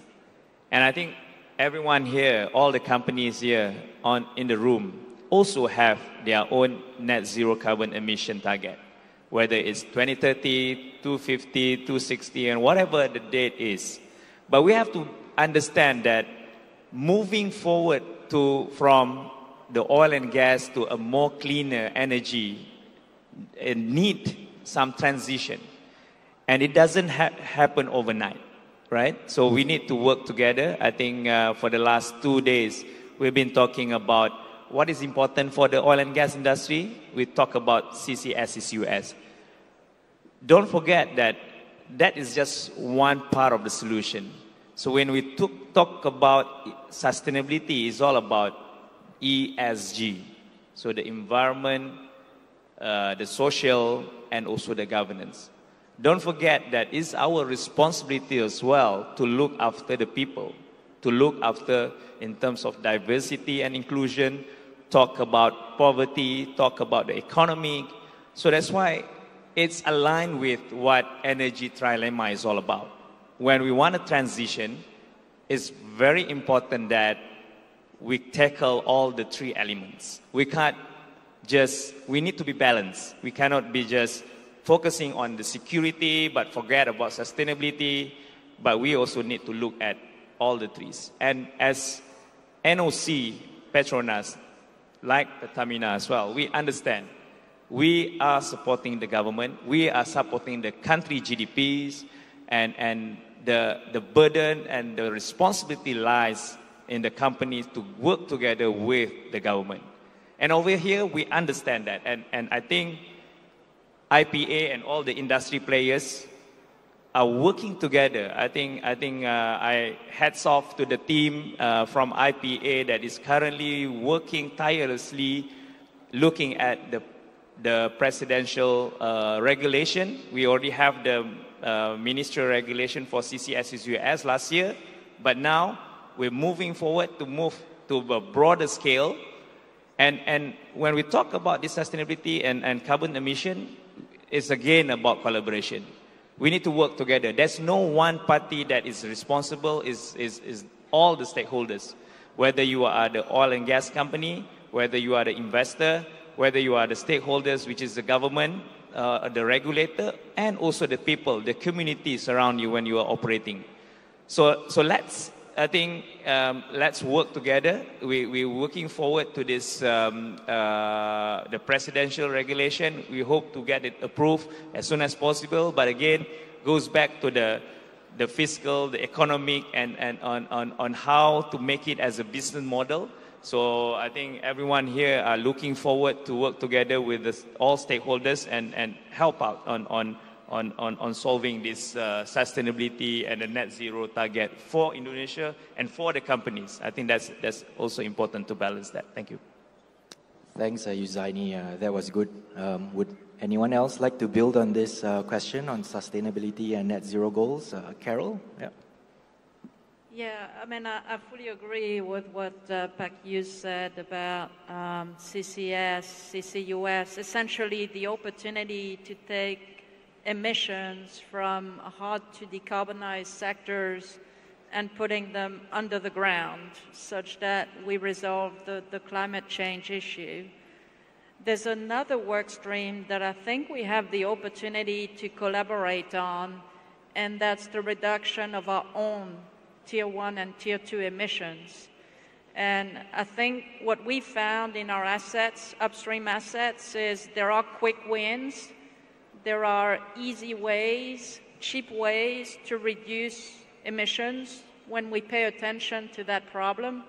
And I think everyone here, all the companies here in the room also have their own net zero carbon emission target, whether it's 2030, 250, 260, and whatever the date is. But we have to understand that moving forward from the oil and gas to a more cleaner energy need some transition. And it doesn't happen overnight, right? So we need to work together. I think for the last 2 days, we've been talking about what is important for the oil and gas industry, we talk about CCS, CCUS. Don't forget that that is just one part of the solution. So when we talk about sustainability, it's all about ESG. So the environment, the social, and also the governance. Don't forget that it's our responsibility as well to look after the people, to look after in terms of diversity and inclusion, talk about poverty, talk about the economy. So that's why it's aligned with what Energy Trilemma is all about. When we want to transition, it's very important that we tackle all the three elements. We need to be balanced. We cannot be just focusing on the security, but forget about sustainability. But we also need to look at all the trees. And as NOC, Petronas, like Pertamina as well, we understand. We are supporting the government. We are supporting the country GDPs, and the burden and the responsibility lies in the companies to work together with the government. And over here, we understand that. And I think IPA and all the industry players are working together. I think I hats off to the team from IPA that is currently working tirelessly, looking at the presidential regulation. We already have the ministerial regulation for CCS, CCUS last year, but now we're moving forward to move to a broader scale. And when we talk about this sustainability and carbon emission, it's again about collaboration. We need to work together. There's no one party that is responsible, is all the stakeholders. Whether you are the oil and gas company, whether you are the investor, whether you are the stakeholders, which is the government, the regulator, and also the people, the communities around you when you are operating. So let's, I think, let's work together. We're working forward to this, the presidential regulation. We hope to get it approved as soon as possible. But again, goes back to the fiscal, the economic, and on how to make it as a business model. So I think everyone here are looking forward to work together with all stakeholders and help out on solving this sustainability and the net zero target for Indonesia and for the companies. I think that's also important to balance that. Thank you. Thanks, Yuzaini. That was good. Would anyone else like to build on this question on sustainability and net zero goals? Carol? Yeah. Yeah, I mean, I fully agree with what Pak Yu said about CCS, CCUS, essentially the opportunity to take emissions from hard to decarbonize sectors and putting them under the ground such that we resolve the climate change issue. There's another work stream that I think we have the opportunity to collaborate on, and that's the reduction of our own Tier 1 and Tier 2 emissions. And I think what we found in our assets, upstream assets, is there are quick wins. There are easy ways, cheap ways to reduce emissions when we pay attention to that problem.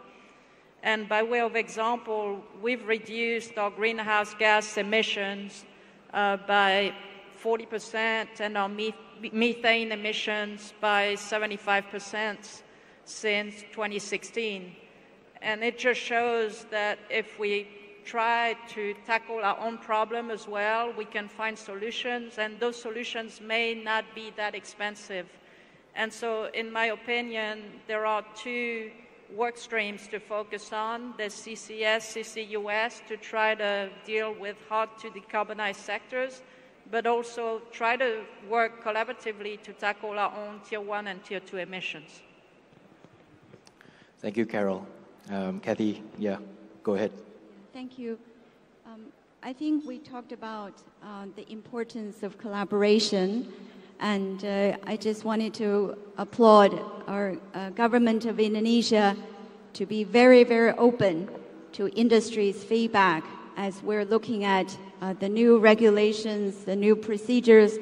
And by way of example, we've reduced our greenhouse gas emissions by 40% and our methane emissions by 75% since 2016. And it just shows that if we try to tackle our own problem as well, we can find solutions, and those solutions may not be that expensive. And so, in my opinion, there are two work streams to focus on. There's CCS, CCUS, to try to deal with hard to decarbonize sectors, but also try to work collaboratively to tackle our own Tier 1 and Tier 2 emissions. Thank you, Carol. Kathy, yeah, go ahead. Thank you. I think we talked about the importance of collaboration, and I just wanted to applaud our government of Indonesia to be very, very open to industry's feedback as we're looking at the new regulations, the new procedures,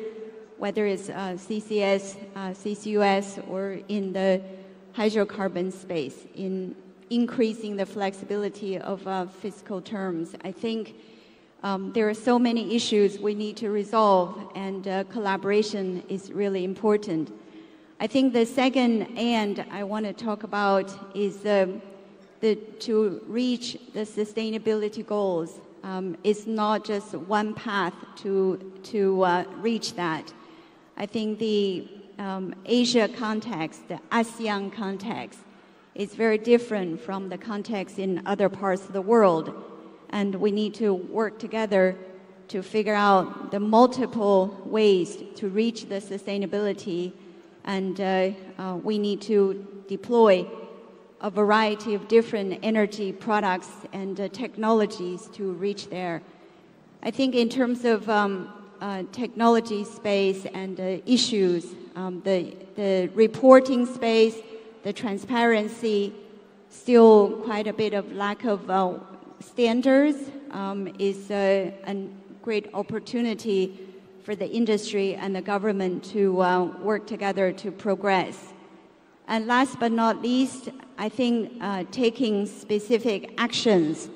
whether it's CCS, CCUS, or in the hydrocarbon space in increasing the flexibility of fiscal terms. I think there are so many issues we need to resolve, and collaboration is really important. I think the second and I want to talk about is to reach the sustainability goals. It's not just one path to reach that. I think the Asia context, the ASEAN context, is very different from the context in other parts of the world. And we need to work together to figure out the multiple ways to reach the sustainability. And we need to deploy a variety of different energy products and technologies to reach there. I think in terms of technology space and issues, the reporting space, the transparency, still quite a bit of lack of standards is a great opportunity for the industry and the government to work together to progress. And last but not least, I think taking specific actions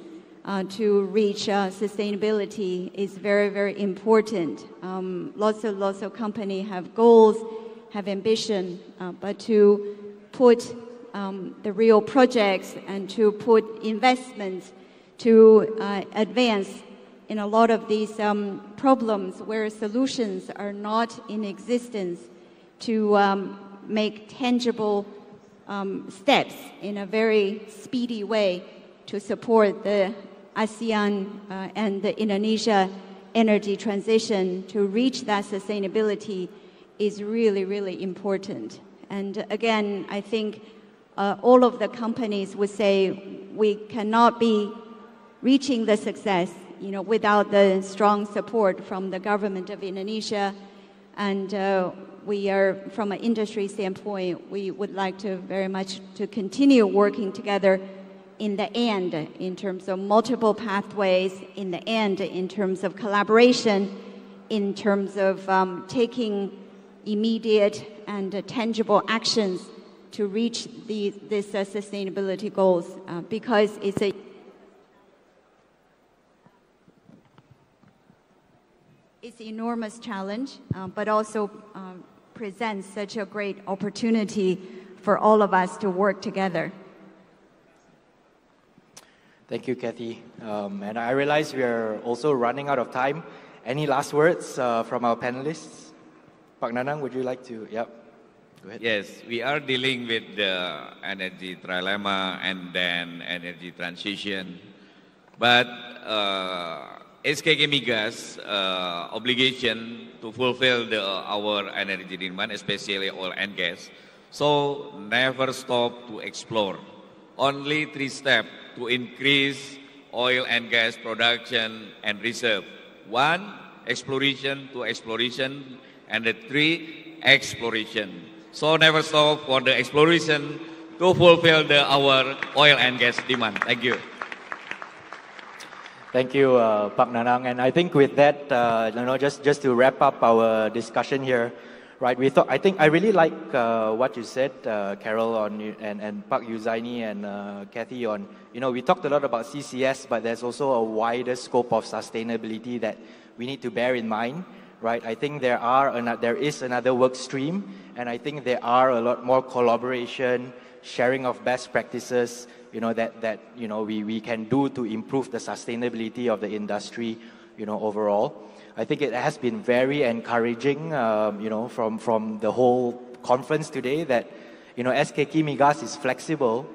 to reach sustainability is very, very important. Lots of companies have goals, have ambition, but to put the real projects and to put investments to advance in a lot of these problems where solutions are not in existence, to make tangible steps in a very speedy way to support the ASEAN and the Indonesia energy transition to reach that sustainability is really, really important. And again, I think all of the companies would say we cannot be reaching the success, without the strong support from the government of Indonesia. And we are, from an industry standpoint, we would like to very much to continue working together in the end, in terms of multiple pathways, in the end, in terms of collaboration, in terms of taking immediate and tangible actions to reach these sustainability goals, because it's an enormous challenge, but also presents such a great opportunity for all of us to work together. Thank you, Kathy. And I realize we are also running out of time. Any last words from our panelists? Pak Nanang, would you like to? Yep. Go ahead. Yes, we are dealing with the energy trilemma and then energy transition. But SKK Migas obligation to fulfill our energy demand, especially oil and gas. So never stop to explore. Only 3 steps to increase oil and gas production and reserve. 1, exploration, 2, exploration, and 3, exploration. So never stop for the exploration to fulfill our oil and gas demand. Thank you. Thank you, Pak Nanang. And I think with that, just to wrap up our discussion here, right? I think I really like what you said, Carol, and Pak Yuzaini and Kathy on. We talked a lot about CCS, but there's also a wider scope of sustainability that we need to bear in mind, right? I think there is another work stream, and I think there are a lot more collaboration, sharing of best practices, that we can do to improve the sustainability of the industry, overall. I think it has been very encouraging, from the whole conference today that, SKK Migas is flexible.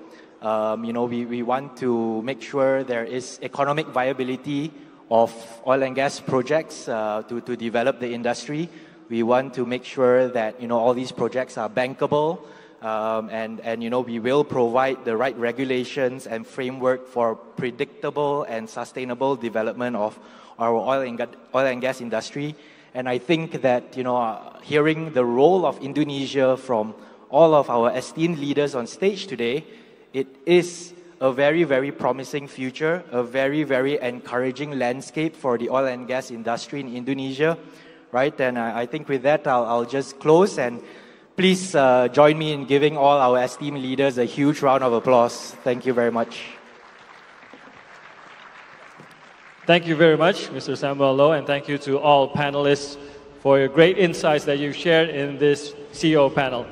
We want to make sure there is economic viability of oil and gas projects to develop the industry. We want to make sure that, all these projects are bankable. And we will provide the right regulations and framework for predictable and sustainable development of our oil and gas industry. And I think that, hearing the role of Indonesia from all of our esteemed leaders on stage today, it is a very, very promising future, a very, very encouraging landscape for the oil and gas industry in Indonesia, right? And I think with that, I'll just close and please join me in giving all our esteemed leaders a huge round of applause. Thank you very much. Thank you very much, Mr. Samuel Loh, and thank you to all panelists for your great insights that you've shared in this CEO panel.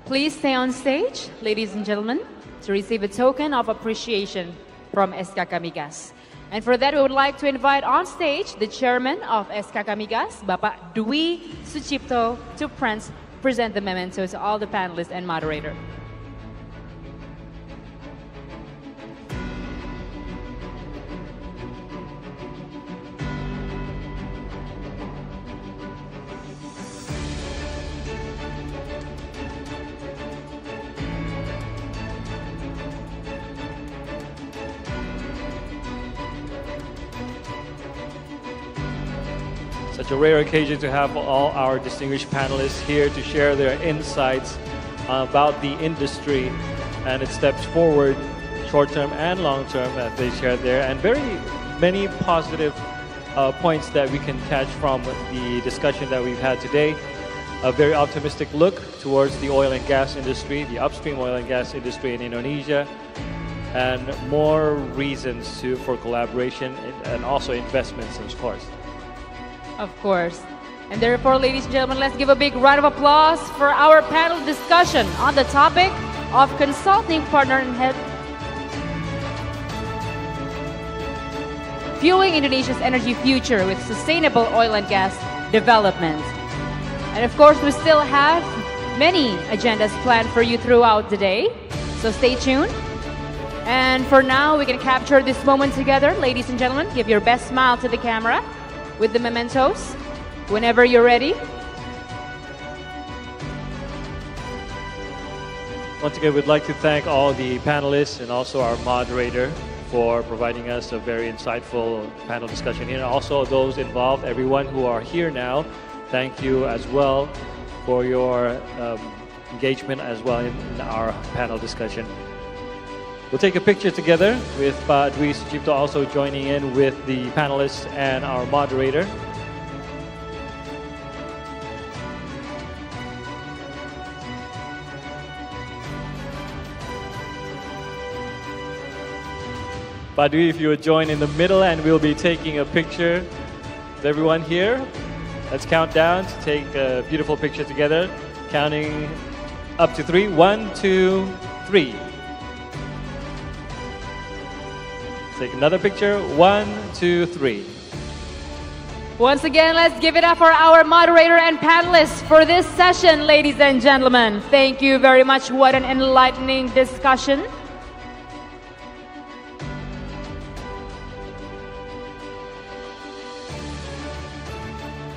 Please stay on stage, ladies and gentlemen, to receive a token of appreciation from SKK Migas. And for that, we would like to invite on stage the chairman of SKK Migas, Bapak Dwi Sucipto, to present the memento to all the panelists and moderator. Such a rare occasion to have all our distinguished panelists here to share their insights about the industry and its steps forward, short-term and long-term, that they shared there, and very many positive points that we can catch from the discussion that we've had today. A very optimistic look towards the oil and gas industry, the upstream oil and gas industry in Indonesia, and more reasons for collaboration and also investments, of course. Of course. And therefore, ladies and gentlemen, let's give a big round of applause for our panel discussion on the topic of consulting partner and head fueling Indonesia's energy future with sustainable oil and gas development. And of course, we still have many agendas planned for you throughout the day, so stay tuned. And for now, we can capture this moment together. Ladies and gentlemen, give your best smile to the camera with the mementos whenever you're ready. Once again, we'd like to thank all the panelists and also our moderator for providing us a very insightful panel discussion here. And also those involved, everyone who are here now, thank you as well for your engagement as well in our panel discussion. We'll take a picture together with Pak Dwi Sucipto also joining in with the panelists and our moderator. Pak Dwi, if you would join in the middle, and we'll be taking a picture with everyone here. Let's count down to take a beautiful picture together, counting up to 3. 1, 2, 3. Take another picture. 1, 2, 3. Once again, let's give it up for our moderator and panelists for this session, ladies and gentlemen. Thank you very much. What an enlightening discussion.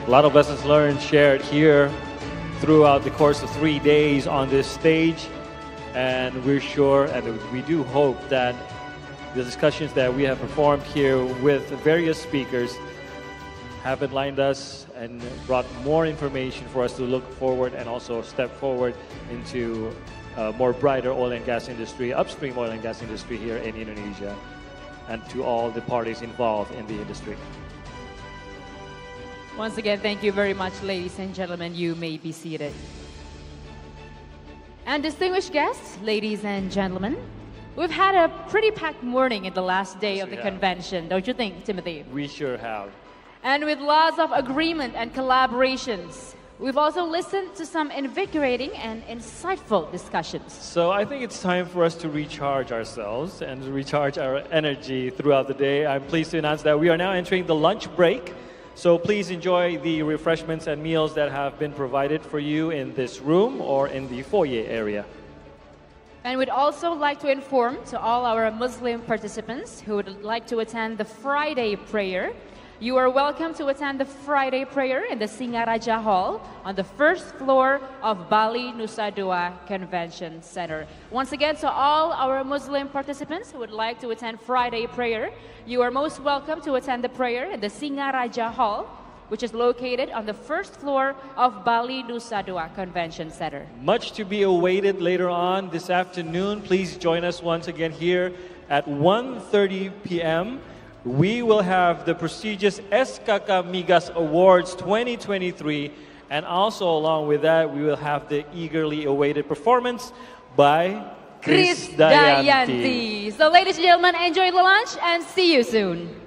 A lot of lessons learned shared here throughout the course of 3 days on this stage. And we're sure, and we do hope that the discussions that we have performed here with various speakers have enlightened us and brought more information for us to look forward and also step forward into a more brighter oil and gas industry, upstream oil and gas industry here in Indonesia, and to all the parties involved in the industry. Once again, thank you very much, ladies and gentlemen. You may be seated. And distinguished guests, ladies and gentlemen, we've had a pretty packed morning in the last day of the convention, don't you think, Timothy? We sure have. And with lots of agreement and collaborations, we've also listened to some invigorating and insightful discussions. So I think it's time for us to recharge ourselves and recharge our energy throughout the day. I'm pleased to announce that we are now entering the lunch break. So please enjoy the refreshments and meals that have been provided for you in this room or in the foyer area. And we'd also like to inform to all our Muslim participants who would like to attend the Friday prayer, you are welcome to attend the Friday prayer in the Singaraja Hall on the first floor of Bali Nusa Convention Center. Once again, to all our Muslim participants who would like to attend Friday prayer, you are most welcome to attend the prayer in the Singaraja Hall, which is located on the first floor of Bali Nusa Convention Center. Much to be awaited later on this afternoon. Please join us once again here at 1:30 p.m. We will have the prestigious SKK Migas Awards 2023, And also along with that, we will have the eagerly awaited performance by Chris Dayanti. So ladies and gentlemen, enjoy the lunch and see you soon.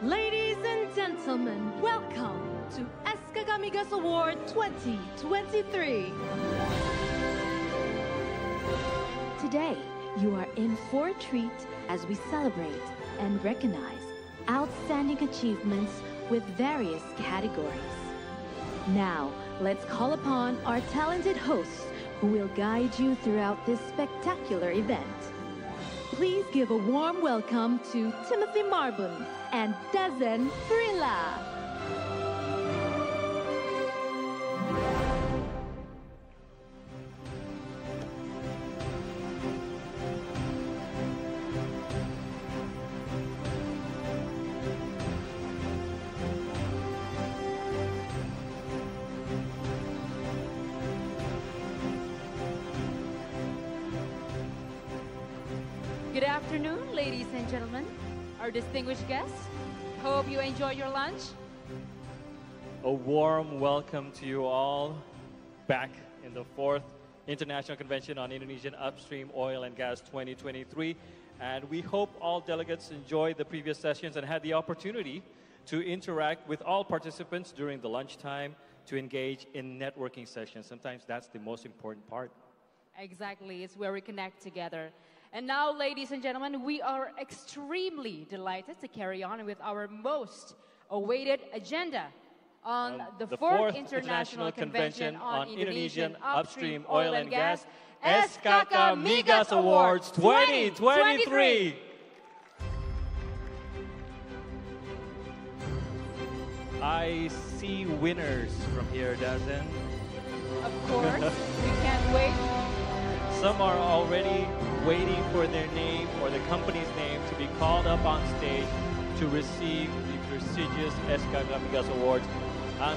Ladies and gentlemen, welcome to SKK Migas Award 2023. Today, you are in for a treat as we celebrate and recognize outstanding achievements with various categories. Now, let's call upon our talented hosts who will guide you throughout this spectacular event. Please give a warm welcome to Timothy Marbun and Dazen Frilla. Good afternoon, ladies and gentlemen, our distinguished guests. Hope you enjoy your lunch. A warm welcome to you all back in the 4th International Convention on Indonesian Upstream Oil and Gas 2023. And we hope all delegates enjoyed the previous sessions and had the opportunity to interact with all participants during the lunchtime to engage in networking sessions. Sometimes that's the most important part. Exactly, it's where we connect together. And now, ladies and gentlemen, we are extremely delighted to carry on with our most awaited agenda on the 4th International Convention on Indonesian Upstream Oil and Gas, SKK Migas Awards 2023. I see winners from here, Dazen. Of course, we can't wait. Some are already waiting for their name or the company's name to be called up on stage to receive the prestigious SKK Migas Awards.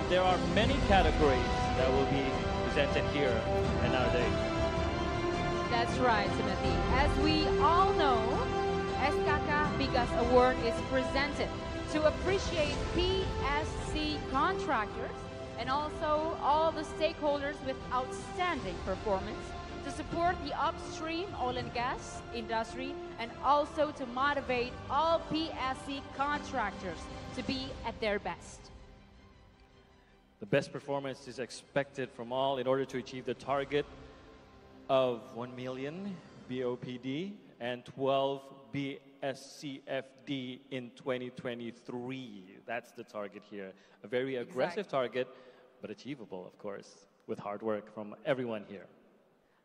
There are many categories that will be presented here in our day. That's right, Timothy. As we all know, SKK Migas Award is presented to appreciate PSC contractors and also all the stakeholders with outstanding performance, to support the upstream oil and gas industry, and also to motivate all PSC contractors to be at their best. The best performance is expected from all in order to achieve the target of 1 million BOPD and 12 BSCFD in 2023. That's the target here. A very aggressive target, but achievable, of course, with hard work from everyone here.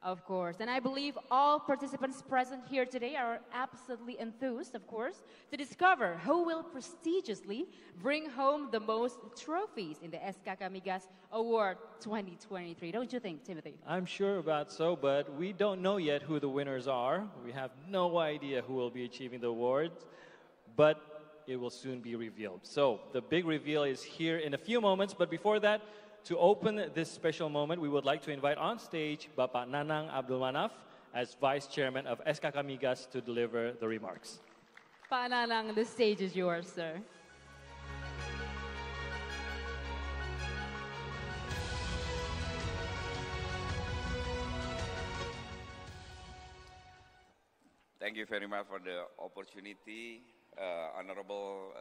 Of course, and I believe all participants present here today are absolutely enthused, of course, to discover who will prestigiously bring home the most trophies in the SKK Migas Award 2023. Don't you think, Timothy? I'm sure about so, but we don't know yet who the winners are. We have no idea who will be achieving the awards, but it will soon be revealed. So the big reveal is here in a few moments, but before that, to open this special moment, we would like to invite on stage Bapak Nanang Abdul Manaf as Vice Chairman of SKK Migas to deliver the remarks. Pak Nanang, the stage is yours, sir. Thank you very much for the opportunity, Honorable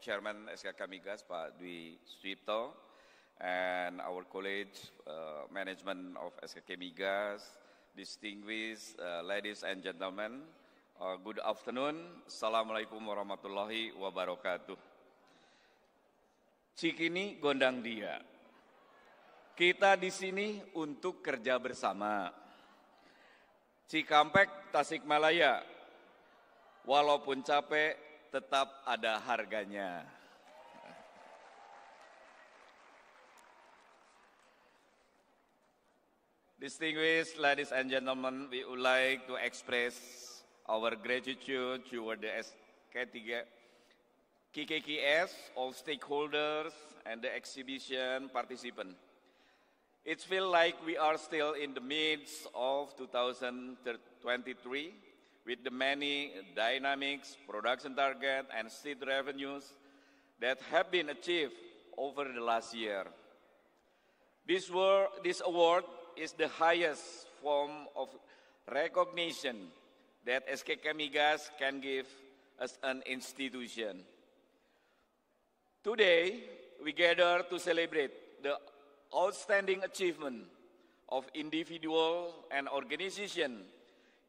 Chairman SKK Migas, Pak Dwi Suipto, and our colleagues, management of SKK Migas, distinguished ladies and gentlemen, good afternoon. Assalamualaikum warahmatullahi wabarakatuh. Cikini gondang dia. Kita di sini untuk kerja bersama. Cikampek, Tasikmalaya, walaupun capek, tetap ada harganya. Distinguished ladies and gentlemen, we would like to express our gratitude toward the KKKS, all stakeholders, and the exhibition participants. It feels like we are still in the midst of 2023 with the many dynamics, production target, and state revenues that have been achieved over the last year. This award is the highest form of recognition that SKK Migas can give as an institution. Today, we gather to celebrate the outstanding achievement of individuals and organizations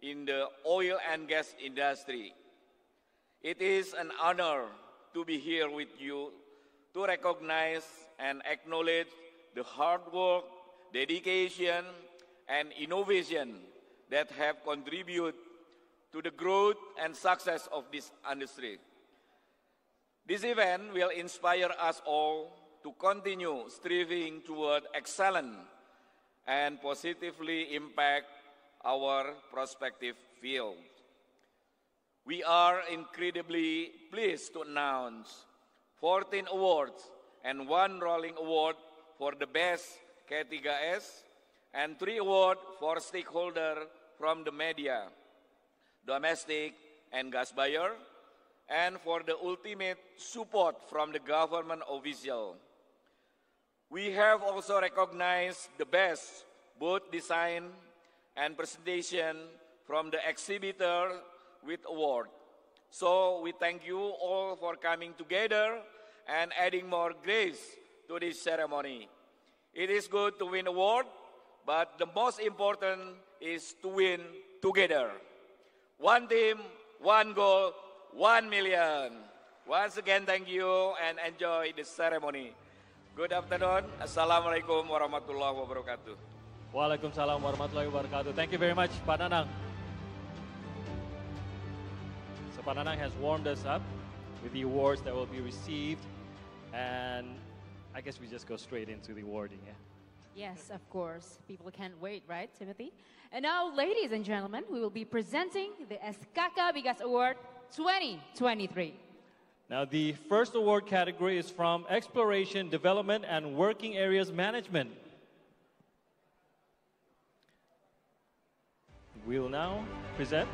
in the oil and gas industry. It is an honor to be here with you to recognize and acknowledge the hard work, dedication, and innovation that have contributed to the growth and success of this industry. This event will inspire us all to continue striving toward excellence and positively impact our prospective field. We are incredibly pleased to announce 14 awards and 1 rolling award for the best K3S and 3 awards for stakeholders from the media, domestic and gas buyer, and for the ultimate support from the government official. We have also recognized the best both design and presentation from the exhibitor with award. So we thank you all for coming together and adding more grace to this ceremony. It is good to win award, but the most important is to win together. One team, one goal, 1 million. Once again, thank you and enjoy the ceremony. Good afternoon. Assalamualaikum warahmatullahi wabarakatuh. Waalaikumsalam warahmatullahi wabarakatuh. Thank you very much, Pak Nanang. So Pak Nanang has warmed us up with the awards that will be received, and I guess we just go straight into the awarding, yeah? Yes, of course. People can't wait, right, Timothy? And now, ladies and gentlemen, we will be presenting the SKK Migas Award 2023. Now, the first award category is from Exploration, Development, and Working Areas Management. We will now present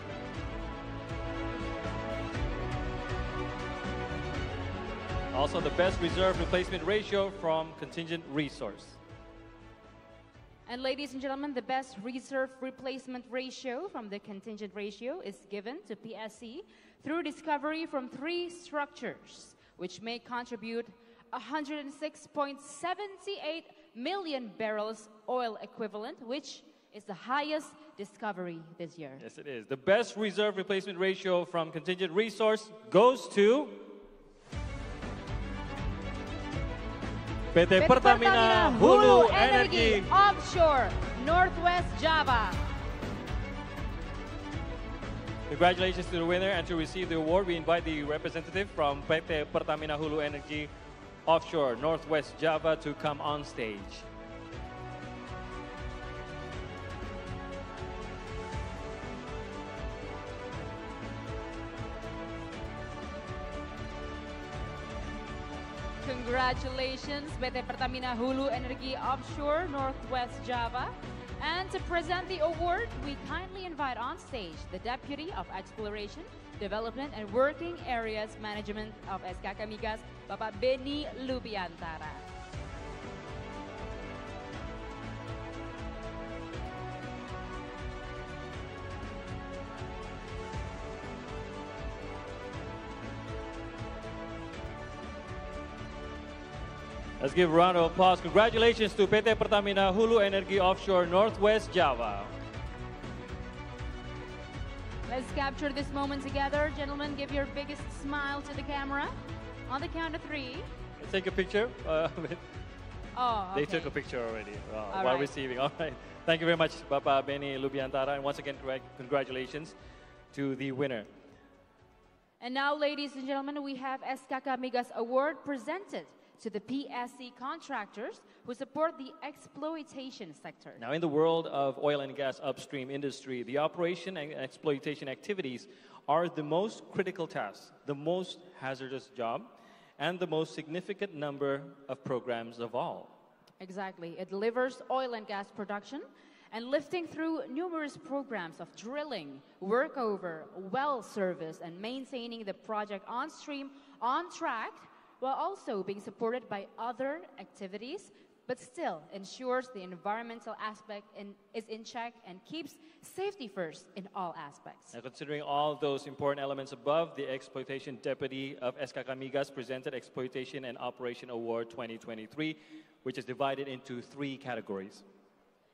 also the Best Reserve Replacement Ratio from Contingent Resource. And ladies and gentlemen, the best reserve replacement ratio from the contingent ratio is given to PSC through discovery from 3 structures, which may contribute 106.78 million barrels oil equivalent, which is the highest discovery this year. Yes, it is. The best reserve replacement ratio from contingent resource goes to PT Pertamina Hulu Energi Offshore, Northwest Java. Congratulations to the winner, and to receive the award, we invite the representative from PT Pertamina Hulu Energi Offshore, Northwest Java to come on stage. Congratulations, PT Pertamina Hulu Energi Offshore, Northwest Java. And to present the award, we kindly invite on stage the Deputy of Exploration, Development and Working Areas Management of SKK Migas, Bapak Beni Lubiantara. Let's give a round of applause. Congratulations to PT Pertamina Hulu Energi Offshore, Northwest Java. Let's capture this moment together. Gentlemen, give your biggest smile to the camera. On the count of 3. Let's take a picture. They took a picture already while receiving. All right. Thank you very much, Bapak Beni Lubiantara. And once again, congratulations to the winner. And now, ladies and gentlemen, we have SKK Migas Award presented to the PSC contractors who support the exploitation sector. Now, in the world of oil and gas upstream industry, the operation and exploitation activities are the most critical tasks, the most hazardous job, and the most significant number of programs of all. Exactly. It delivers oil and gas production and lifting through numerous programs of drilling, workover, well service, and maintaining the project on stream, on track, while also being supported by other activities. but still ensures the environmental aspect is in check and keeps safety first in all aspects. Now, considering all those important elements above, the Exploitation Deputy of SKK Migas presented Exploitation and Operation Award 2023, which is divided into 3 categories.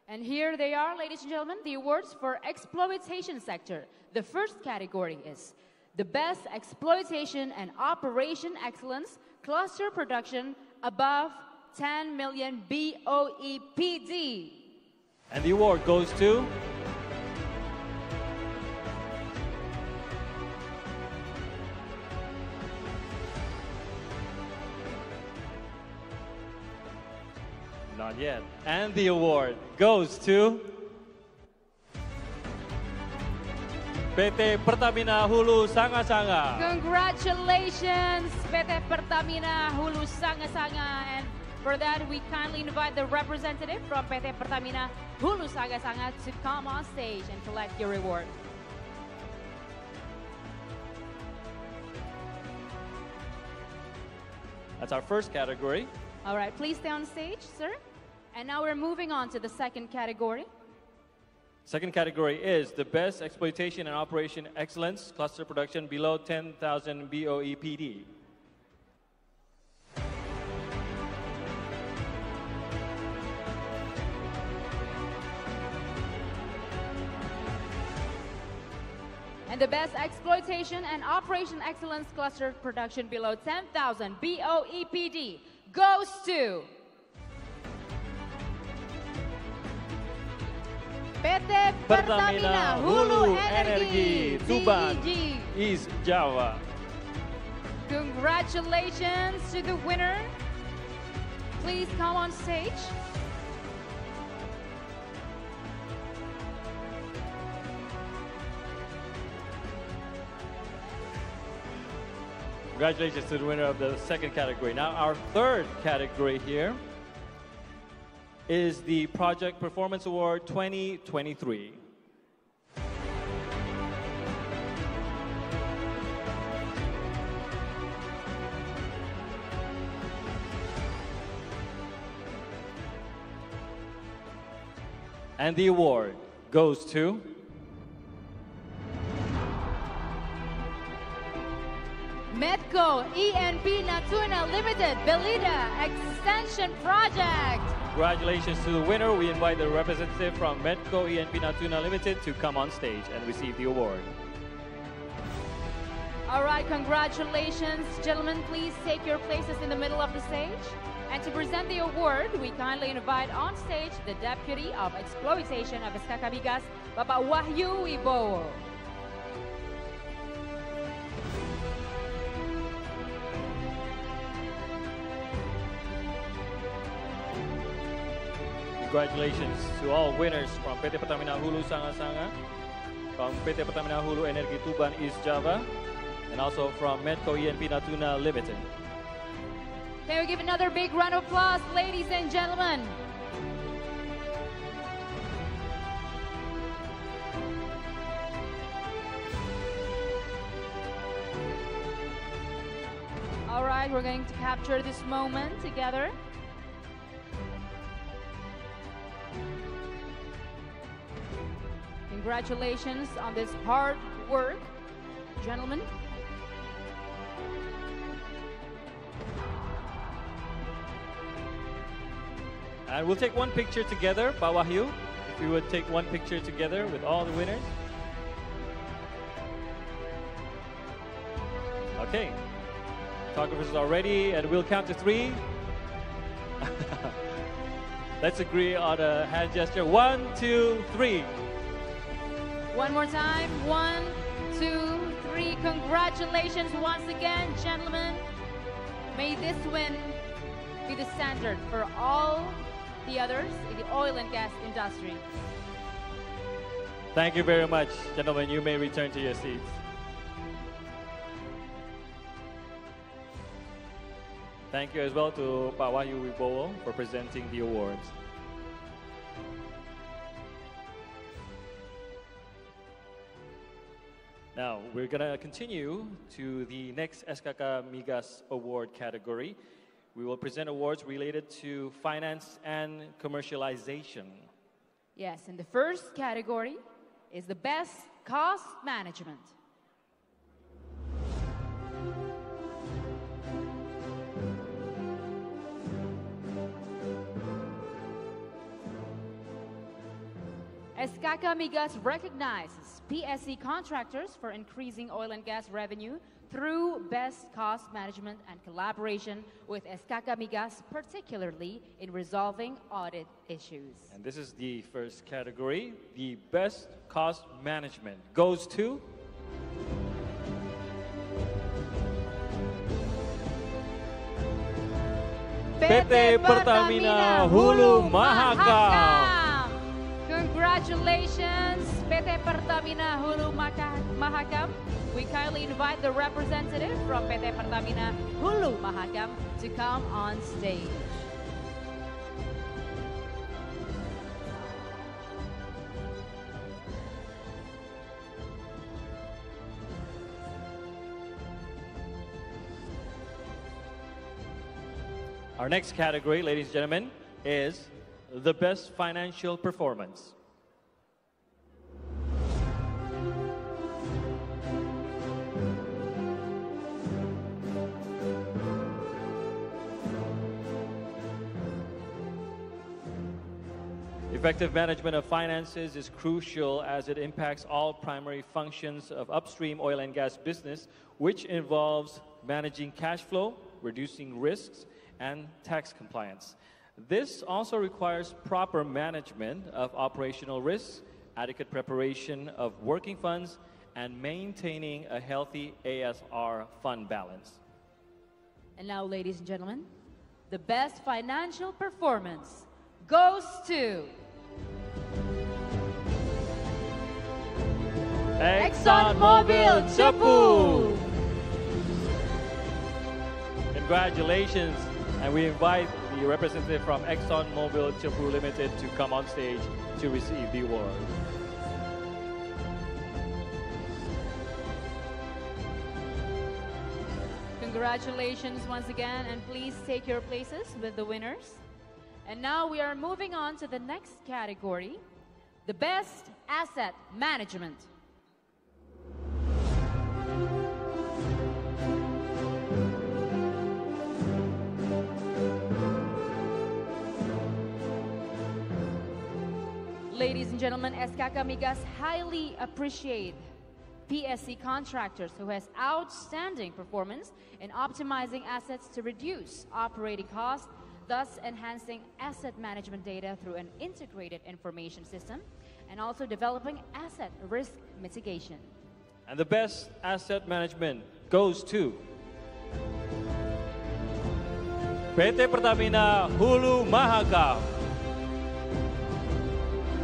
And here they are, ladies and gentlemen, the awards for exploitation sector. The first category is the Best Exploitation and Operation Excellence Cluster Production above 10 million BOEPD. And the award goes to not yet. And the award goes to PT Pertamina Hulu Sanga-Sanga. Congratulations, PT Pertamina Hulu Sanga-Sanga. And for that, we kindly invite the representative from PT Pertamina Hulu Sanga-Sanga to come on stage and collect your reward. That's our first category. All right, please stay on stage, sir. And now we're moving on to the second category. Second category is the Best Exploitation and Operation Excellence Cluster Production below 10,000 BOEPD. And the Best Exploitation and Operation Excellence Cluster Production below 10,000 BOEPD goes to PT Pertamina Hulu Energi Tuban, CEG. East Java. Congratulations to the winner. Please come on stage. Congratulations to the winner of the second category. Now our third category here is the Project Performance Award 2023. And the award goes to Medco ENP Natuna Limited Belida Extension Project. Congratulations to the winner. We invite the representative from Medco ENP Natuna Limited to come on stage and receive the award. All right, congratulations. Gentlemen, please take your places in the middle of the stage. And to present the award, we kindly invite on stage the Deputy of Exploitation of SKK Migas, Bapak Wahyu Wibowo. Congratulations to all winners from PT Pertamina Hulu Sanga-Sanga, from PT Pertamina Hulu Energi Tuban East Java, and also from Medco ENP Natuna Limited. Can we give another big round of applause, ladies and gentlemen? All right, we're going to capture this moment together. Congratulations on this hard work, gentlemen. And we'll take one picture together, Pak Wahyu. If you would take one picture together with all the winners. Okay. Photographers are ready, and we'll count to 3. Let's agree on a hand gesture. 1, 2, 3. One more time. 1, 2, 3. Congratulations once again, gentlemen. May this win be the standard for all the others in the oil and gas industry. Thank you very much, gentlemen. You may return to your seats. Thank you as well to Pak Wahyu Wibowo for presenting the awards. Now, we're going to continue to the next SKK Migas Award category, we will present awards related to finance and commercialization. Yes, and the first category is the best cost management. SKK Migas recognizes PSC contractors for increasing oil and gas revenue through best cost management and collaboration with SKK Migas, particularly in resolving audit issues. And this is the first category. The best cost management goes to PT Pertamina Hulu Mahakam. Congratulations, PT Pertamina Hulu Mahakam. We kindly invite the representative from PT Pertamina Hulu Mahakam to come on stage. Our next category, ladies and gentlemen, is the best financial performance. Effective management of finances is crucial as it impacts all primary functions of upstream oil and gas business, which involves managing cash flow, reducing risks, and tax compliance. This also requires proper management of operational risks, adequate preparation of working funds, and maintaining a healthy ASR fund balance. And now, ladies and gentlemen, the best financial performance goes to ExxonMobil Cepu. Congratulations, and we invite the representative from ExxonMobil Cepu Limited to come on stage to receive the award. Congratulations once again, and please take your places with the winners. And now we are moving on to the next category, the best asset management. Ladies and gentlemen, SKK Migas highly appreciate PSC contractors who has outstanding performance in optimizing assets to reduce operating costs, thus enhancing asset management data through an integrated information system, and also developing asset risk mitigation. And the best asset management goes to PT Pertamina Hulu Mahakam.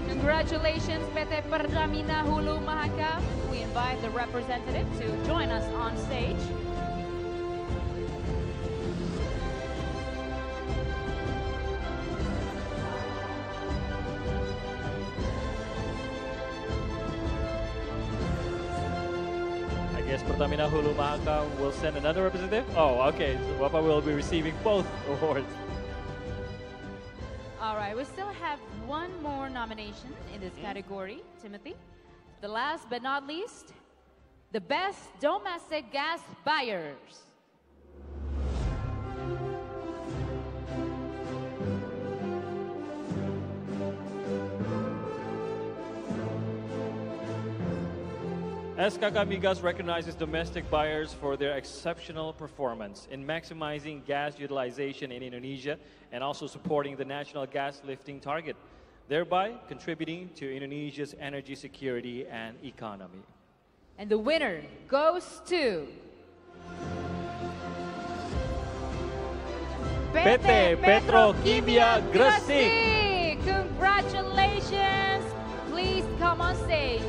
Congratulations, PT Pertamina Hulu Mahakam. We invite the representative to join us on stage. I guess Pertamina Hulu Mahakam will send another representative? Oh, okay. So Bapak will be receiving both awards. All right, we still have one more nomination in this category, Timothy. The last but not least, the best domestic gas buyers. SKK Migas recognizes domestic buyers for their exceptional performance in maximizing gas utilization in Indonesia and also supporting the national gas lifting target, thereby contributing to Indonesia's energy security and economy. And the winner goes to PT Petrokimia Gresik. Congratulations! Please come on stage.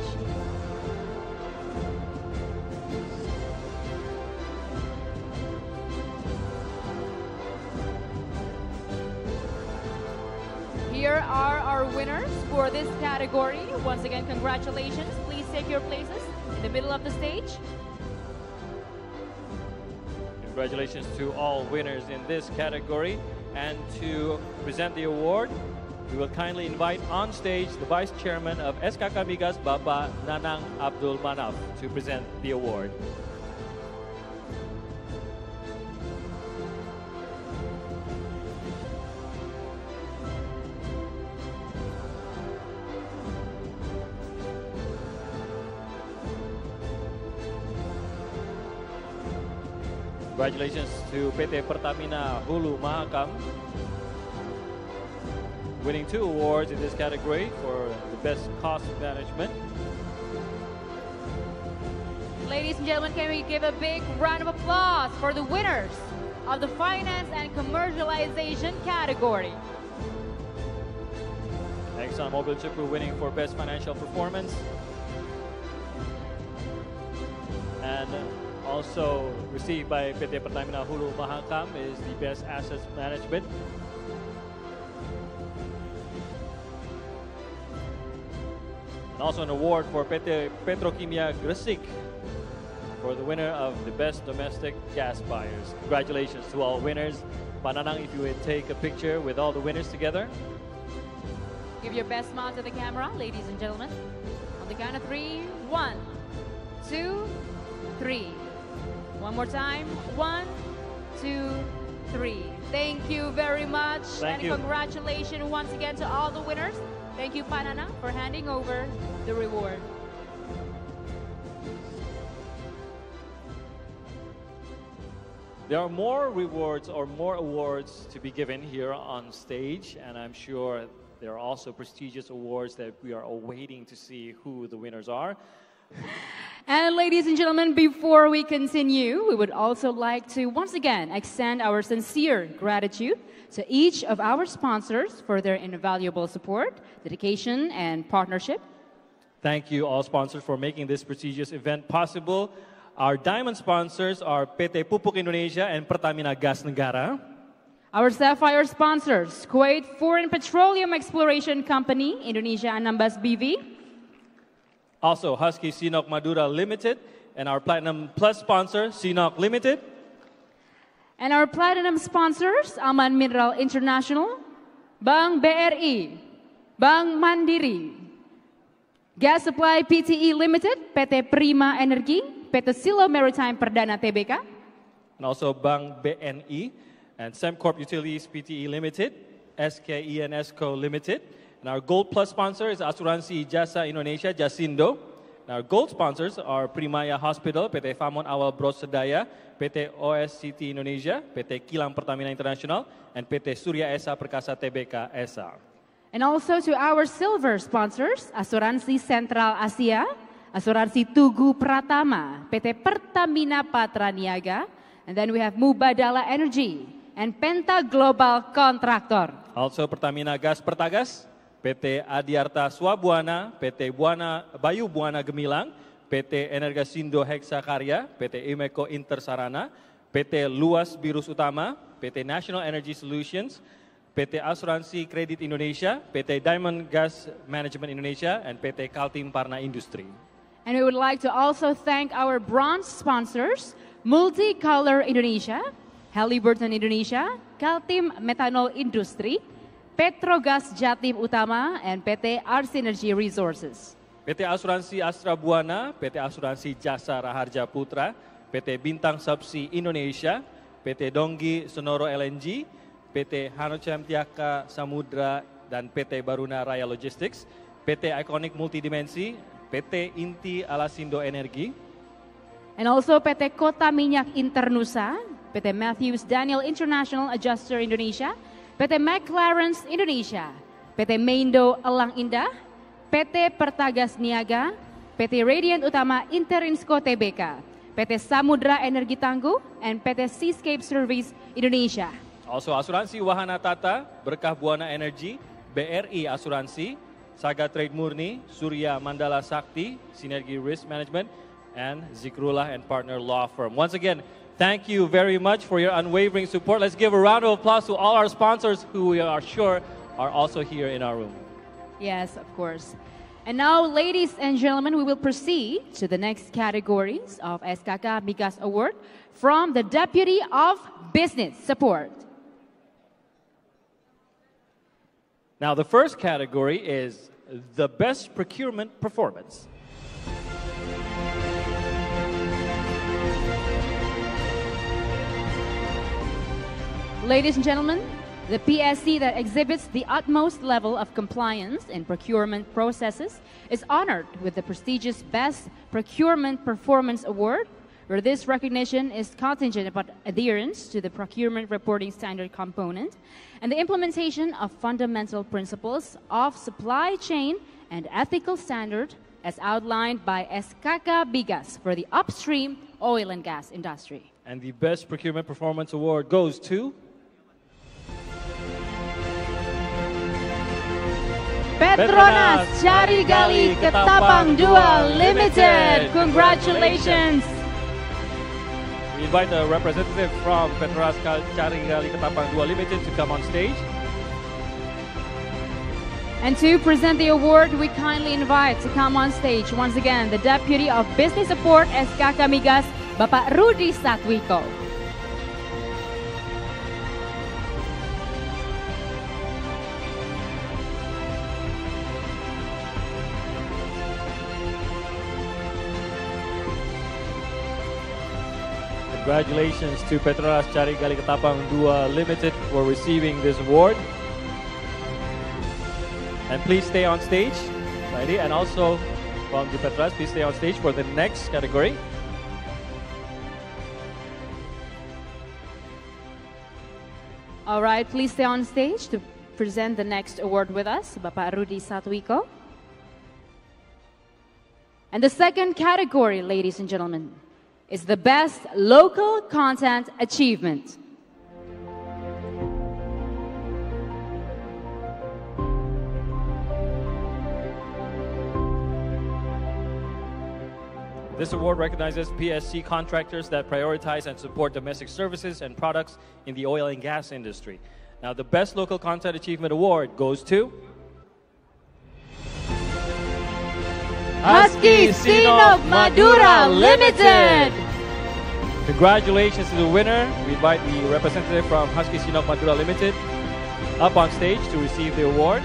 Here are our winners for this category. Once again, congratulations. Please take your places in the middle of the stage. Congratulations to all winners in this category. And to present the award, we will kindly invite on stage the Vice Chairman of SKK Migas, Bapak Nanang Abdul Manaf, to present the award. Congratulations to PT Pertamina Hulu Mahakam, winning 2 awards in this category for the best cost management. Ladies and gentlemen, can we give a big round of applause for the winners of the finance and commercialization category? ExxonMobil Chukwu winning for best financial performance. And also received by PT Pertamina Hulu Mahakam is the best assets management. And also an award for PT Petrokimia Gresik for the winner of the best domestic gas buyers. Congratulations to all winners. Pak Nanang, if you would take a picture with all the winners together. Give your best smile to the camera, ladies and gentlemen. On the count of 3, 1, 2, 3. One more time. 1, 2, 3. Thank you very much. Thank you. Congratulations once again to all the winners. Thank you, Pak Nanang, for handing over the reward. There are more rewards or more awards to be given here on stage, and I'm sure there are also prestigious awards that we are awaiting to see who the winners are. And ladies and gentlemen, before we continue, we would also like to once again extend our sincere gratitude to each of our sponsors for their invaluable support, dedication, and partnership. Thank you all sponsors for making this prestigious event possible. Our diamond sponsors are PT Pupuk Indonesia and Pertamina Gas Negara. Our sapphire sponsors, Kuwait Foreign Petroleum Exploration Company, Indonesia Anambas BV. Also, Husky Sinok Madura Limited, and our Platinum Plus sponsor, Sinok Limited. And our Platinum sponsors, Aman Mineral International, Bank BRI, Bank Mandiri, Gas Supply PTE Limited, PT Prima Energi, PT Silo Maritime Perdana Tbk. And also Bank BNI, and Semcorp Utilities PTE Limited, SKINSCO Limited. And our Gold Plus sponsor is Asuransi Jasa Indonesia, Jasindo. And our Gold sponsors are Primaya Hospital, PT Famon Awal Brosedaya, PT OSCT Indonesia, PT Kilang Pertamina International, and PT Surya Esa Perkasa Tbk Esa. And also to our silver sponsors, Asuransi Sentral Asia, Asuransi Tugu Pratama, PT Pertamina Patra Niaga, and then we have Mubadala Energy, and Penta Global Contractor. Also Pertamina Gas Pertagas, PT Adiarta Swabuana, PT Bayu Buana Gemilang, PT Energasindo Heksakarya, PT Imeco Intersarana, PT Luas Birus Utama, PT National Energy Solutions, PT Asuransi Kredit Indonesia, PT Diamond Gas Management Indonesia, and PT Kaltim Parna Industri. And we would like to also thank our bronze sponsors, Multicolor Indonesia, Halliburton Indonesia, Kaltim Methanol Industri, Petrogas Jatim Utama, and PT Arsinergy Resources. PT Asuransi Astra Buana, PT Asuransi Jasa Raharja Putra, PT Bintang Subsea Indonesia, PT Donggi Sonoro LNG, PT Hanochem Tiaka Samudra, dan PT Baruna Raya Logistics, PT Iconic Multidimensi, PT Inti Alasindo Energi. And also PT Kota Minyak Internusa, PT Matthews Daniel International Adjuster Indonesia, PT McLaren's Indonesia, PT Meindo Elang Indah, PT Pertagas Niaga, PT Radiant Utama Interinsko Tbk, PT Samudra Energi Tangguh, and PT Seascape Service Indonesia. Also Asuransi Wahana Tata, Berkah Buana Energy, BRI Asuransi, Saga Trade Murni, Surya Mandala Sakti, Sinergi Risk Management, and Zikrullah and Partner Law Firm. Once again, thank you very much for your unwavering support. Let's give a round of applause to all our sponsors who we are sure are also here in our room. Yes, of course. And now, ladies and gentlemen, we will proceed to the next categories of SKK Migas Award from the Deputy of Business Support. Now, the first category is the Best Procurement Performance. Ladies and gentlemen, the PSC that exhibits the utmost level of compliance in procurement processes is honored with the prestigious Best Procurement Performance Award, where this recognition is contingent upon adherence to the procurement reporting standard component and the implementation of fundamental principles of supply chain and ethical standard as outlined by SKK Migas for the upstream oil and gas industry. And the Best Procurement Performance Award goes to Petronas Cari Gali Ketapang 2 Limited. Congratulations. We invite a representative from Petronas Cari Gali Ketapang 2 Limited to come on stage. And to present the award, we kindly invite to come on stage once again the Deputy of Business Support SKK Migas, Bapak Rudi Satwiko. Congratulations to Petronas Cari Gali Ketapang 2 Limited for receiving this award. And please stay on stage, Lady, and also from the Petronas, please stay on stage for the next category. All right, please stay on stage to present the next award with us, Bapak Rudi Satwiko. And the second category, ladies and gentlemen, is the Best Local Content Achievement. This award recognizes PSC contractors that prioritize and support domestic services and products in the oil and gas industry. Now, the Best Local Content Achievement Award goes to Husky Sinop Madura Limited. Congratulations to the winner. We invite the representative from Husky Sinop Madura Limited up on stage to receive the award.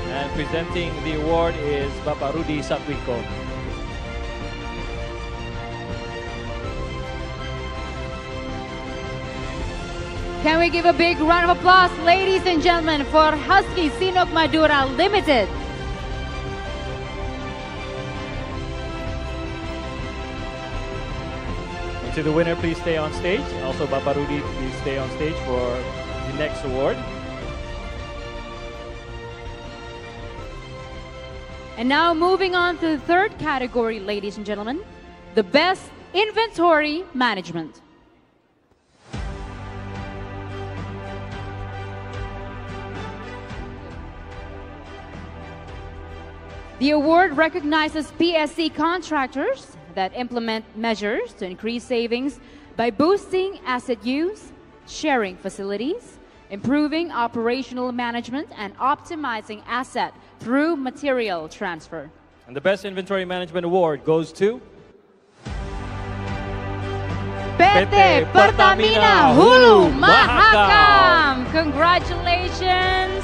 And presenting the award is Bapak Rudi Satwiko. Can we give a big round of applause, ladies and gentlemen, for Husky Sinop Madura Limited? And to the winner, please stay on stage. Also, Bapak Rudi, please stay on stage for the next award. And now moving on to the third category, ladies and gentlemen, the Best Inventory Management. The award recognizes PSC contractors that implement measures to increase savings by boosting asset use, sharing facilities, improving operational management, and optimizing asset through material transfer. And the Best Inventory Management Award goes to PT Pertamina Hulu Mahakam. Congratulations.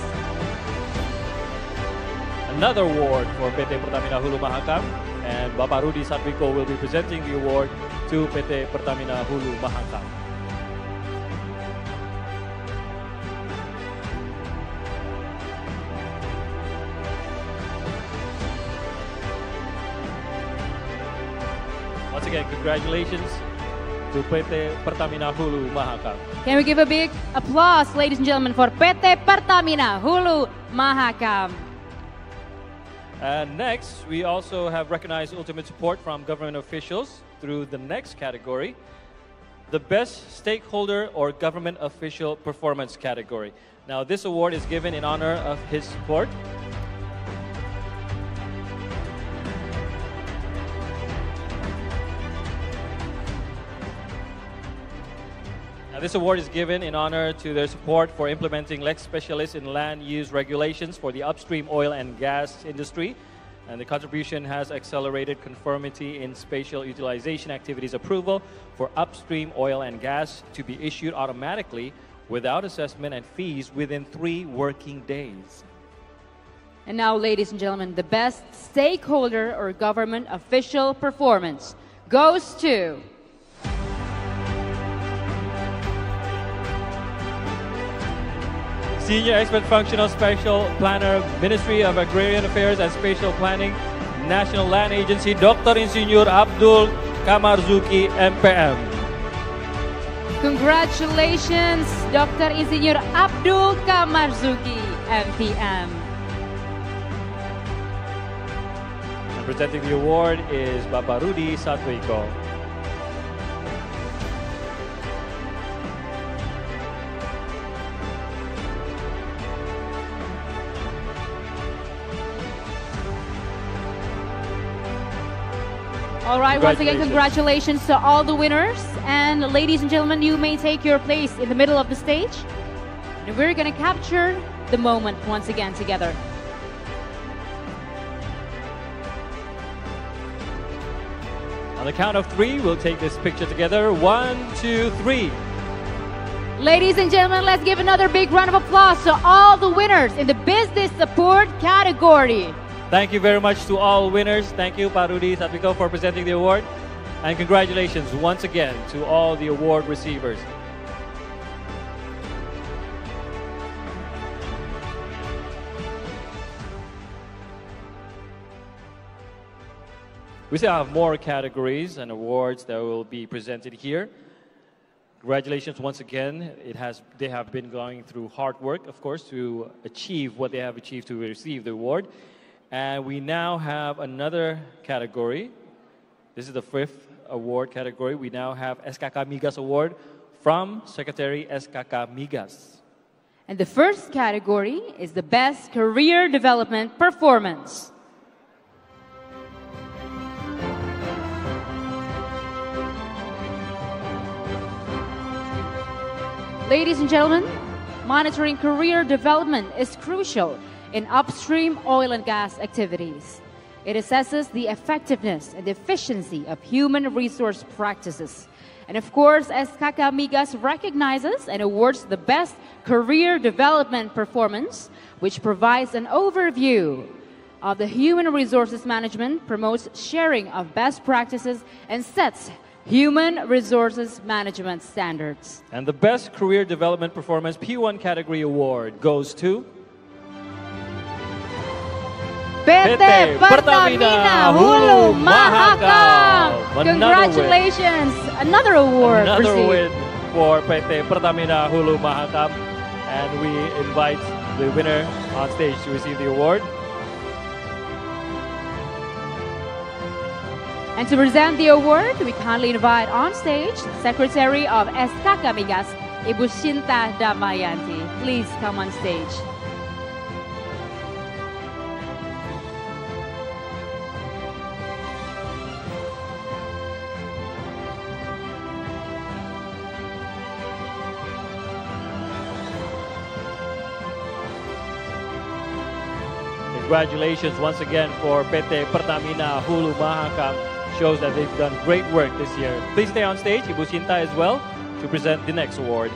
Another award for PT Pertamina Hulu Mahakam, and Bapak Rudi Satwiko will be presenting the award to PT Pertamina Hulu Mahakam. Once again, congratulations to PT Pertamina Hulu Mahakam. Can we give a big applause, ladies and gentlemen, for PT Pertamina Hulu Mahakam? And next, we also have recognized ultimate support from government officials through the next category, the Best Stakeholder or Government Official Performance category. Now, this award is given in honor of his support. This award is given in honor to their support for implementing Lex Specialis in land use regulations for the upstream oil and gas industry. And the contribution has accelerated conformity in spatial utilization activities approval for upstream oil and gas to be issued automatically without assessment and fees within 3 working days. And now, ladies and gentlemen, the best stakeholder or government official performance goes to Senior Expert Functional Special Planner, Ministry of Agrarian Affairs and Spatial Planning, National Land Agency, Dr. Insinyur Abdul Kamarzuki, MPM. Congratulations, Dr. Insinyur Abdul Kamarzuki, MPM. And presenting the award is Bapak Rudi Satwiko. All right, once again, congratulations to all the winners. And ladies and gentlemen, you may take your place in the middle of the stage. And we're going to capture the moment once again together. On the count of 3, we'll take this picture together. 1, 2, 3. Ladies and gentlemen, let's give another big round of applause to all the winners in the business support category. Thank you very much to all winners. Thank you, Pak Rudi Satwiko, for presenting the award. And congratulations once again to all the award receivers. We still have more categories and awards that will be presented here. Congratulations once again. They have been going through hard work, of course, to achieve what they have achieved to receive the award. And we now have another category. This is the 5th award category. We now have SKK Migas Award from Secretary SKK Migas. And the first category is the Best Career Development Performance. Ladies and gentlemen, monitoring career development is crucial in upstream oil and gas activities. It assesses the effectiveness and efficiency of human resource practices. And of course, SKK Migas recognizes and awards the Best Career Development Performance, which provides an overview of the human resources management, promotes sharing of best practices, and sets human resources management standards. And the Best Career Development Performance P1 category award goes to PT Pertamina Hulu Mahakam. Congratulations! Another award. Another win for PT Pertamina Hulu Mahakam. And we invite the winner on stage to receive the award. And to present the award, we kindly invite on stage Secretary of SKK Migas, Ibu Shinta Damayanti. Please come on stage. Congratulations once again for PT Pertamina Hulu Mahakam. Shows that they've done great work this year. Please stay on stage, Ibu Shinta as well, to present the next award.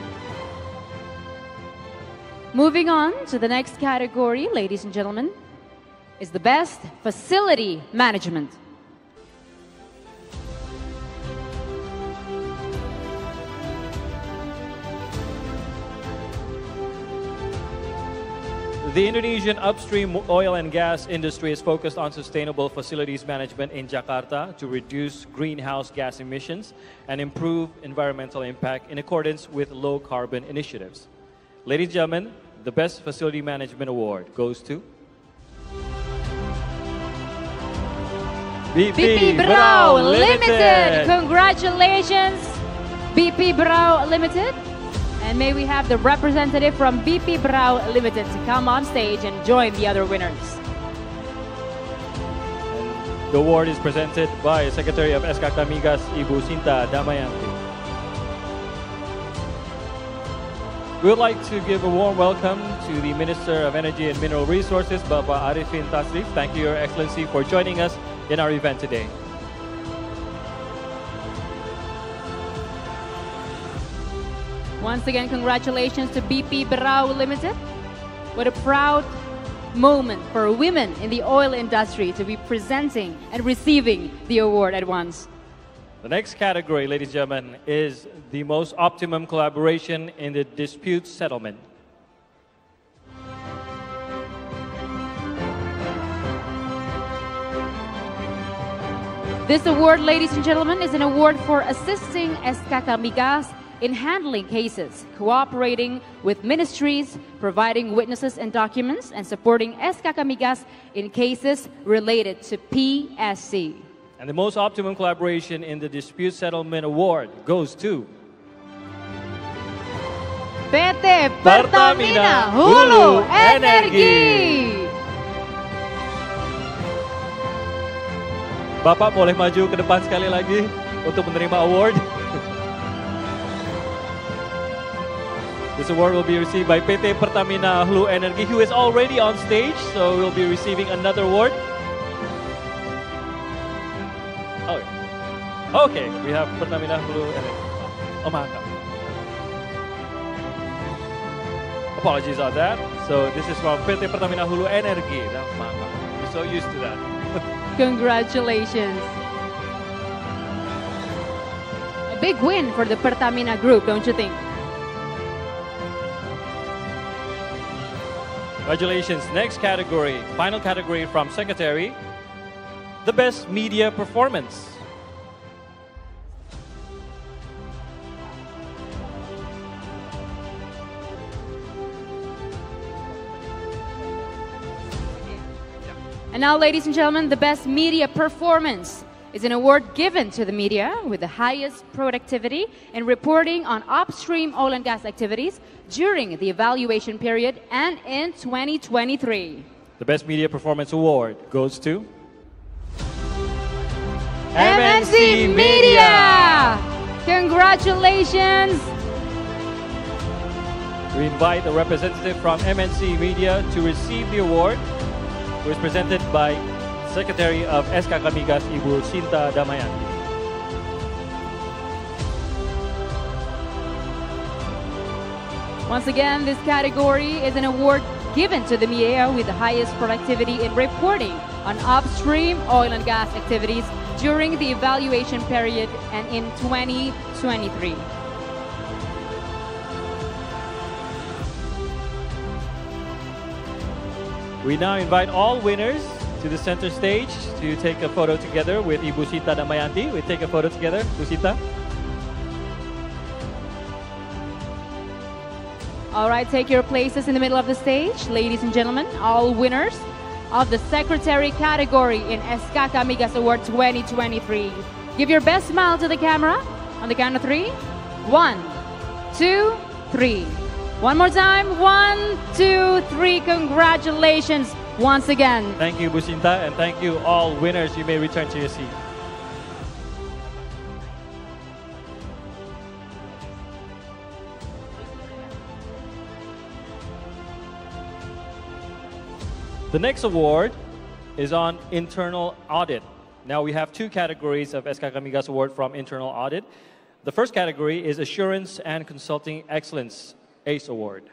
Moving on to the next category, ladies and gentlemen, is the Best Facility Management. The Indonesian upstream oil and gas industry is focused on sustainable facilities management in Jakarta to reduce greenhouse gas emissions and improve environmental impact in accordance with low carbon initiatives. Ladies and gentlemen, the Best Facility Management Award goes to BP Brau Limited. Congratulations, BP Brau Limited. And may we have the representative from BP Brau Limited to come on stage and join the other winners. The award is presented by Secretary of SKK Migas, Ibu Shinta Damayanti. We would like to give a warm welcome to the Minister of Energy and Mineral Resources, Bapak Arifin Tasrif. Thank you, Your Excellency, for joining us in our event today. Once again, congratulations to BP Berau Limited. What a proud moment for women in the oil industry to be presenting and receiving the award at once. The next category, ladies and gentlemen, is the most optimum collaboration in the dispute settlement. This award, ladies and gentlemen, is an award for assisting SKK Migas in handling cases, cooperating with ministries, providing witnesses and documents, and supporting SKK Migas in cases related to PSC. And the most optimum collaboration in the dispute settlement award goes to PT Pertamina Hulu Energi. Bapak boleh maju ke depan sekali lagi untuk menerima award. This award will be received by PT Pertamina Hulu Energi, who is already on stage, so we'll be receiving another award. Oh, okay, we have Pertamina Hulu Energi. Oh, maaf. Apologies on that. So this is from PT Pertamina Hulu Energi. We're so used to that. Congratulations. A big win for the Pertamina Group, don't you think? Congratulations. Next category, final category from Secretary, the best media performance. And now, ladies and gentlemen, the best media performance is an award given to the media with the highest productivity in reporting on upstream oil and gas activities during the evaluation period and in 2023. The best media performance award goes to MNC Media! Congratulations! We invite a representative from MNC Media to receive the award, who is presented by Secretary of SKK Migas, Ibu Sinta Damayanti. Once again, this category is an award given to the media with the highest productivity in reporting on upstream oil and gas activities during the evaluation period and in 2023. We now invite all winners to the center stage to take a photo together with Ibu Sinta Damayanti. We take a photo together, Ibu Sinta. All right, take your places in the middle of the stage. Ladies and gentlemen, all winners of the Secretary category in SKK Migas Award 2023. Give your best smile to the camera on the count of 3. 1, 2, 3. One more time. 1, 2, 3. Congratulations once again. Thank you, Businta, and thank you all winners. You may return to your seat. The next award is on internal audit. Now we have 2 categories of SKK Migas Award from internal audit. The first category is Assurance and Consulting Excellence ACE Award.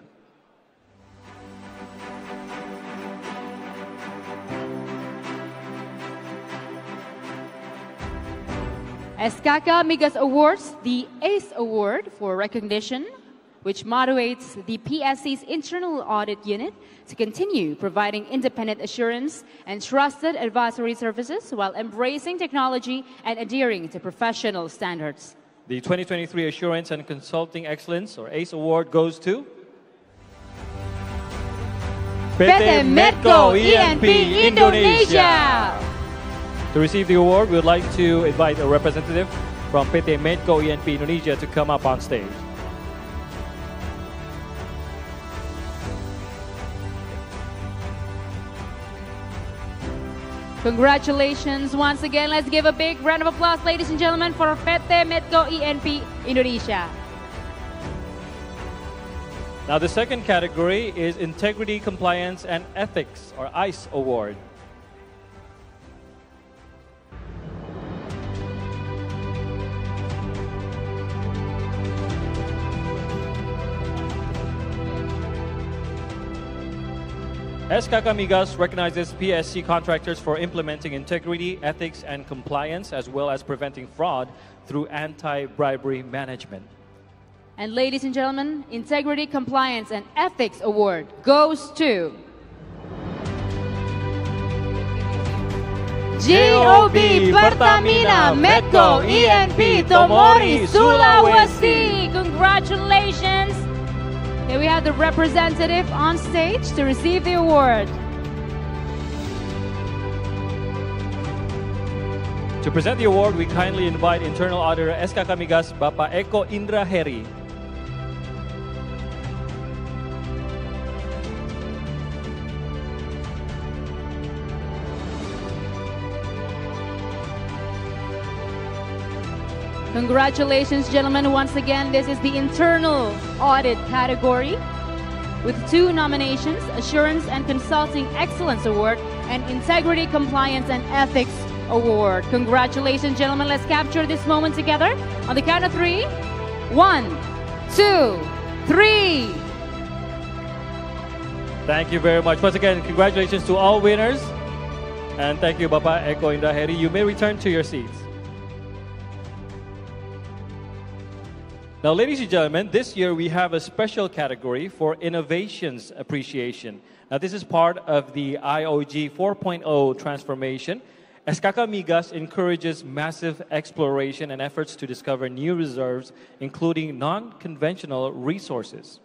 SKK Migas awards the ACE Award for recognition, which motivates the PSC's internal audit unit to continue providing independent assurance and trusted advisory services while embracing technology and adhering to professional standards. The 2023 Assurance and Consulting Excellence, or ACE Award, goes to PT Medco E&P Indonesia. To receive the award, we would like to invite a representative from PT Medco E&P Indonesia to come up on stage. Congratulations once again. Let's give a big round of applause, ladies and gentlemen, for PT Medco E&P Indonesia. Now, the second category is Integrity, Compliance, and Ethics, or ICE Award. SKK Migas recognizes PSC contractors for implementing integrity, ethics, and compliance, as well as preventing fraud through anti-bribery management. And ladies and gentlemen, Integrity, Compliance, and Ethics Award goes to GOB Pertamina Medco ENP Tomori Sulawesi. Congratulations! Here we have the representative on stage to receive the award. To present the award, we kindly invite Internal Auditor SKK Migas, Bapak Eko Indra Heri. Congratulations, gentlemen. Once again, this is the Internal Audit category with 2 nominations, Assurance and Consulting Excellence Award and Integrity, Compliance, and Ethics Award. Congratulations, gentlemen. Let's capture this moment together. On the count of 3. 1, 2, 3. Thank you very much. Once again, congratulations to all winners. And thank you, Bapak Eko Indra Heri. You may return to your seats. Now, ladies and gentlemen, this year we have a special category for Innovations Appreciation. Now, this is part of the IOG 4.0 transformation. SKK Migas encourages massive exploration and efforts to discover new reserves, including non-conventional resources.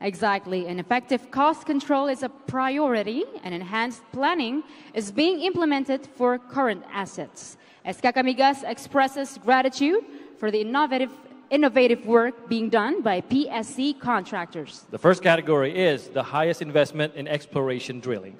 Exactly. And effective cost control is a priority, and enhanced planning is being implemented for current assets. SKK Migas expresses gratitude for the innovative work being done by PSC contractors. The first category is the highest investment in exploration drilling.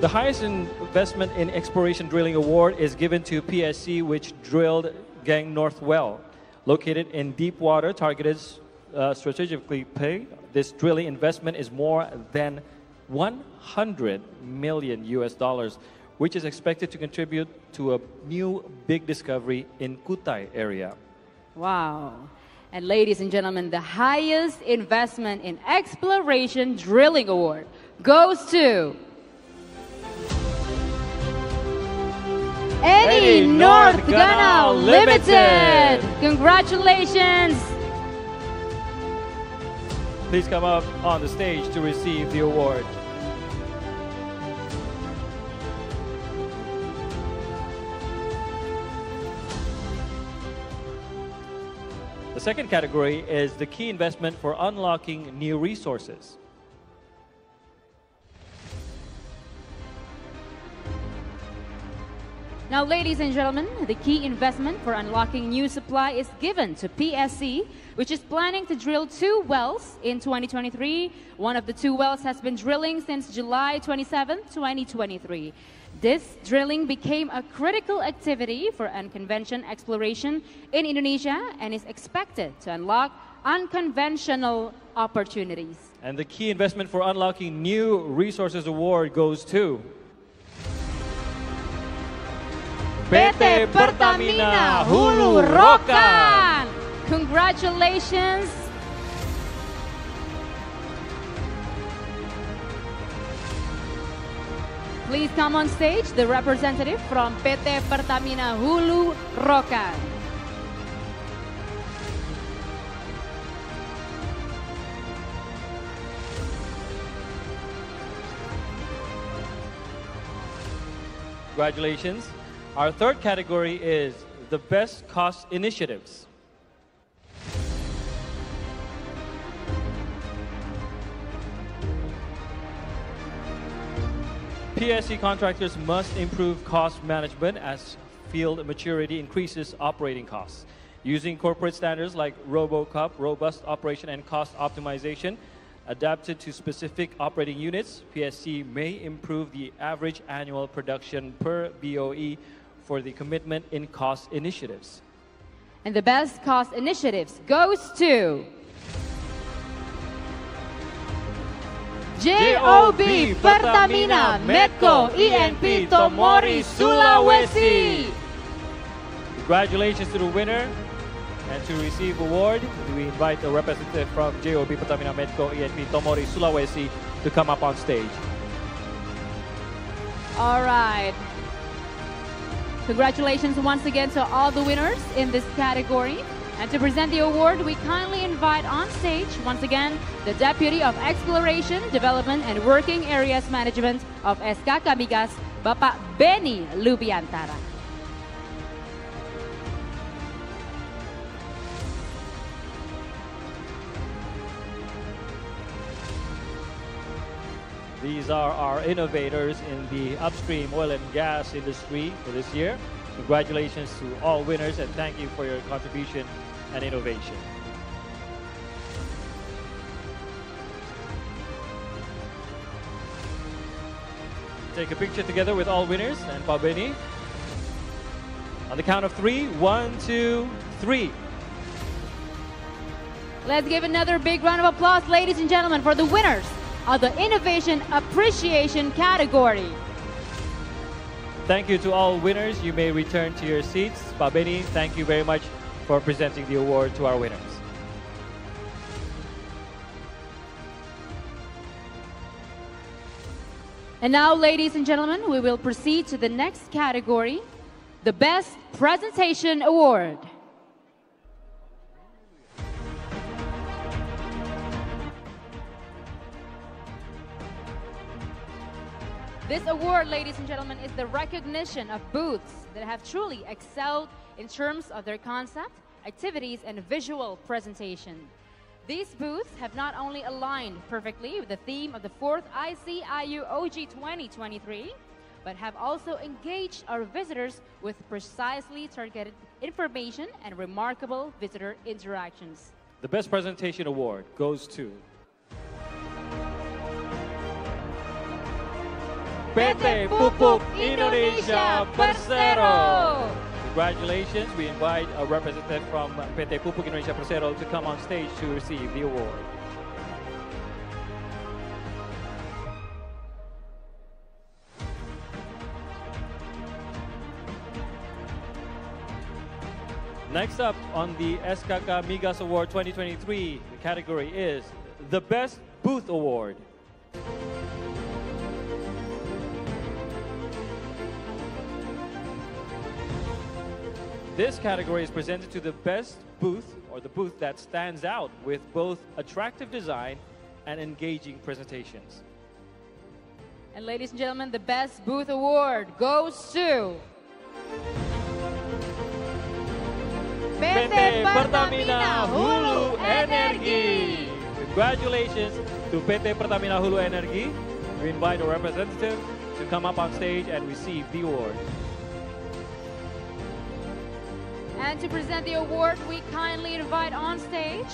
The highest investment in exploration drilling award is given to PSC, which drilled Gang North well, located in deep water, targeted strategically pay. This drilling investment is more than $100 million, which is expected to contribute to a new big discovery in Kutai area. Wow. And ladies and gentlemen, the highest investment in exploration drilling award goes to Eni North Ghana Limited. Congratulations. Please come up on the stage to receive the award. The second category is the key investment for unlocking new resources. Now, ladies and gentlemen, the key investment for unlocking new supply is given to PSC, which is planning to drill 2 wells in 2023. One of the 2 wells has been drilling since July 27, 2023. This drilling became a critical activity for unconventional exploration in Indonesia and is expected to unlock unconventional opportunities. And the key investment for unlocking new resources award goes to PT Pertamina Hulu Rokan. Congratulations. Please come on stage, the representative from PT Pertamina Hulu Rokan. Congratulations. Our third category is the best cost initiatives. PSC contractors must improve cost management as field maturity increases operating costs. Using corporate standards like RoboCop, robust operation and cost optimization, Adapted to specific operating units, PSC may improve the average annual production per BOE for the commitment in cost initiatives. And the best cost initiatives goes to JOB Pertamina Medco ENP Tomori Sulawesi. Congratulations to the winner. And to receive award, we invite a representative from JOB Pertamina Medco ENP Tomori Sulawesi to come up on stage. All right. Congratulations once again to all the winners in this category. And to present the award, we kindly invite on stage, once again, the Deputy of Exploration, Development and Working Areas Management of SKK Migas, Bapak Benny Lubiantara. These are our innovators in the upstream oil and gas industry for this year. Congratulations to all winners and thank you for your contribution and innovation. Take a picture together with all winners and Pak Benny. On the count of 3, 1, 2, 3. Let's give another big round of applause, ladies and gentlemen, for the winners of the Innovation Appreciation category. Thank you to all winners. You may return to your seats. Pak Benny, thank you very much for presenting the award to our winners. And now, ladies and gentlemen, we will proceed to the next category, the Best Presentation Award. This award, ladies and gentlemen, is the recognition of booths that have truly excelled in terms of their concept, activities, and visual presentation. These booths have not only aligned perfectly with the theme of the 4th ICIOG 2023, but have also engaged our visitors with precisely targeted information and remarkable visitor interactions. The Best Presentation Award goes to PT Pupuk Indonesia Persero. Congratulations. We invite a representative from PT Pupuk Indonesia Persero to come on stage to receive the award. Next up on the SKK Migas Award 2023, the category is the Best Booth Award. This category is presented to the best booth, or the booth that stands out with both attractive design and engaging presentations. And ladies and gentlemen, the Best Booth Award goes to PT Pertamina Hulu Energi. Congratulations to PT Pertamina Hulu Energi. We invite a representative to come up on stage and receive the award. And to present the award, we kindly invite on stage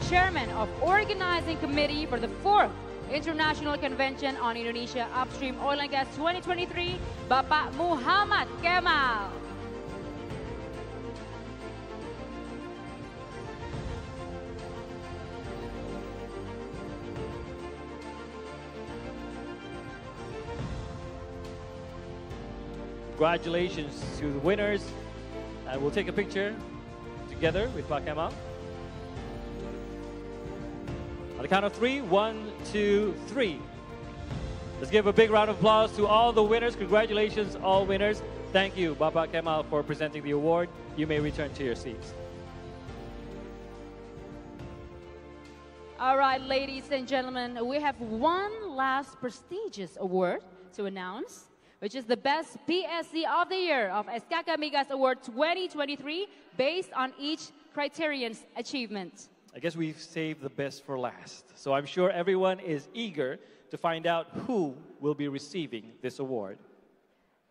Chairman of Organizing Committee for the 4th International Convention on Indonesia Upstream Oil and Gas 2023, Bapak Muhammad Kemal. Congratulations to the winners. And we'll take a picture together with Pak Kemal. On the count of 3, 1, 2, 3. Let's give a big round of applause to all the winners. Congratulations, all winners. Thank you, Bapak Kemal, for presenting the award. You may return to your seats. All right, ladies and gentlemen, we have one last prestigious award to announce, which is the Best PSC of the Year of SKK Migas Award 2023, based on each criterion's achievement. I guess we've saved the best for last. So I'm sure everyone is eager to find out who will be receiving this award.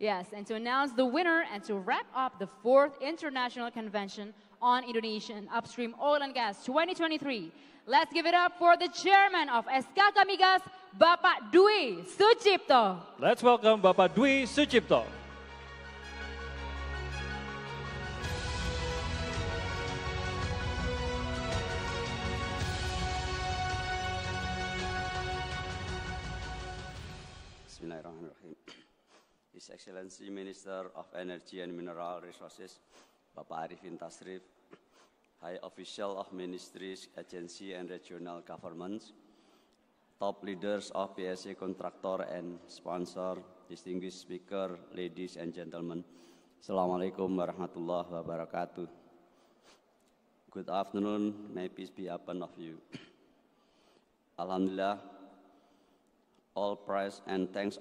Yes, and to announce the winner and to wrap up the 4th International Convention on Indonesian Upstream Oil and Gas 2023, let's give it up for the chairman of SKK Migas, Bapak Dwi Sucipto. Let's welcome Bapak Dwi Sucipto. Bismillahirrahmanirrahim. His Excellency Minister of Energy and Mineral Resources, Bapak Arifin Tasrif, High Official of Ministries, Agency and Regional Governments, top leaders of PSA contractor and sponsor, distinguished speaker, ladies and gentlemen. Assalamualaikum warahmatullahi wabarakatuh. Good afternoon, may peace be upon of you. Alhamdulillah, all praise and thanks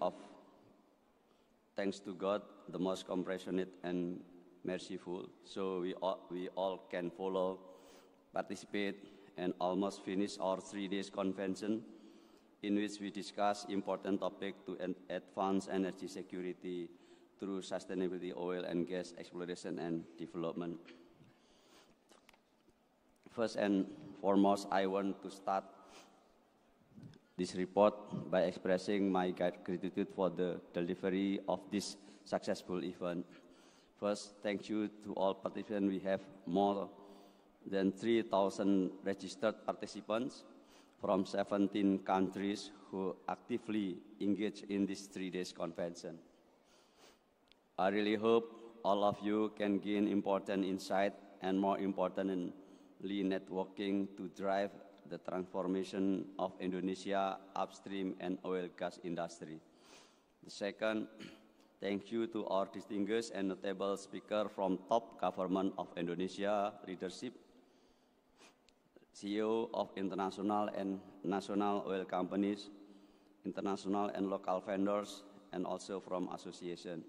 to God, the most compassionate and merciful. So we all can follow, participate, and almost finish our 3 days convention, in which we discuss important topic to advance energy security through sustainability oil and gas exploration and development. First and foremost, I want to start this report by expressing my gratitude for the delivery of this successful event. First, thank you to all participants. We have more than 3,000 registered participants from 17 countries who actively engage in this 3 days convention. I really hope all of you can gain important insight and, more importantly, networking to drive the transformation of Indonesia upstream and oil gas industry. The second, thank you to our distinguished and notable speaker from top government of Indonesia leadership, CEO of international and national oil companies, international and local vendors, and also from association.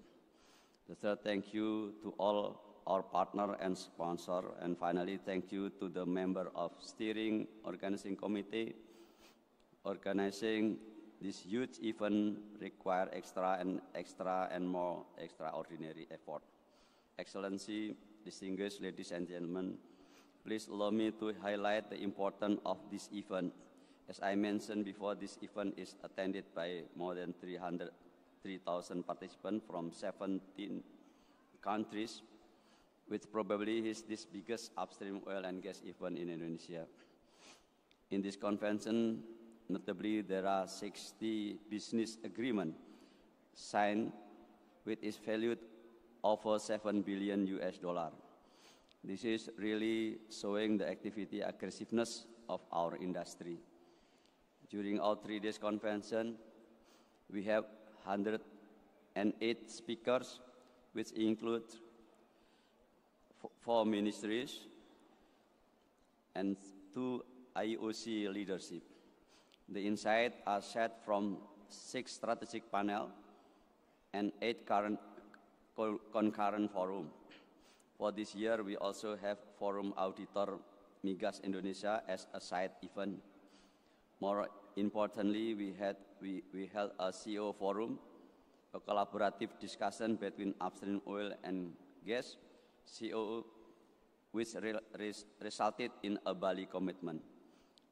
The third, thank you to all our partner and sponsor, and finally, thank you to the member of steering organizing committee. Organizing this huge event require extra and more extraordinary effort. Excellency, distinguished ladies and gentlemen, please allow me to highlight the importance of this event. As I mentioned before, this event is attended by more than 3,000 participants from 17 countries, which probably is this biggest upstream oil and gas event in Indonesia. In this convention, notably, there are 60 business agreements signed, which is valued over $7 billion. This is really showing the activity aggressiveness of our industry. During our 3 days convention, we have 108 speakers, which include 4 ministries and 2 IOC leadership. The insights are set from 6 strategic panels and 8 concurrent forums. For this year, we also have Forum Auditor Migas Indonesia as a side event. More importantly, we held a CEO forum, a collaborative discussion between upstream oil and gas, CO, which resulted in a Bali commitment.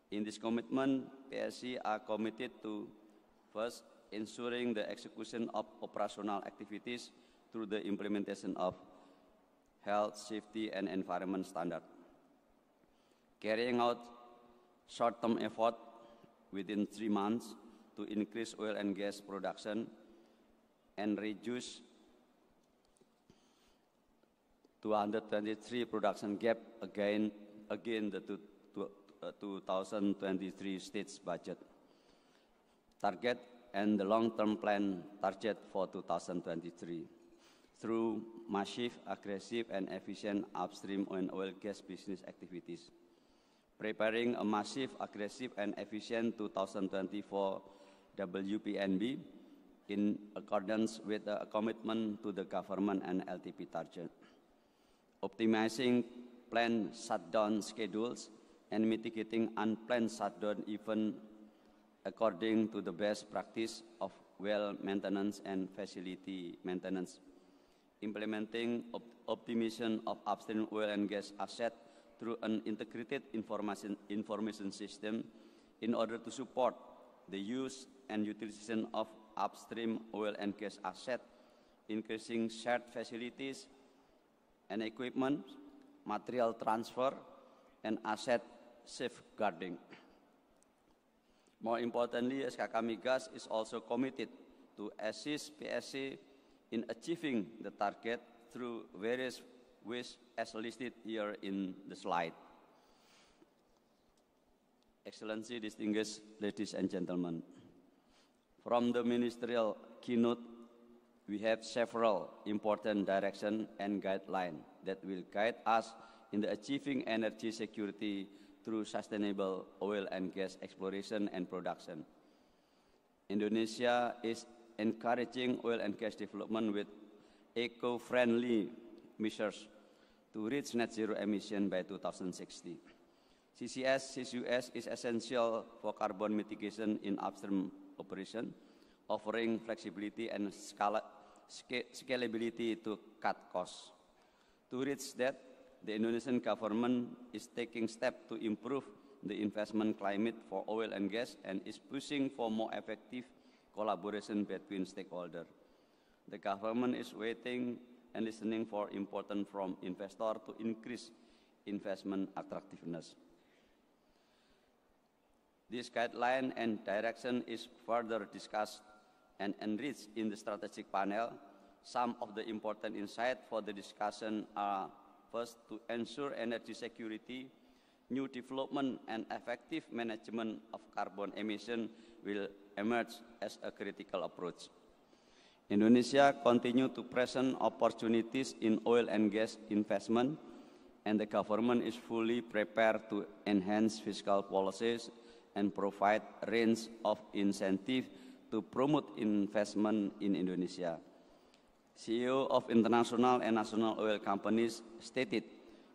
In this commitment, PSC are committed to, first, ensuring the execution of operational activities through the implementation of health, safety, and environment standards. Carrying out short-term effort within 3 months to increase oil and gas production and reduce 223 production gap again the 2023 state's budget target and the long-term plan target for 2023 through massive, aggressive, and efficient upstream and oil gas business activities. Preparing a massive, aggressive, and efficient 2024 WPNB in accordance with the commitment to the government and LTP target. Optimizing planned shutdown schedules and mitigating unplanned shutdown even according to the best practice of well maintenance and facility maintenance, implementing optimization of upstream oil and gas asset through an integrated information system in order to support the use and utilization of upstream oil and gas asset, increasing shared facilities and equipment, material transfer, and asset safeguarding. More importantly, SKK Migas is also committed to assist PSC in achieving the target through various ways as listed here in the slide. Excellency, distinguished ladies and gentlemen, from the ministerial keynote, we have several important directions and guidelines that will guide us in the achieving energy security through sustainable oil and gas exploration and production. Indonesia is encouraging oil and gas development with eco-friendly measures to reach net zero emission by 2060. CCS is essential for carbon mitigation in upstream operation, offering flexibility and scalability to cut costs. To reach that, the Indonesian government is taking steps to improve the investment climate for oil and gas and is pushing for more effective collaboration between stakeholders. The government is waiting and listening for input from investors to increase investment attractiveness. This guideline and direction is further discussed and enriched in the strategic panel. Some of the important insights for the discussion are: first, to ensure energy security, new development and effective management of carbon emission will emerge as a critical approach. Indonesia continues to present opportunities in oil and gas investment, and the government is fully prepared to enhance fiscal policies and provide a range of incentives to promote investment in Indonesia. CEO of international and national oil companies stated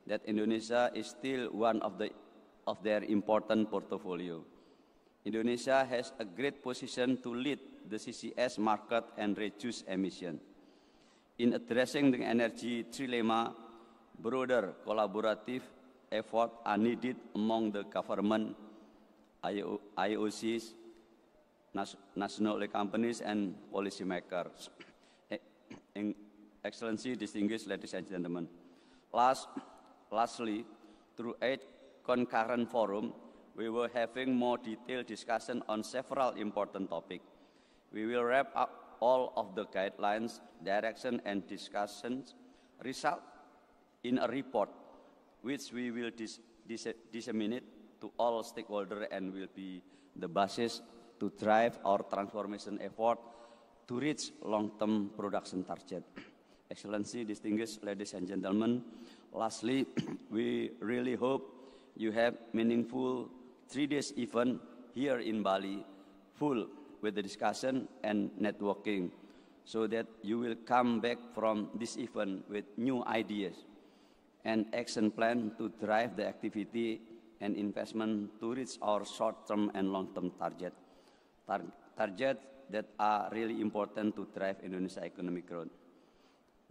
that Indonesia is still one of their important portfolio. Indonesia has a great position to lead the CCS market and reduce emission. In addressing the energy trilemma, broader collaborative efforts are needed among the government, IOCs, national oil companies, and policymakers. Excellency, distinguished ladies and gentlemen. Lastly, through 8 concurrent forums, we were having more detailed discussion on several important topics. We will wrap up all of the guidelines, direction, and discussions result in a report which we will disseminate to all stakeholders and will be the basis to drive our transformation effort to reach long-term production target. Excellency, distinguished ladies and gentlemen, lastly, we really hope you have meaningful 3 days event here in Bali, full with the discussion and networking, so that you will come back from this event with new ideas and action plan to drive the activity and investment to reach our short-term and long-term targets that are really important to drive Indonesia economic growth.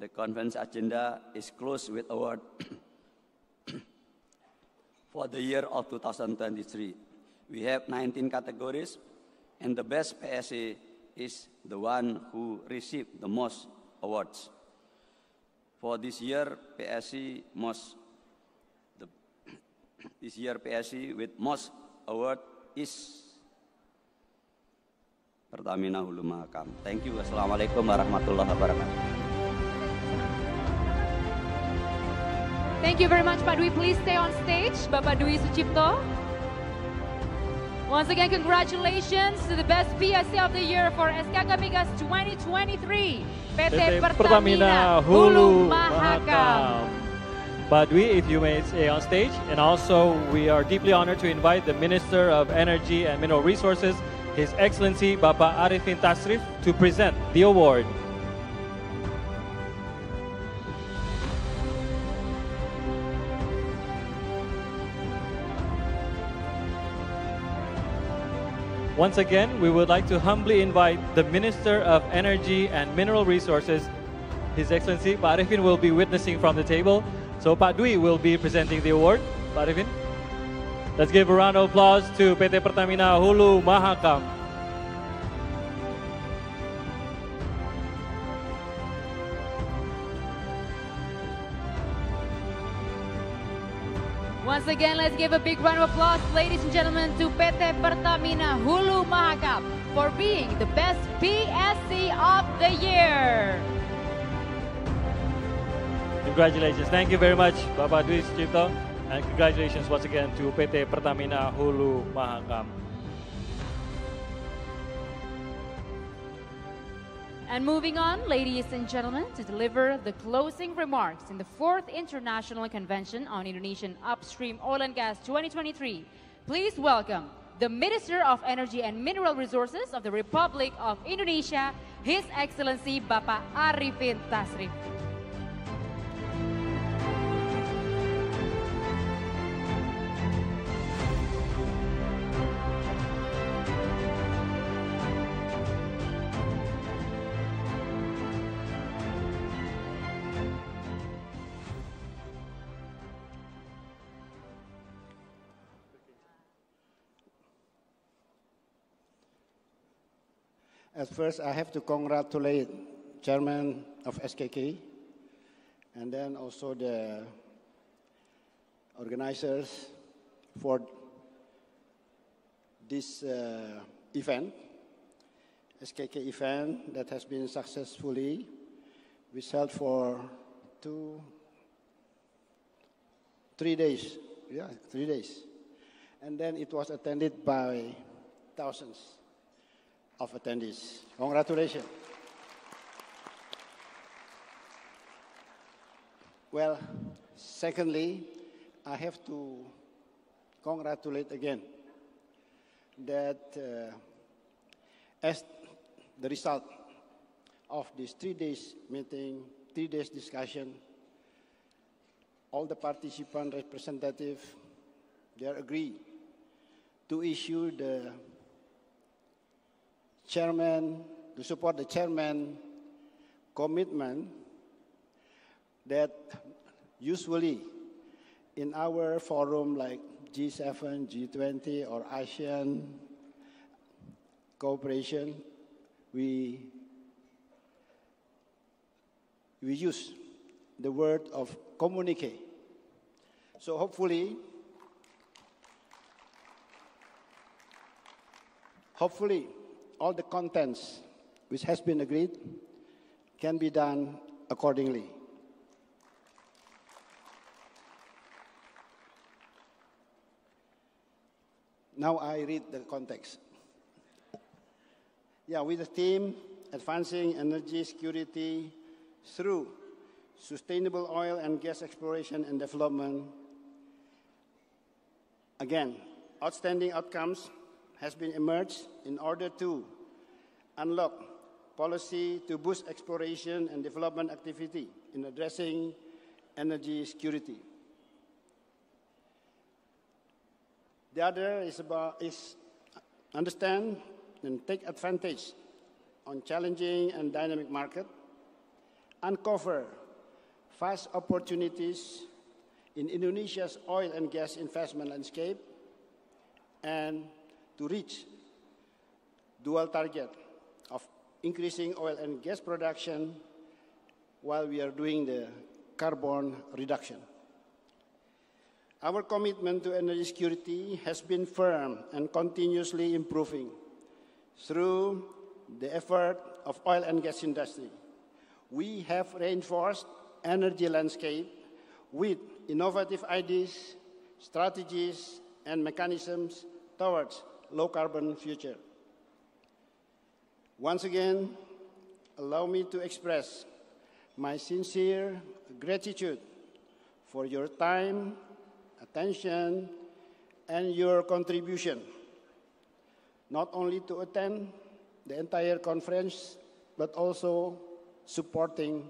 The conference agenda is closed with award for the year of 2023. We have 19 categories, and the best PSC is the one who received the most awards. For this year, PSC with most award is Pertamina Hulu Migas. Thank you. Assalamualaikum warahmatullahi wabarakatuh. Thank you very much, Pak Dwi. Please stay on stage, Bapak Dwi Sucipto. Once again, congratulations to the best PSC of the year for SKK Migas 2023, PT Pertamina Hulu Migas. Pak Dwi, if you may stay on stage. And also, we are deeply honored to invite the Minister of Energy and Mineral Resources, His Excellency Bapak Arifin Tasrif, to present the award. Once again, we would like to humbly invite the Minister of Energy and Mineral Resources, His Excellency Pak Arifin, will be witnessing from the table. So Pak Dwi will be presenting the award. Pak Arifin, let's give a round of applause to PT Pertamina Hulu Mahakam. Once again, let's give a big round of applause, ladies and gentlemen, to PT Pertamina Hulu Mahakam for being the best PSC of the year. Congratulations. Thank you very much, Bapak Dwi Sucipto. And congratulations once again to PT Pertamina Hulu Mahakam. And moving on, ladies and gentlemen, to deliver the closing remarks in the 4th International Convention on Indonesian Upstream Oil and Gas 2023, please welcome the Minister of Energy and Mineral Resources of the Republic of Indonesia, His Excellency Bapak Arifin Tasrif. At first, I have to congratulate Chairman of SKK, and then also the organizers for this event, SKK event that has been successfully held for 3 days. Yeah, 3 days. And then it was attended by thousands of attendees. Congratulations. Well, secondly, I have to congratulate again that as the result of this 3 days meeting, 3 days discussion, all the participant representatives, they agree to issue the chairman, to support the chairman commitment that usually in our forum like G7, G20 or ASEAN cooperation, we use the word of communique. So hopefully all the contents which has been agreed can be done accordingly. Now I read the context. Yeah, with the theme, Advancing Energy Security through Sustainable Oil and Gas Exploration and Development. Again, outstanding outcomes has been emerged in order to unlock policy to boost exploration and development activity in addressing energy security. The other is understand and take advantage on challenging and dynamic market, uncover vast opportunities in Indonesia's oil and gas investment landscape, and to reach dual target of increasing oil and gas production while we are doing the carbon reduction. Our commitment to energy security has been firm and continuously improving through the effort of oil and gas industry. We have reinforced energy landscape with innovative ideas, strategies, and mechanisms towards low carbon future. Once again, allow me to express my sincere gratitude for your time, attention, and your contribution, not only to attend the entire conference, but also supporting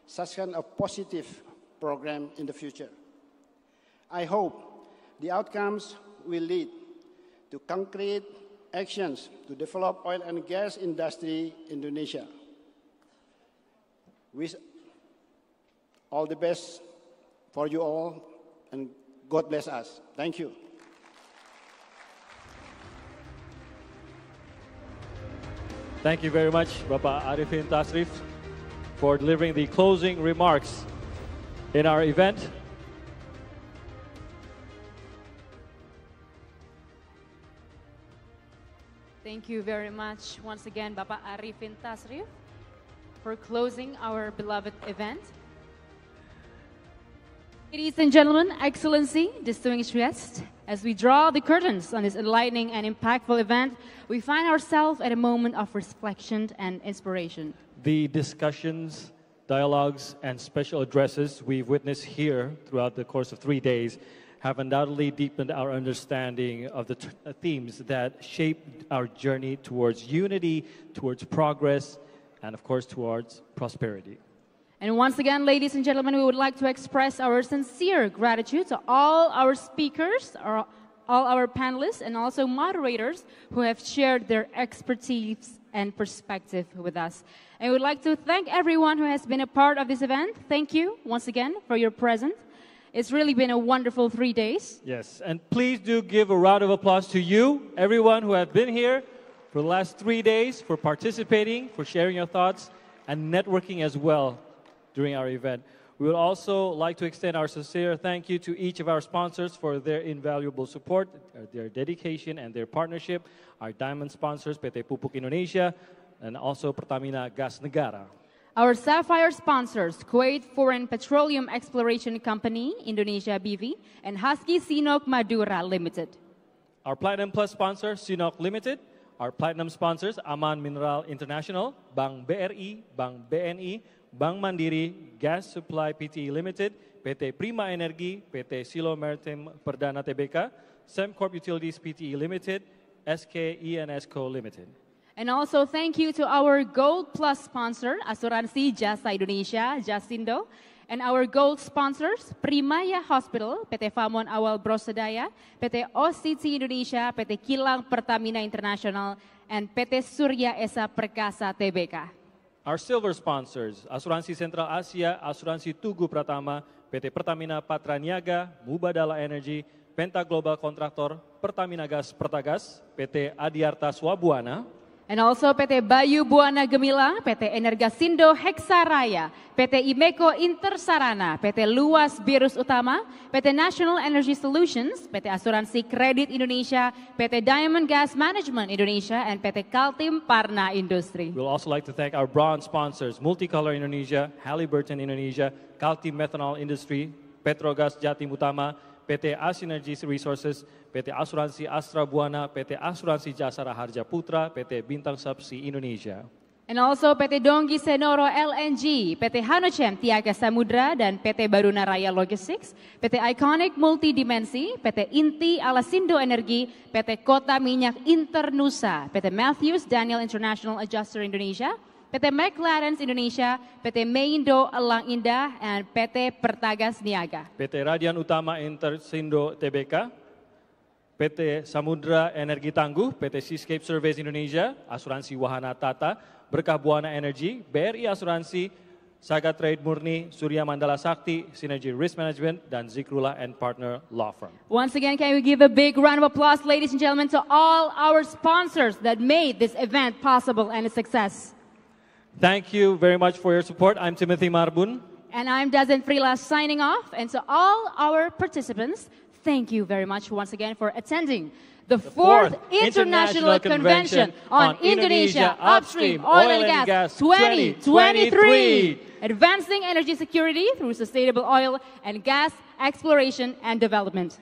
such kind of positive program in the future. I hope the outcomes will lead to concrete actions to develop oil and gas industry in Indonesia. Wish all the best for you all, and God bless us. Thank you. Thank you very much, Bapak Arifin Tasrif, for delivering the closing remarks in our event. Thank you very much once again, Bapak Arifin Tasrif, for closing our beloved event. Ladies and gentlemen, Excellency, distinguished guests, as we draw the curtains on this enlightening and impactful event, we find ourselves at a moment of reflection and inspiration. The discussions, dialogues, and special addresses we've witnessed here throughout the course of 3 days have undoubtedly deepened our understanding of the themes that shaped our journey towards unity, towards progress, and of course towards prosperity. And once again, ladies and gentlemen, we would like to express our sincere gratitude to all our speakers, all our panelists, and also moderators who have shared their expertise and perspective with us. And we would like to thank everyone who has been a part of this event. Thank you once again for your presence. It's really been a wonderful 3 days. Yes, and please do give a round of applause to you, everyone who have been here for the last 3 days, for participating, for sharing your thoughts, and networking as well during our event. We would also like to extend our sincere thank you to each of our sponsors for their invaluable support, their dedication, and their partnership. Our diamond sponsors, PT Pupuk Indonesia, and also Pertamina Gas Negara. Our sapphire sponsors, Kuwait Foreign Petroleum Exploration Company, Indonesia BV, and Husky Sinok Madura Limited. Our Platinum Plus sponsor, Sinok Limited. Our Platinum sponsors, Aman Mineral International, Bank BRI, Bank BNI, Bank Mandiri, Gas Supply Pte Limited, PT Prima Energi, PT Silo Maritime Perdana Tbk, Semcorp Utilities Pte Limited, SK ENS Co Limited. And also thank you to our Gold Plus sponsor, Asuransi Jasa Indonesia, Jasindo, and our Gold sponsors, Primaya Hospital, PT Famon Awal Brosedaya, PT OCT Indonesia, PT Kilang Pertamina International, and PT Surya Esa Perkasa Tbk. Our silver sponsors, Asuransi Sentral Asia, Asuransi Tugu Pratama, PT Pertamina Patra Niaga, Mubadala Energy, Penta Global Kontraktor, Pertamina Gas Pertagas, PT Adiarta Swabuana, and also PT Bayu Buana Gemilang, PT Energasindo Heksaraya, PT Imeco Intersarana, PT Luas Birus Utama, PT National Energy Solutions, PT Asuransi Kredit Indonesia, PT Diamond Gas Management Indonesia, and PT Kaltim Parna Industri. We'll also like to thank our bronze sponsors, Multicolor Indonesia, Halliburton Indonesia, Kaltim Methanol Industry, Petrogas Jatim Utama, PT Asinergy Resources, PT Asuransi Astra Buana, PT Asuransi Jasara Harja Putra, PT Bintang Subsea Indonesia. And also PT Donggi Senoro LNG, PT Hanochem Tiaga Samudra, dan PT Baruna Raya Logistics, PT Iconic Multidimensi, PT Inti Alasindo Energi, PT Kota Minyak Internusa, PT Matthews Daniel International Adjuster Indonesia, PT McLaren's Indonesia, PT Meindo Elang Indah, and PT Pertagas Niaga. PT Radian Utama Intersindo Tbk, PT Samudra Energi Tangguh, PT Seascape Surveys Indonesia, Asuransi Wahana Tata, Berkah Buana Energy, BRI Asuransi, Saga Trade Murni, Surya Mandala Sakti, Synergy Risk Management, dan Zikrullah and Partner Law Firm. Once again, can we give a big round of applause, ladies and gentlemen, to all our sponsors that made this event possible and a success. Thank you very much for your support. I'm Timothy Marbun. And I'm Dazen Frila signing off. And to all our participants, thank you very much once again for attending the 4th International Convention on Indonesia Upstream Oil and Gas 2023. Advancing energy security through sustainable oil and gas exploration and development.